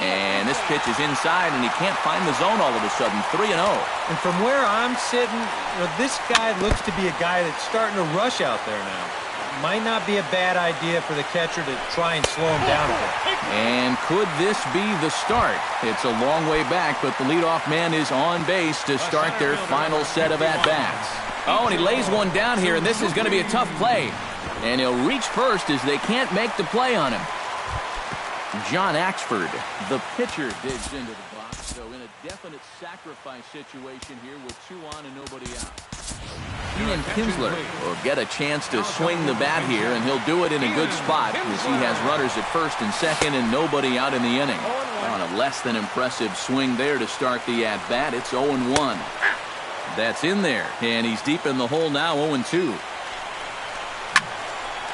And this pitch is inside, and he can't find the zone all of a sudden. 3-0. And from where I'm sitting, this guy looks to be a guy that's starting to rush out there now. Might not be a bad idea for the catcher to try and slow him down a bit. And could this be the start? It's a long way back, but the leadoff man is on base to start their final set of at-bats. Oh, and he lays one down here, and this is going to be a tough play. And he'll reach first as they can't make the play on him. John Axford, the pitcher, digs into the box. So in a definite sacrifice situation here with 2 on and nobody out. Ian Kinsler will get a chance to swing the bat here, and he'll do it in a good spot as he has runners at first and second and nobody out in the inning. On a less than impressive swing there to start the at-bat. It's 0-1. That's in there, and he's deep in the hole now, 0-2.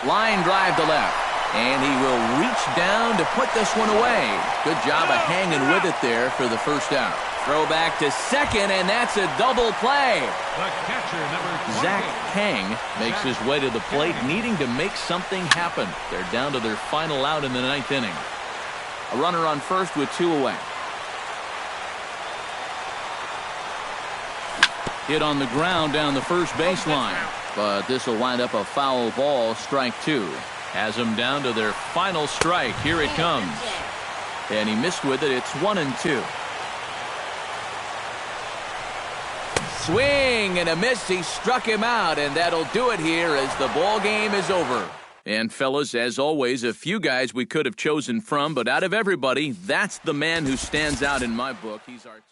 Line drive to left. And he will reach down to put this one away. Good job of hanging with it there for the first out. Throw back to second, and that's a double play. The catcher, number 20. Zach Kang makes his way to the plate, needing to make something happen. They're down to their final out in the 9th inning. A runner on first with 2 away. Hit on the ground down the first baseline. But this will wind up a foul ball, strike 2. Has them down to their final strike. Here it comes. And he missed with it. It's 1-2. Swing and a miss. He struck him out, and that'll do it here as the ball game is over. And fellas, as always, a few guys we could have chosen from, but out of everybody, that's the man who stands out in my book. He's our top.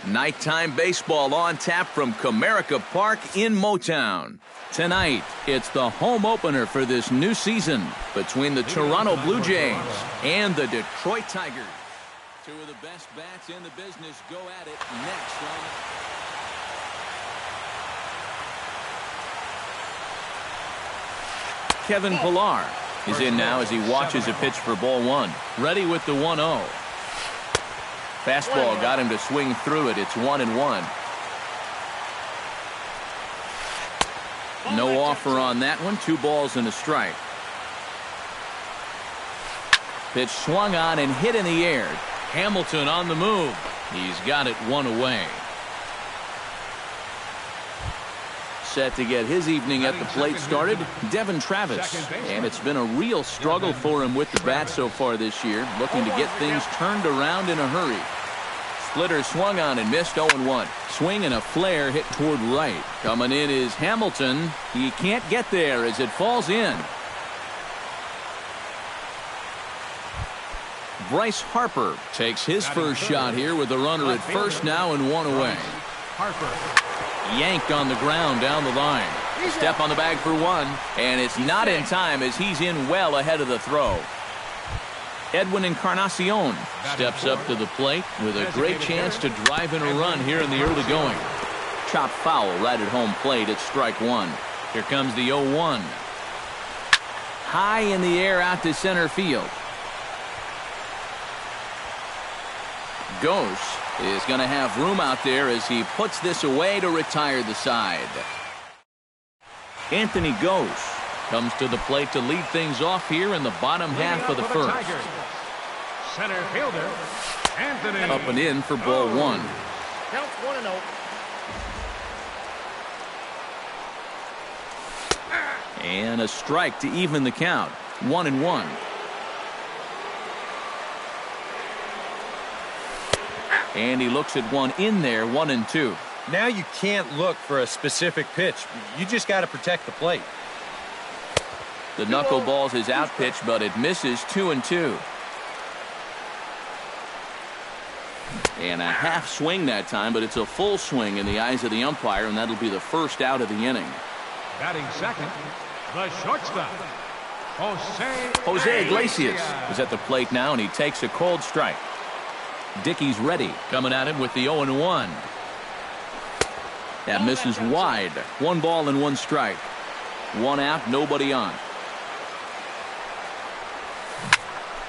Nighttime baseball on tap from Comerica Park in Motown. Tonight, it's the home opener for this new season between the Toronto Blue Jays and the Detroit Tigers. Two of the best bats in the business go at it next on. Kevin Pillar is in now as he watches a pitch for ball one. Ready with the 1-0. Fastball got him to swing through it. It's 1-1. No offer on that one. 2 balls and a strike. Pitch swung on and hit in the air. Hamilton on the move. He's got it 1 away. Set to get his evening at the plate started, Devin Travis. And it's been a real struggle for him with the bat so far this year, looking to get things turned around in a hurry. Splitter swung on and missed 0-1. Swing and a flare hit toward right. Coming in is Hamilton. He can't get there as it falls in. Bryce Harper takes his first shot here with a runner at first now and 1 away. Yanked on the ground down the line. Step on the bag for 1, and it's not in time as he's in well ahead of the throw. Edwin Encarnacion steps up to the plate with a great chance to drive in a run here in the early going. Chop foul right at home plate at strike 1. Here comes the 0-1. High in the air out to center field. Ghost is going to have room out there as he puts this away to retire the side. Anthony Ghost comes to the plate to lead things off here in the bottom half of the first. Center fielder, Anthony. Up and in for ball 1. Counts 1-0. And a strike to even the count. 1-1. And he looks at one in there, 1-2. Now you can't look for a specific pitch. You just got to protect the plate. The knuckleball's his out pitch, but it misses 2-2. And a half swing that time, but it's a full swing in the eyes of the umpire, and that'll be the first out of the inning. Batting second, the shortstop, Jose Iglesias is at the plate now, and he takes a cold strike. Dickey's ready, coming at him with the 0-1. That misses wide. 1 ball and 1 strike. 1 out, nobody on.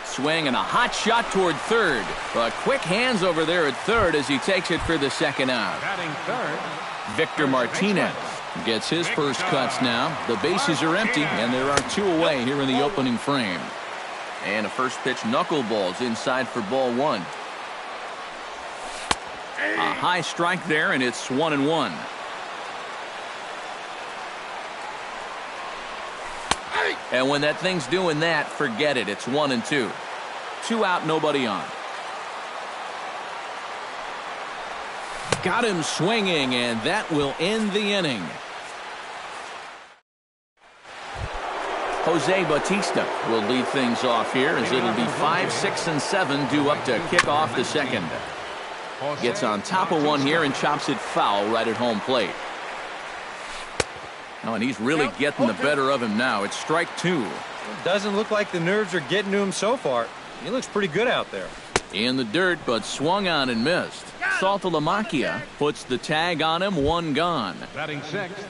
Swing and a hot shot toward third. But quick hands over there at third as he takes it for the second out. batting third, Victor Martinez gets his first cuts now. The bases are empty, and there are 2 away here in the opening frame. And a first pitch knuckleball's inside for ball 1. A high strike there, and it's 1-1. And when that thing's doing that, forget it. It's 1-2. 2 out, nobody on. Got him swinging, and that will end the inning. Jose Bautista will lead things off here as it'll be 5, 6, and 7 due up to kick off the second. Gets on top of one here and chops it foul right at home plate. Oh, and he's really getting the better of him now. It's strike 2. Doesn't look like the nerves are getting to him so far. He looks pretty good out there. In the dirt, but swung on and missed. Saltalamacchia puts the tag on him, 1 gone. batting sixth.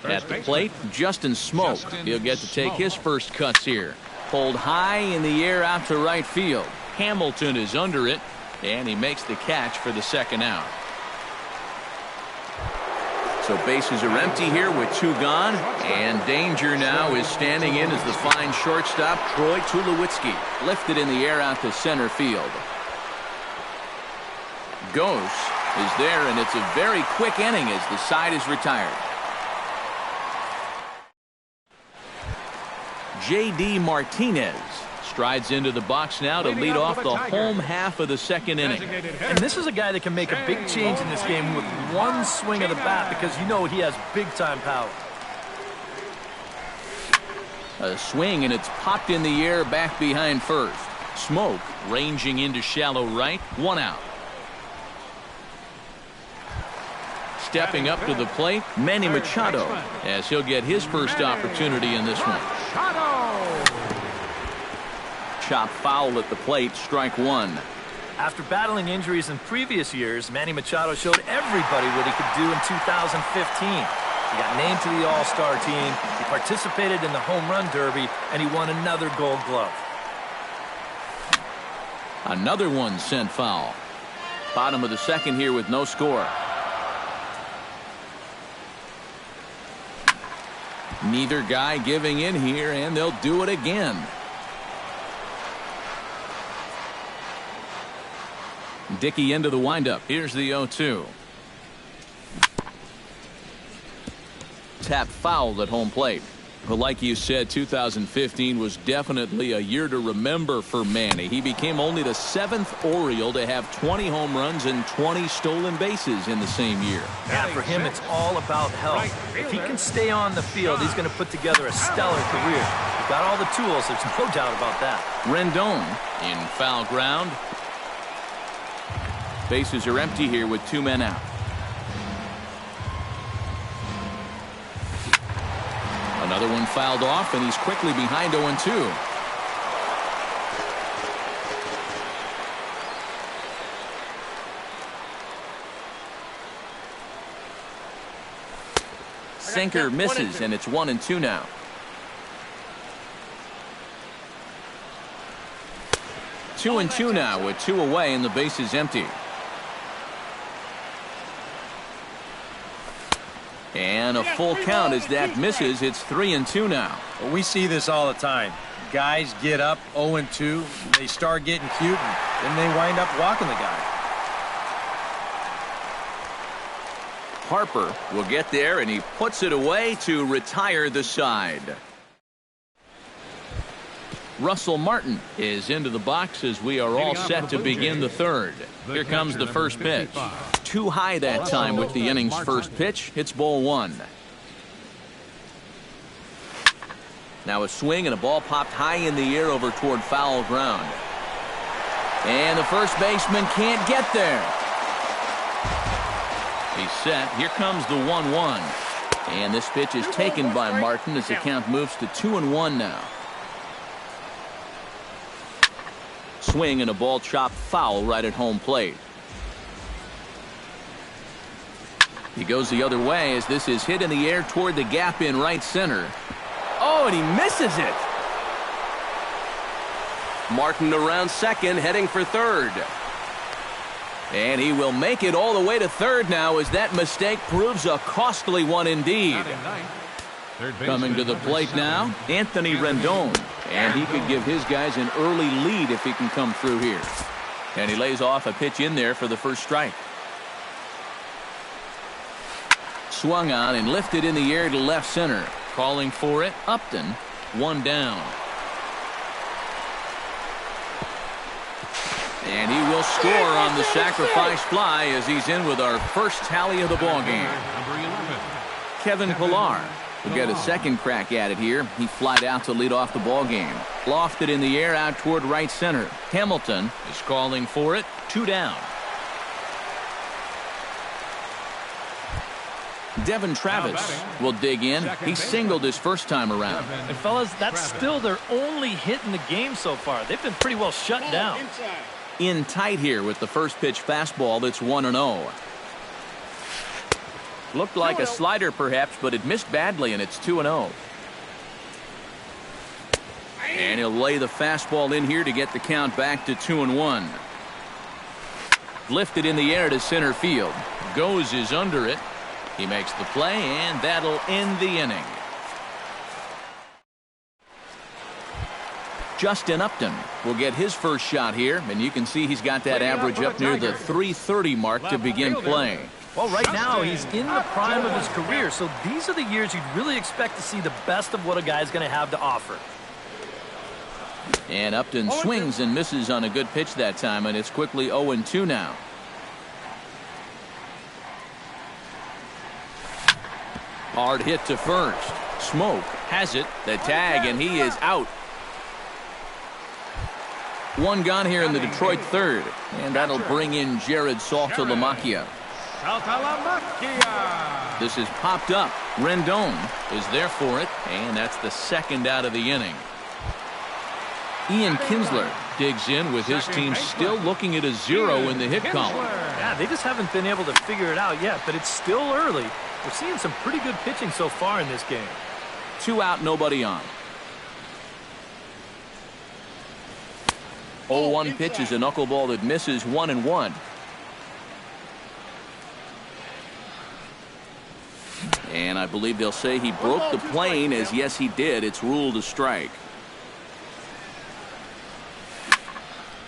At the plate, Justin Smoke. He'll get to take his first cuts here. Pulled high in the air out to right field. Hamilton is under it, and he makes the catch for the second out. So bases are empty here with 2 gone, and danger now is standing in as the fine shortstop Troy Tulowitzki lifted in the air out to center field. Ghost is there, and it's a very quick inning as the side is retired. J.D. Martinez strides into the box now to lead off the home half of the second inning. And this is a guy that can make a big change in this game with 1 swing of the bat because you know he has big-time power. A swing, and it's popped in the air back behind first. Smoke ranging into shallow right, 1 out. stepping up to the plate, Manny Machado, as he'll get his first opportunity in this one. Chop foul at the plate, strike one. After battling injuries in previous years, Manny Machado showed everybody what he could do in 2015. He got named to the All-Star team, he participated in the Home Run Derby, and he won another Gold Glove. Another one sent foul. Bottom of the second here with no score. Neither guy giving in here, and they'll do it again. Dickey into the windup. Here's the 0-2. Tap fouled at home plate. But like you said, 2015 was definitely a year to remember for Manny. He became only the 7th Oriole to have 20 home runs and 20 stolen bases in the same year. Yeah, for him, it's all about health. If he can stay on the field, he's going to put together a stellar career. He's got all the tools, there's no doubt about that. Rendon in foul ground. Bases are empty here with 2 men out. Another one fouled off, and he's quickly behind 0-2. Sinker misses, and it's 1-2 now. Two and two now with 2 away, and the base is empty. And a full count as that misses. It's 3-2 now. Well, we see this all the time. Guys get up 0-2, they start getting cute, and then they wind up walking the guy. Harper will get there, and he puts it away to retire the side. Russell Martin is into the box as we are all set to begin the third. Here comes the first pitch. Too high that time with the inning's first pitch. It's ball 1. Now a swing and a ball popped high in the air over toward foul ground. And the first baseman can't get there. He's set. Here comes the 1-1. And this pitch is taken by Martin as the count moves to 2-1 now. Swing and a ball chopped foul right at home plate. He goes the other way as this is hit in the air toward the gap in right center. Oh, and he misses it. Martin around second, heading for third. And he will make it all the way to third now as that mistake proves a costly one indeed. Coming to the plate now, Anthony Rendon. And he could give his guys an early lead if he can come through here. And he lays off a pitch in there for the first strike. Swung on and lifted in the air to left center. Calling for it, Upton. 1 down. And he will score on the sacrifice fly as he's in with our first tally of the ballgame. Kevin Pillar will get a second crack at it here. He flied out to lead off the ball game. Lofted in the air out toward right center. Hamilton is calling for it. 2 down. Devin Travis will dig in. He singled his first time around. And fellas, that's still their only hit in the game so far. They've been pretty well shut down. In tight here with the first pitch fastball that's 1-0. Looked like a slider perhaps, but it missed badly, and it's 2-0. And he'll lay the fastball in here to get the count back to 2-1. Lifted in the air to center field. Goes is under it. He makes the play, and that'll end the inning. Justin Upton will get his first shot here, and you can see he's got that average up near the .330 mark to begin play. Well, right now, he's in the prime of his career, so these are the years you'd really expect to see the best of what a guy's going to have to offer. And Upton swings and misses on a good pitch that time, and it's quickly 0-2 now. Hard hit to first. Smoke has it. The tag, and he is out. 1 gone here in the Detroit third, and that'll bring in Jared Saltalamacchia. This is popped up. Rendon is there for it, and that's the second out of the inning. Ian Kinsler digs in with his team still looking at a 0 in the hit column. Yeah, they just haven't been able to figure it out yet, but it's still early. We're seeing some pretty good pitching so far in this game. 2 out, nobody on. 0-1 pitch is a knuckleball that misses 1-1. And I believe they'll say he broke the plane, as yes he did. It's ruled a strike.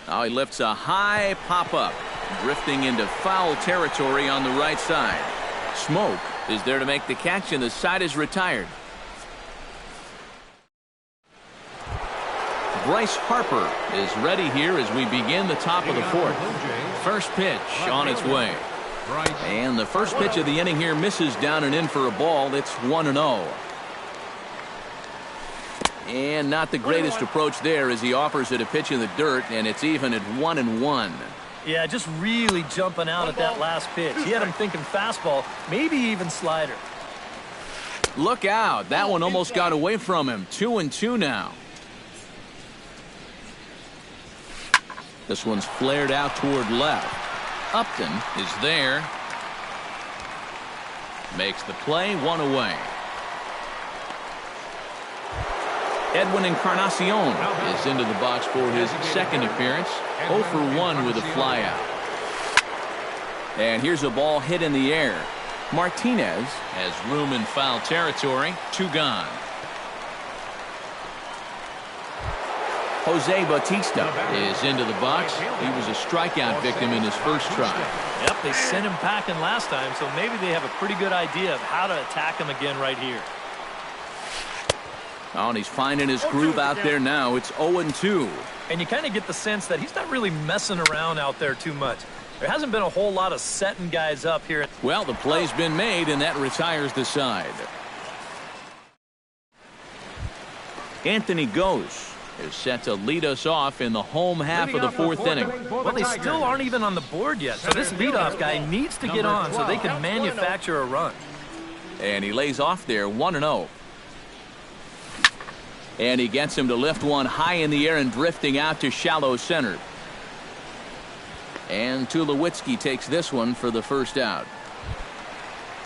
Now he lifts a high pop-up, drifting into foul territory on the right side. Smoke is there to make the catch, and the side is retired. Bryce Harper is ready here as we begin the top of the 4th. First pitch on its way. And the first pitch of the inning here misses down and in for a ball. It's 1-0. And not the greatest approach there as he offers it a pitch in the dirt, and it's even at 1-1. Yeah, just really jumping out at that last pitch. He had him thinking fastball, maybe even slider. Look out. That one almost got away from him. 2-2 now. This one's flared out toward left. Upton is there. Makes the play, 1 away. Edwin Encarnacion is into the box for his second appearance. 0 for 1 with a flyout. And here's a ball hit in the air. Martinez has room in foul territory. 2 gone. Jose Bautista is into the box. He was a strikeout victim in his first try. Yep, they sent him packing last time, so maybe they have a pretty good idea of how to attack him again right here. Oh, and he's finding his groove out there now. It's 0-2. And you kind of get the sense that he's not really messing around out there too much. There hasn't been a whole lot of setting guys up here. Well, the play's been made, and that retires the side. Anthony Gose is set to lead us off in the home half of the 4th inning. Well, they still aren't even on the board yet, so this leadoff guy needs to get on so they can manufacture a run. And he lays off there, 1-0. And he gets him to lift one high in the air and drifting out to shallow center. And Tulowitzki takes this one for the first out.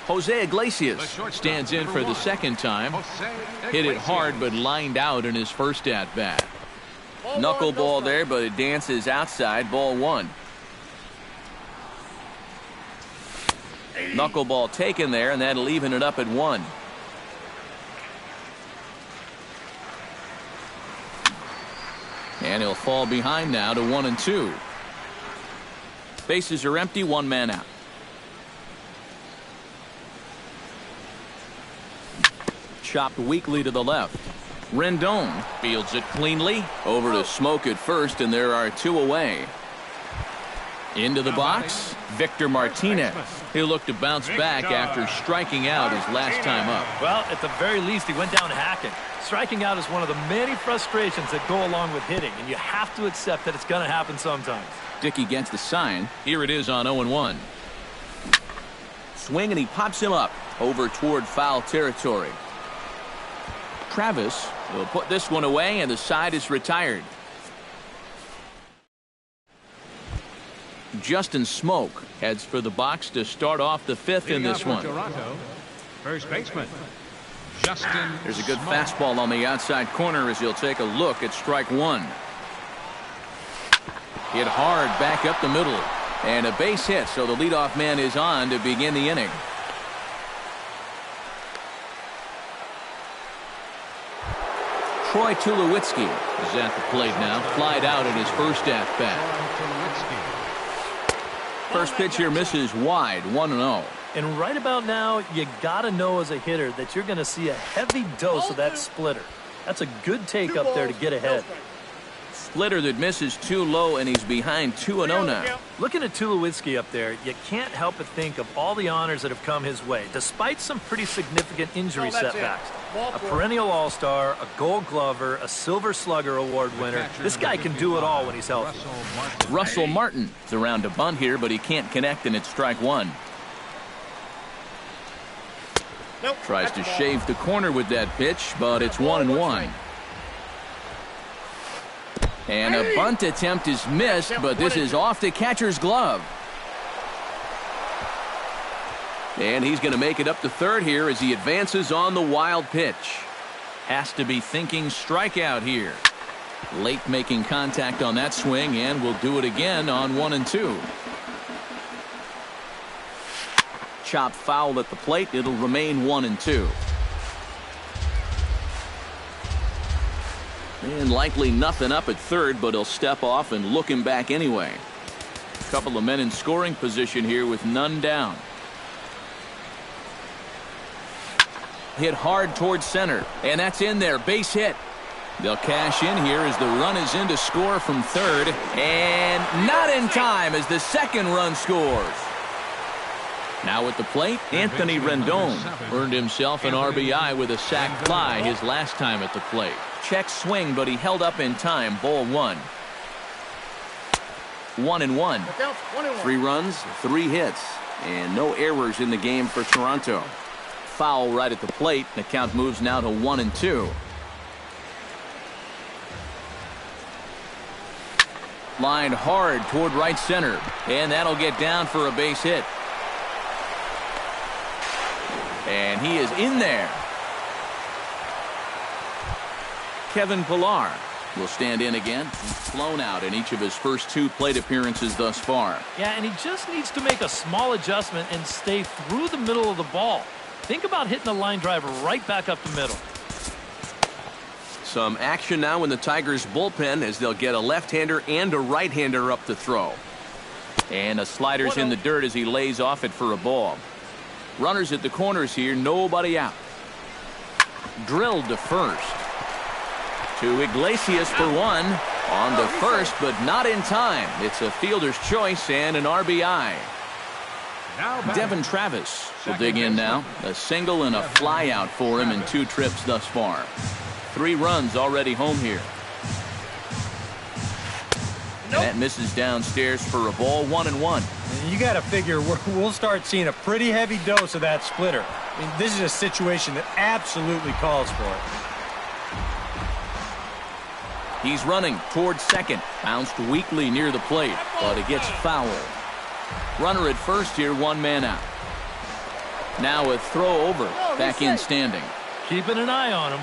Jose Iglesias stands in for the second time. Hit it hard but lined out in his first at-bat. Knuckleball there, but it dances outside. Ball 1. Knuckleball taken there, and that'll even it up at 1. And he'll fall behind now to 1-2. Bases are empty, 1 man out. Chopped weakly to the left. Rendon fields it cleanly. Over to Smoke at first, and there are 2 away. Into the box, Victor Martinez. He'll look to bounce back after striking out his last time up. Well, at the very least, he went down hacking. Striking out is one of the many frustrations that go along with hitting, and you have to accept that it's going to happen sometimes. Dickey gets the sign. Here it is on 0-1. Swing, and he pops him up over toward foul territory. Travis will put this one away, and the side is retired. Justin Smoke heads for the box to start off the 5th in this one. First baseman Justin. There's a good fastball on the outside corner as he'll take a look at strike 1. Hit hard back up the middle, and a base hit, so the leadoff man is on to begin the inning. Troy Tulowitzki is at the plate now. Flied out in his first at-bat. First pitch here misses wide, 1-0. And right about now, you got to know as a hitter that you're going to see a heavy dose of that splitter. That's a good take up there to get ahead. Splitter that misses too low, and he's behind 2-0 now. Looking at Tulowitzki up there, you can't help but think of all the honors that have come his way, despite some pretty significant injury setbacks. A perennial all-star, a gold glover, a silver slugger award winner. This guy can do it all when he's healthy. Russell Martin is around to bunt here, but he can't connect, and it's strike 1. Tries to shave the corner with that pitch, but it's 1-1. And a bunt attempt is missed, but this is off the catcher's glove. And he's going to make it up to third here as he advances on the wild pitch. Has to be thinking strikeout here. Late making contact on that swing, and will do it again on 1-2. Chop foul at the plate. It'll remain 1-2. And likely nothing up at third, but he'll step off and look him back anyway. A couple of men in scoring position here with none down. Hit hard towards center, and that's in there. Base hit. They'll cash in here as the run is in to score from third, and not in time as the second run scores. Now at the plate, Anthony Rendon earned himself an RBI with a sac fly his last time at the plate. Check swing, but he held up in time. Ball one. 1-1. 3 runs, 3 hits, and no errors in the game for Toronto. Foul right at the plate. The count moves now to 1-2. Lined hard toward right center, and that'll get down for a base hit. And he is in there. Kevin Pillar will stand in again. He's flown out in each of his first 2 plate appearances thus far. Yeah, and he just needs to make a small adjustment and stay through the middle of the ball. Think about hitting a line drive right back up the middle. Some action now in the Tigers bullpen as they'll get a left-hander and a right-hander up to throw. And a slider's in the dirt as he lays off it for a ball. Runners at the corners here, nobody out. Drilled to first. To Iglesias for one. On to first, but not in time. It's a fielder's choice and an RBI. Devin Travis will dig in now. A single and a fly out for him in 2 trips thus far. 3 runs already home here. That misses downstairs for a ball. 1-1. You got to figure we'll start seeing a pretty heavy dose of that splitter. I mean, this is a situation that absolutely calls for it. He's running towards second. Bounced weakly near the plate, but it gets foul. Runner at first here, 1 man out. Now a throw over. Back in standing. Keeping an eye on him.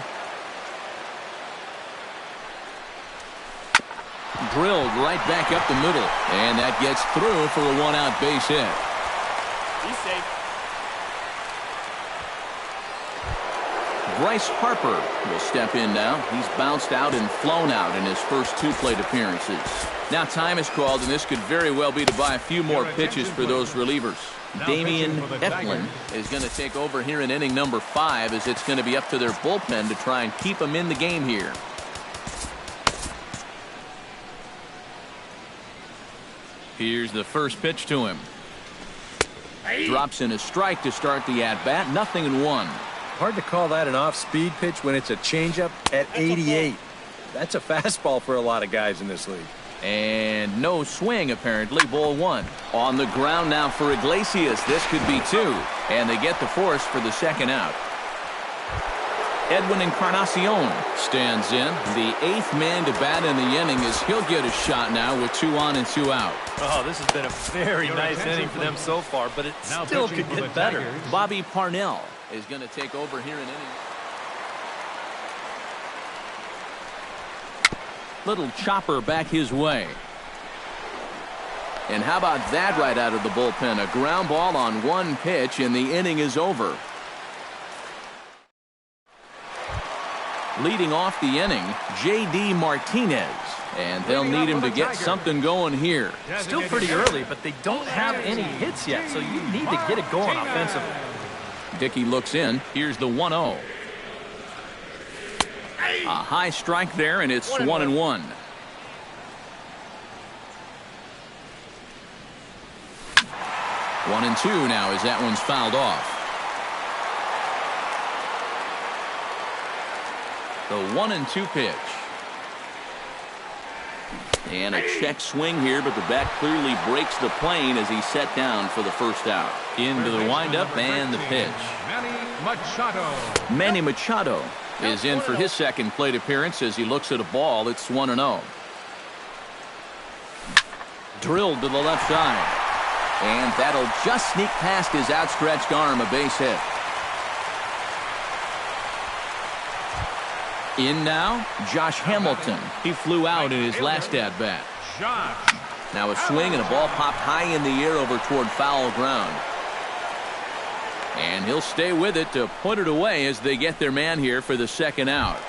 Drilled right back up the middle, and that gets through for a 1-out base hit. He's safe. Bryce Harper will step in now. He's bounced out and flown out in his first 2 plate appearances. Now time is called, and this could very well be to buy a few more pitches for those relievers. Damian Eflin is going to take over here in inning number 5, as it's going to be up to their bullpen to try and keep them in the game here. Here's the first pitch to him. Drops in a strike to start the at-bat. 0-1. Hard to call that an off-speed pitch when it's a changeup at 88. That's a fastball for a lot of guys in this league. And no swing, apparently. Ball 1. On the ground now for Iglesias. This could be 2. And they get the force for the second out. Edwin Encarnacion stands in. The 8th man to bat in the inning, as he'll get a shot now with 2 on and 2 out. Oh, this has been a very nice inning for them so far, but it still could get better. Bobby Parnell is going to take over here in inning. Little chopper back his way. And how about that right out of the bullpen? A ground ball on 1 pitch, and the inning is over. Leading off the inning, J.D. Martinez. And they'll need him to get something going here. Still pretty early, but they don't have any hits yet, so you need to get it going offensively. Dickey looks in. Here's the 1-0. A high strike there, and it's 1-1. 1-2 now as that one's fouled off. The 1-2 pitch. And a check swing here, but the bat clearly breaks the plane as he's set down for the first out. Into the windup and the pitch. Machado. Manny Machado is in for his second plate appearance as he looks at a ball. It's 1-0. Drilled to the left side. And that'll just sneak past his outstretched arm, a base hit. In now, Josh Hamilton. He flew out in his last at-bat. Now a swing and a ball popped high in the air over toward foul ground. And he'll stay with it to put it away as they get their man here for the second out.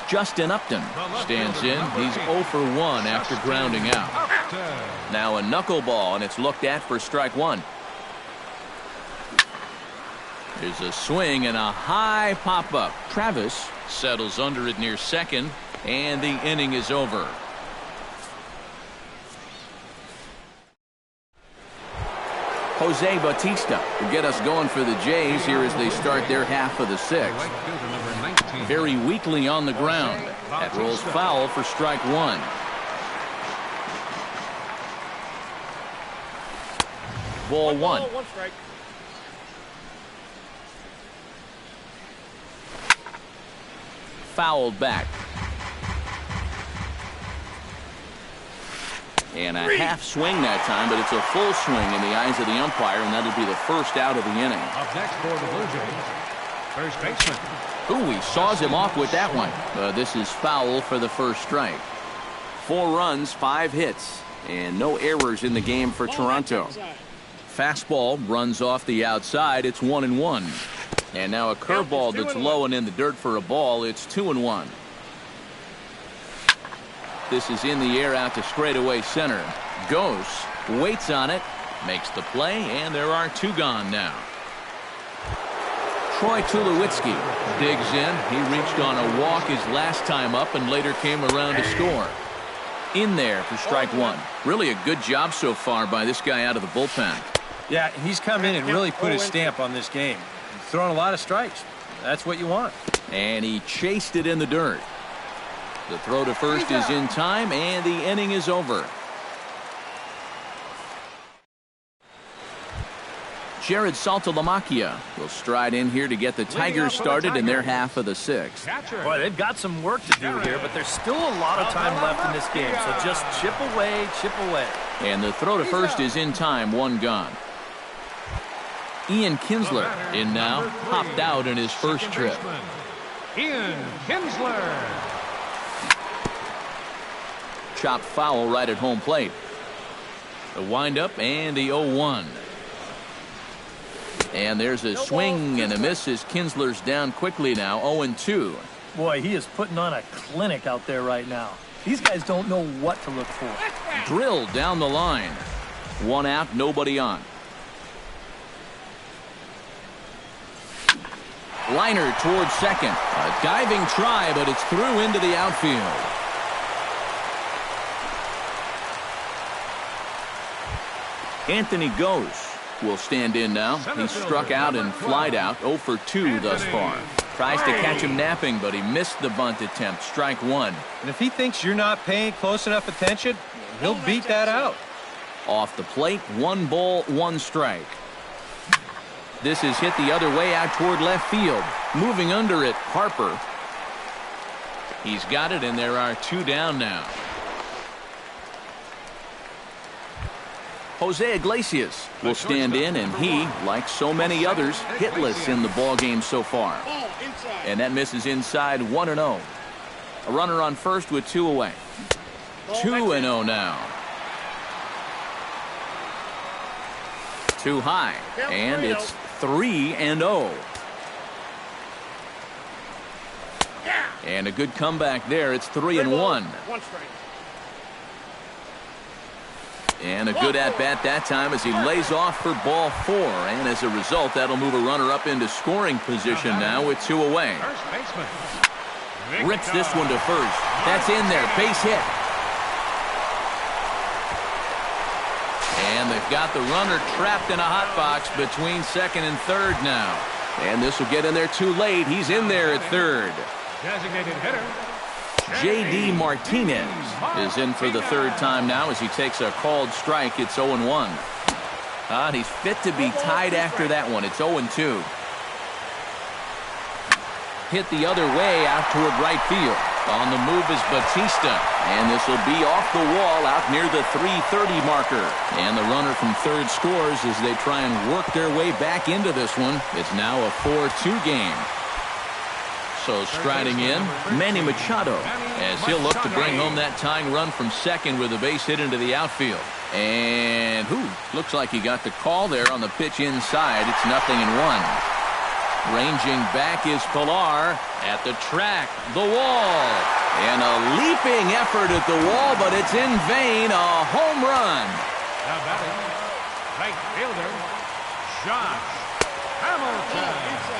Justin Upton stands in. He's 0 for 1 after grounding out. Now a knuckleball, and it's looked at for strike one. There's a swing and a high pop-up. Travis settles under it near second, and the inning is over. Jose Bautista will get us going for the Jays here as they start their half of the sixth. Very weakly on the ground. That rolls foul for strike one. Ball one. Fouled back. And a half swing that time, but it's a full swing in the eyes of the umpire, and that'll be the first out of the inning. Up next for the Blue Jays, first baseman. Ooh, he saws him off with that one. This is foul for the first strike. 4 runs, 5 hits, and no errors in the game for Toronto. Fastball runs off the outside. It's 1-1. And now a curveball that's low and in the dirt for a ball. It's 2-1. This is in the air out to straightaway center. Goes, waits on it, makes the play, and there are 2 gone now. Troy Tulowitzki digs in. He reached on a walk his last time up and later came around to score. In there for strike one. Really a good job so far by this guy out of the bullpen. Yeah, he's come in and really put his stamp on this game. He's thrown a lot of strikes. That's what you want. And he chased it in the dirt. The throw to first is in time, and the inning is over. Jared Saltalamacchia will stride in here to get the Tigers started in their half of the sixth. Boy, they've got some work to do here, but there's still a lot of time left in this game, so just chip away, chip away. And the throw to first is in time, 1 gone. Ian Kinsler in now, popped out in his first trip. Ian Kinsler. Chopped foul right at home plate. The windup and the 0-1. And there's a swing and a miss as Kinsler's down quickly now, 0-2. Boy, he is putting on a clinic out there right now. These guys don't know what to look for. Drilled down the line. 1 out, nobody on. Liner towards second. A diving try, but it's through into the outfield. Anthony Goes will stand in now. He struck out and flied out, 0 for 2 thus far. Tries to catch him napping, but he missed the bunt attempt. Strike one. And if he thinks you're not paying close enough attention, he'll beat that out. Off the plate, 1 ball, 1 strike. This is hit the other way out toward left field. Moving under it, Harper. He's got it, and there are 2 down now. Jose Iglesias will stand in, and he, like so many others, hitless in the ballgame so far. And that misses inside, 1-0. A runner on first with 2 away. 2-0 now. Too high, and it's 3-0. And a good comeback there. It's 3-1. And a good at-bat that time as he lays off for ball 4. And as a result, that'll move a runner up into scoring position now with 2 away. Rips this one to first. That's in there. Base hit. And they've got the runner trapped in a hot box between second and third now. And this will get in there too late. He's in there at third. Designated hitter. J.D. Martinez is in for the 3rd time now as he takes a called strike. It's 0-1. And he's fit to be tied after that one. It's 0-2. hit the other way out toward right field. On the move is Batista, and this will be off the wall out near the 330 marker. And the runner from third scores as they try and work their way back into this one. It's now a 4-2 game. So striding in, Manny Machado, as he'll look to bring home that tying run from second with a base hit into the outfield. And looks like he got the call there on the pitch inside. It's 0-1. Ranging back is Pilar at the track, the wall. And a leaping effort at the wall, but it's in vain. A home run. Now batting, right fielder, Josh Hamilton.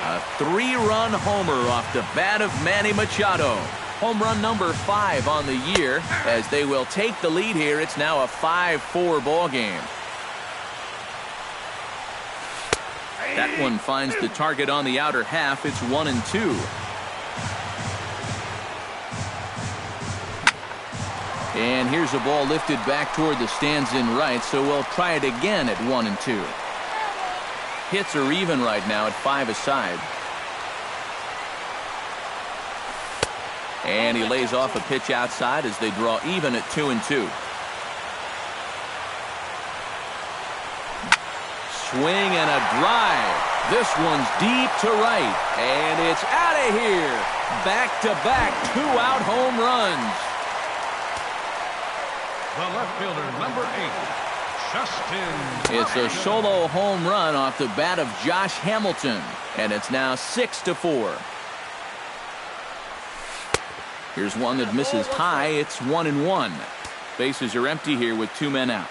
A 3-run homer off the bat of Manny Machado. Home run number 5 on the year. As they will take the lead here, it's now a 5-4 ball game. That one finds the target on the outer half. It's 1-2. And here's a ball lifted back toward the stands in right, so we'll try it again at 1-2. Hits are even right now at 5 aside. And he lays off a pitch outside as they draw even at 2-2. Swing and a drive. This one's deep to right. And it's out of here. Back-to-back 2-out home runs. The left fielder, number 8, Justin. It's a solo home run off the bat of Josh Hamilton. And it's now 6-4. Here's one that misses high. It's 1-1. Bases are empty here with 2 men out.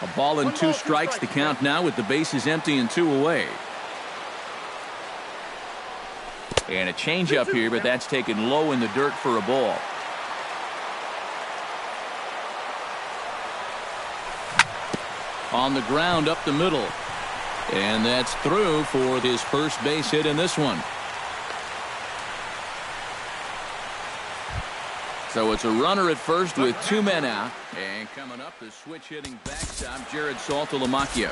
A ball and 2 strikes the count now with the bases empty and 2 away. And a changeup here, but that's taken low in the dirt for a ball. On the ground up the middle. And that's through for his first base hit in this one. So it's a runner at first with 2 men out. And coming up, the switch hitting backstop, Jared Saltalamacchia.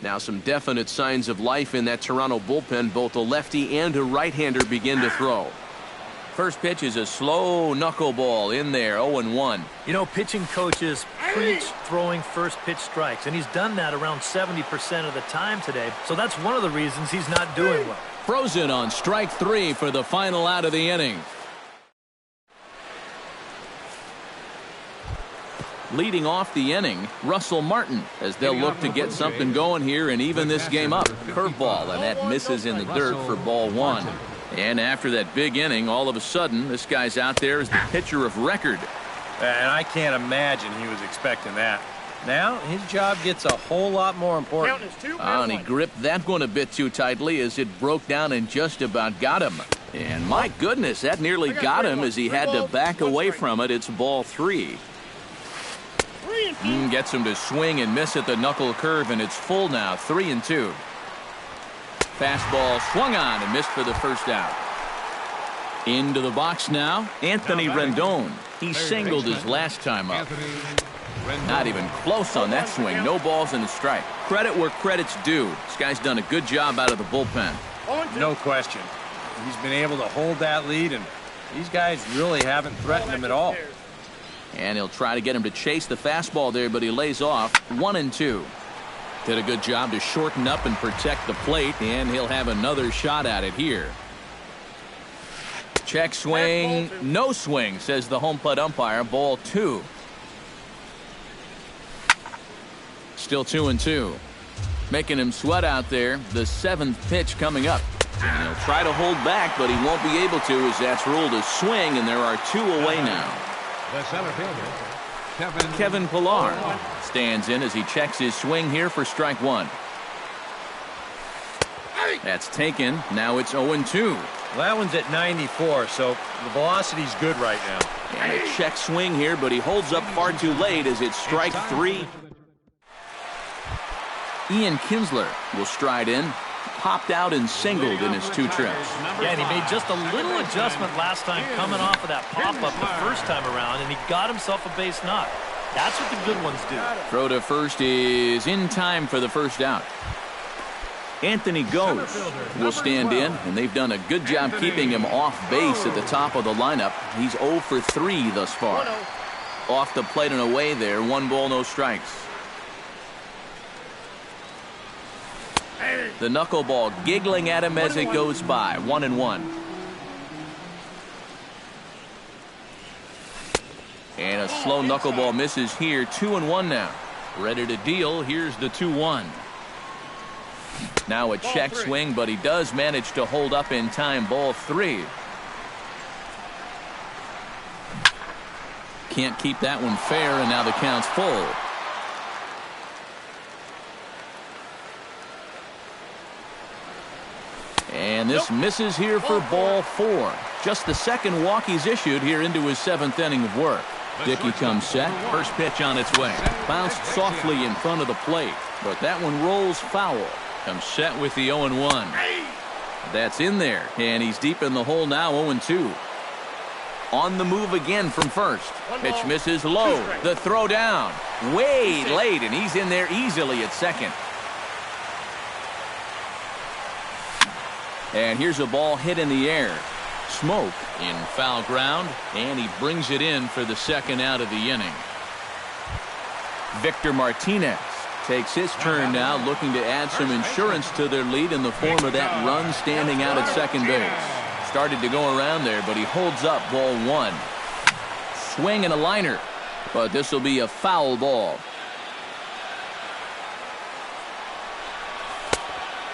Now some definite signs of life in that Toronto bullpen. Both a lefty and a right-hander begin to throw. First pitch is a slow knuckleball in there, 0-1. You know, pitching coaches preach throwing first pitch strikes, and he's done that around 70% of the time today. So that's one of the reasons he's not doing well. Frozen on strike 3 for the final out of the inning. Leading off the inning, Russell Martin, as they'll look to get something going here and even this game up. Curveball, and that misses in the dirt for ball 1. And after that big inning, all of a sudden, this guy's out there as the pitcher of record. And I can't imagine he was expecting that. Now, his job gets a whole lot more important. And he gripped that one a bit too tightly as it broke down and just about got him. And my goodness, that nearly got him as he had to back away from it. It's ball 3. Gets him to swing and miss at the knuckle curve, and it's full now, 3-2. Fastball swung on and missed for the first out. Into the box now, Anthony Rendon. He singled his last time up. Not even close on that swing. No balls and a strike. Credit where credit's due. This guy's done a good job out of the bullpen. No question. He's been able to hold that lead, and these guys really haven't threatened him at all. And he'll try to get him to chase the fastball there, but he lays off. 1-2. Did a good job to shorten up and protect the plate, and he'll have another shot at it here. Check swing, no swing, says the home plate umpire. Ball 2. Still 2-2. Making him sweat out there. The 7th pitch coming up. And he'll try to hold back, but he won't be able to as that's ruled a swing, and there are 2 away now. The center fielder, Kevin Pilar stands in as he checks his swing here for strike 1. That's taken. Now it's 0-2. Well, that one's at 94, so the velocity's good right now. And a check swing here, but he holds up far too late as it's strike 3. Ian Kinsler will stride in. popped out and singled in his 2 trips. Yeah, and he made just a little adjustment last time coming off of that pop-up the first time around, and he got himself a base knock. That's what the good ones do. Throw to first is in time for the first out. Anthony Goes will stand in, and they've done a good job keeping him off base at the top of the lineup. He's 0 for 3 thus far. Off the plate and away there, 1 ball, no strikes. The knuckleball giggling at him as it goes by. 1-1. And a slow knuckleball misses here. 2-1 now. Ready to deal. Here's the 2-1. Now a check swing, but he does manage to hold up in time. Ball 3. Can't keep that one fair, and now the count's full. And this misses here for ball 4. Just the second walk he's issued here into his 7th inning of work. Dickey comes set. First pitch on its way. Bounced softly in front of the plate, but that one rolls foul. Comes set with the 0-1. That's in there, and he's deep in the hole now. 0-2. On the move again from first. Pitch misses low. The throw down. Way late, and he's in there easily at second. And here's a ball hit in the air. Smoke in foul ground, and he brings it in for the second out of the inning. Victor Martinez takes his turn now, looking to add some insurance to their lead in the form of that run standing out at second base. Started to go around there, but he holds up. Ball 1. Swing and a liner, but this will be a foul ball.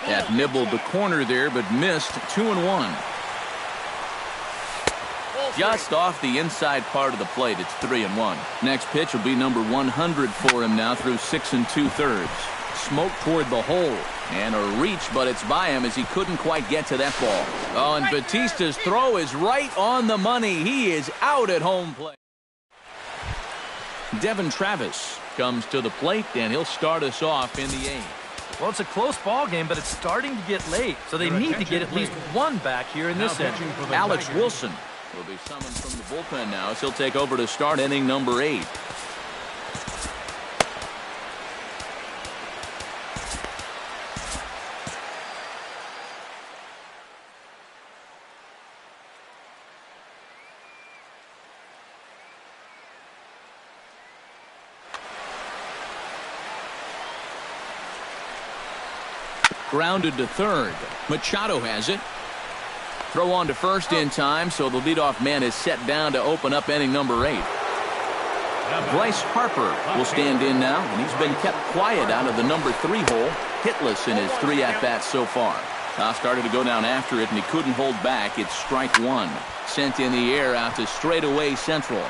That nibbled the corner there, but missed. 2-1. Just off the inside part of the plate. It's 3-1. Next pitch will be number 100 for him now through 6 2/3. Smoke toward the hole. And a reach, but it's by him as he couldn't quite get to that ball. Oh, and Batista's throw is right on the money. He is out at home plate. Devin Travis comes to the plate, and he'll start us off in the 8th. Well, it's a close ball game, but it's starting to get late, so they need to get at least one back here in this inning. Alex Wilson will be summoned from the bullpen now as he'll take over to start inning number 8. Grounded to third. Machado has it. Throw on to first in time, so the leadoff man is set down to open up inning number 8. Bryce Harper will stand in now, and he's been kept quiet out of the number 3 hole, hitless in his 3 at-bats so far. Started to go down after it, and he couldn't hold back. It's strike 1. Sent in the air out to straightaway central.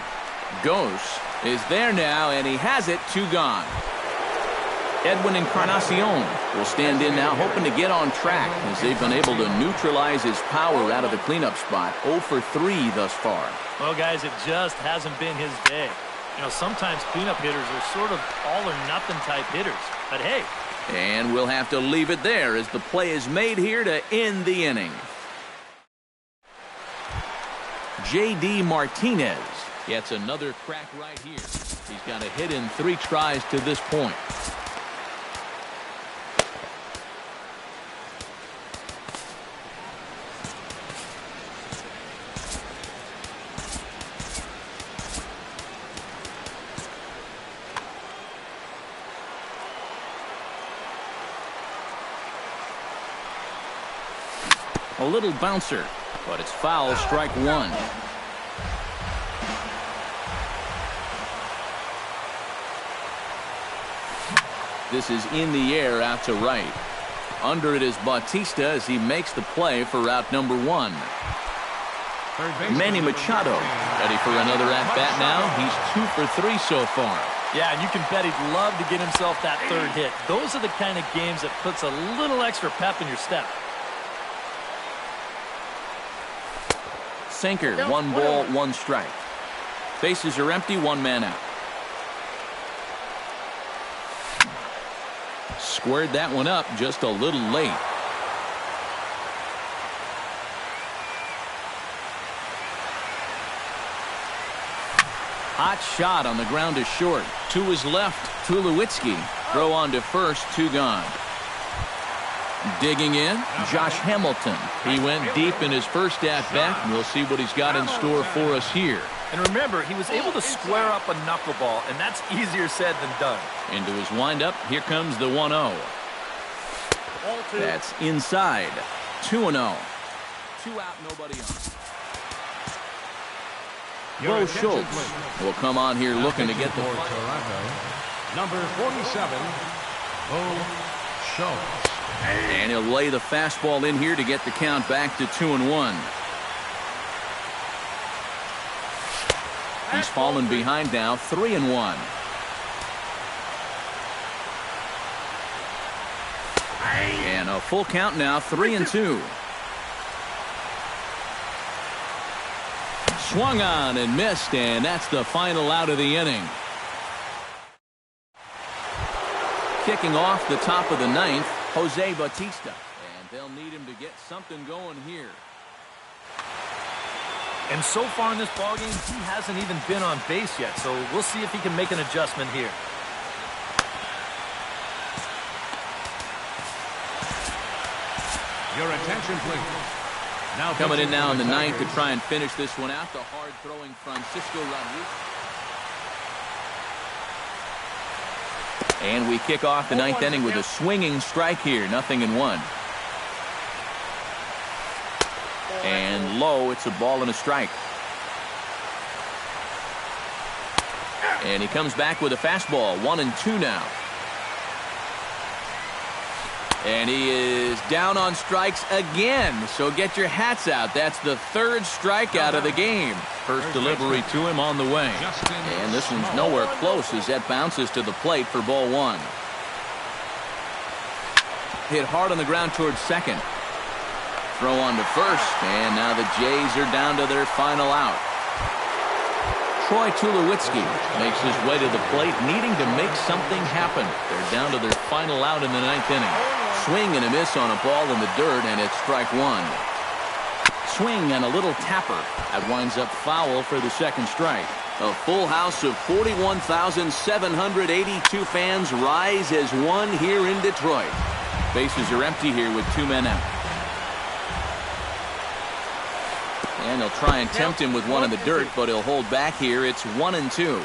Goes is there now, and he has it. 2 gone. Edwin Encarnacion will stand in now, hoping to get on track as they've been able to neutralize his power out of the cleanup spot. 0 for 3 thus far. Well, guys, it just hasn't been his day. You know, sometimes cleanup hitters are sort of all-or-nothing type hitters. But hey. And we'll have to leave it there as the play is made here to end the inning. J.D. Martinez gets another crack right here. He's got a hit in 3 tries to this point. A little bouncer, but it's foul. Strike 1. This is in the air out to right. Under it is Bautista as he makes the play for route number 1. Manny Machado ready for another at-bat now. He's 2 for 3 so far. Yeah, and you can bet he'd love to get himself that 3rd hit. Those are the kind of games that puts a little extra pep in your step. Sinker, 1 ball, 1 strike. Bases are empty, 1 man out. Squared that one up just a little late. Hot shot on the ground is short. To his left, Tulowitzki. Throw on to first, 2 gone. Digging in, Josh Hamilton. He went deep in his first at-bat, and we'll see what he's got in store for us here. And remember, he was able to square up a knuckleball, and that's easier said than done. Into his windup, here comes the 1-0. That's inside. 2-0. 2 out, nobody on. Bo Schultz will come on here looking to get the for Toronto. Number 47, Bo Schultz. And he'll lay the fastball in here to get the count back to 2-1. He's fallen behind now, 3-1. And a full count now, 3-2. Swung on and missed, and that's the final out of the inning. Kicking off the top of the 9th, Jose Bautista. And they'll need him to get something going here. And so far in this ballgame, he hasn't even been on base yet, so we'll see if he can make an adjustment here. Your attention, please. Now coming in now in the 9th to try and finish this one out, the hard-throwing Francisco Rodriguez. And we kick off the 9th inning with a swinging strike here, 0-1. And low, it's a ball and a strike. And he comes back with a fastball, 1-2 now. And he is down on strikes again, so get your hats out. That's the 3rd strikeout of the game. First delivery to him on the way. And this one's nowhere close as that bounces to the plate for ball 1. Hit hard on the ground towards second. Throw on to first, and now the Jays are down to their final out. Troy Tulowitzki makes his way to the plate, needing to make something happen. They're down to their final out in the 9th inning. Swing and a miss on a ball in the dirt, and it's strike 1. Swing and a little tapper. That winds up foul for the 2nd strike. A full house of 41,782 fans rise as one here in Detroit. Bases are empty here with 2 men out. And they'll try and tempt him with one in the dirt, but he'll hold back here. It's 1-2.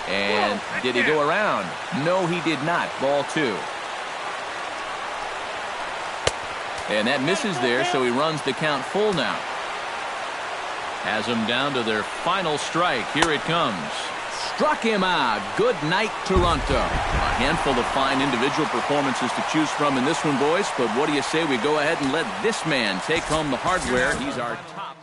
And did he go around? No, he did not. Ball 2. And that misses there, so he runs the count full now. Has them down to their final strike. Here it comes. Struck him out. Good night, Toronto. A handful of fine individual performances to choose from in this one, boys. But what do you say we go ahead and let this man take home the hardware? He's our top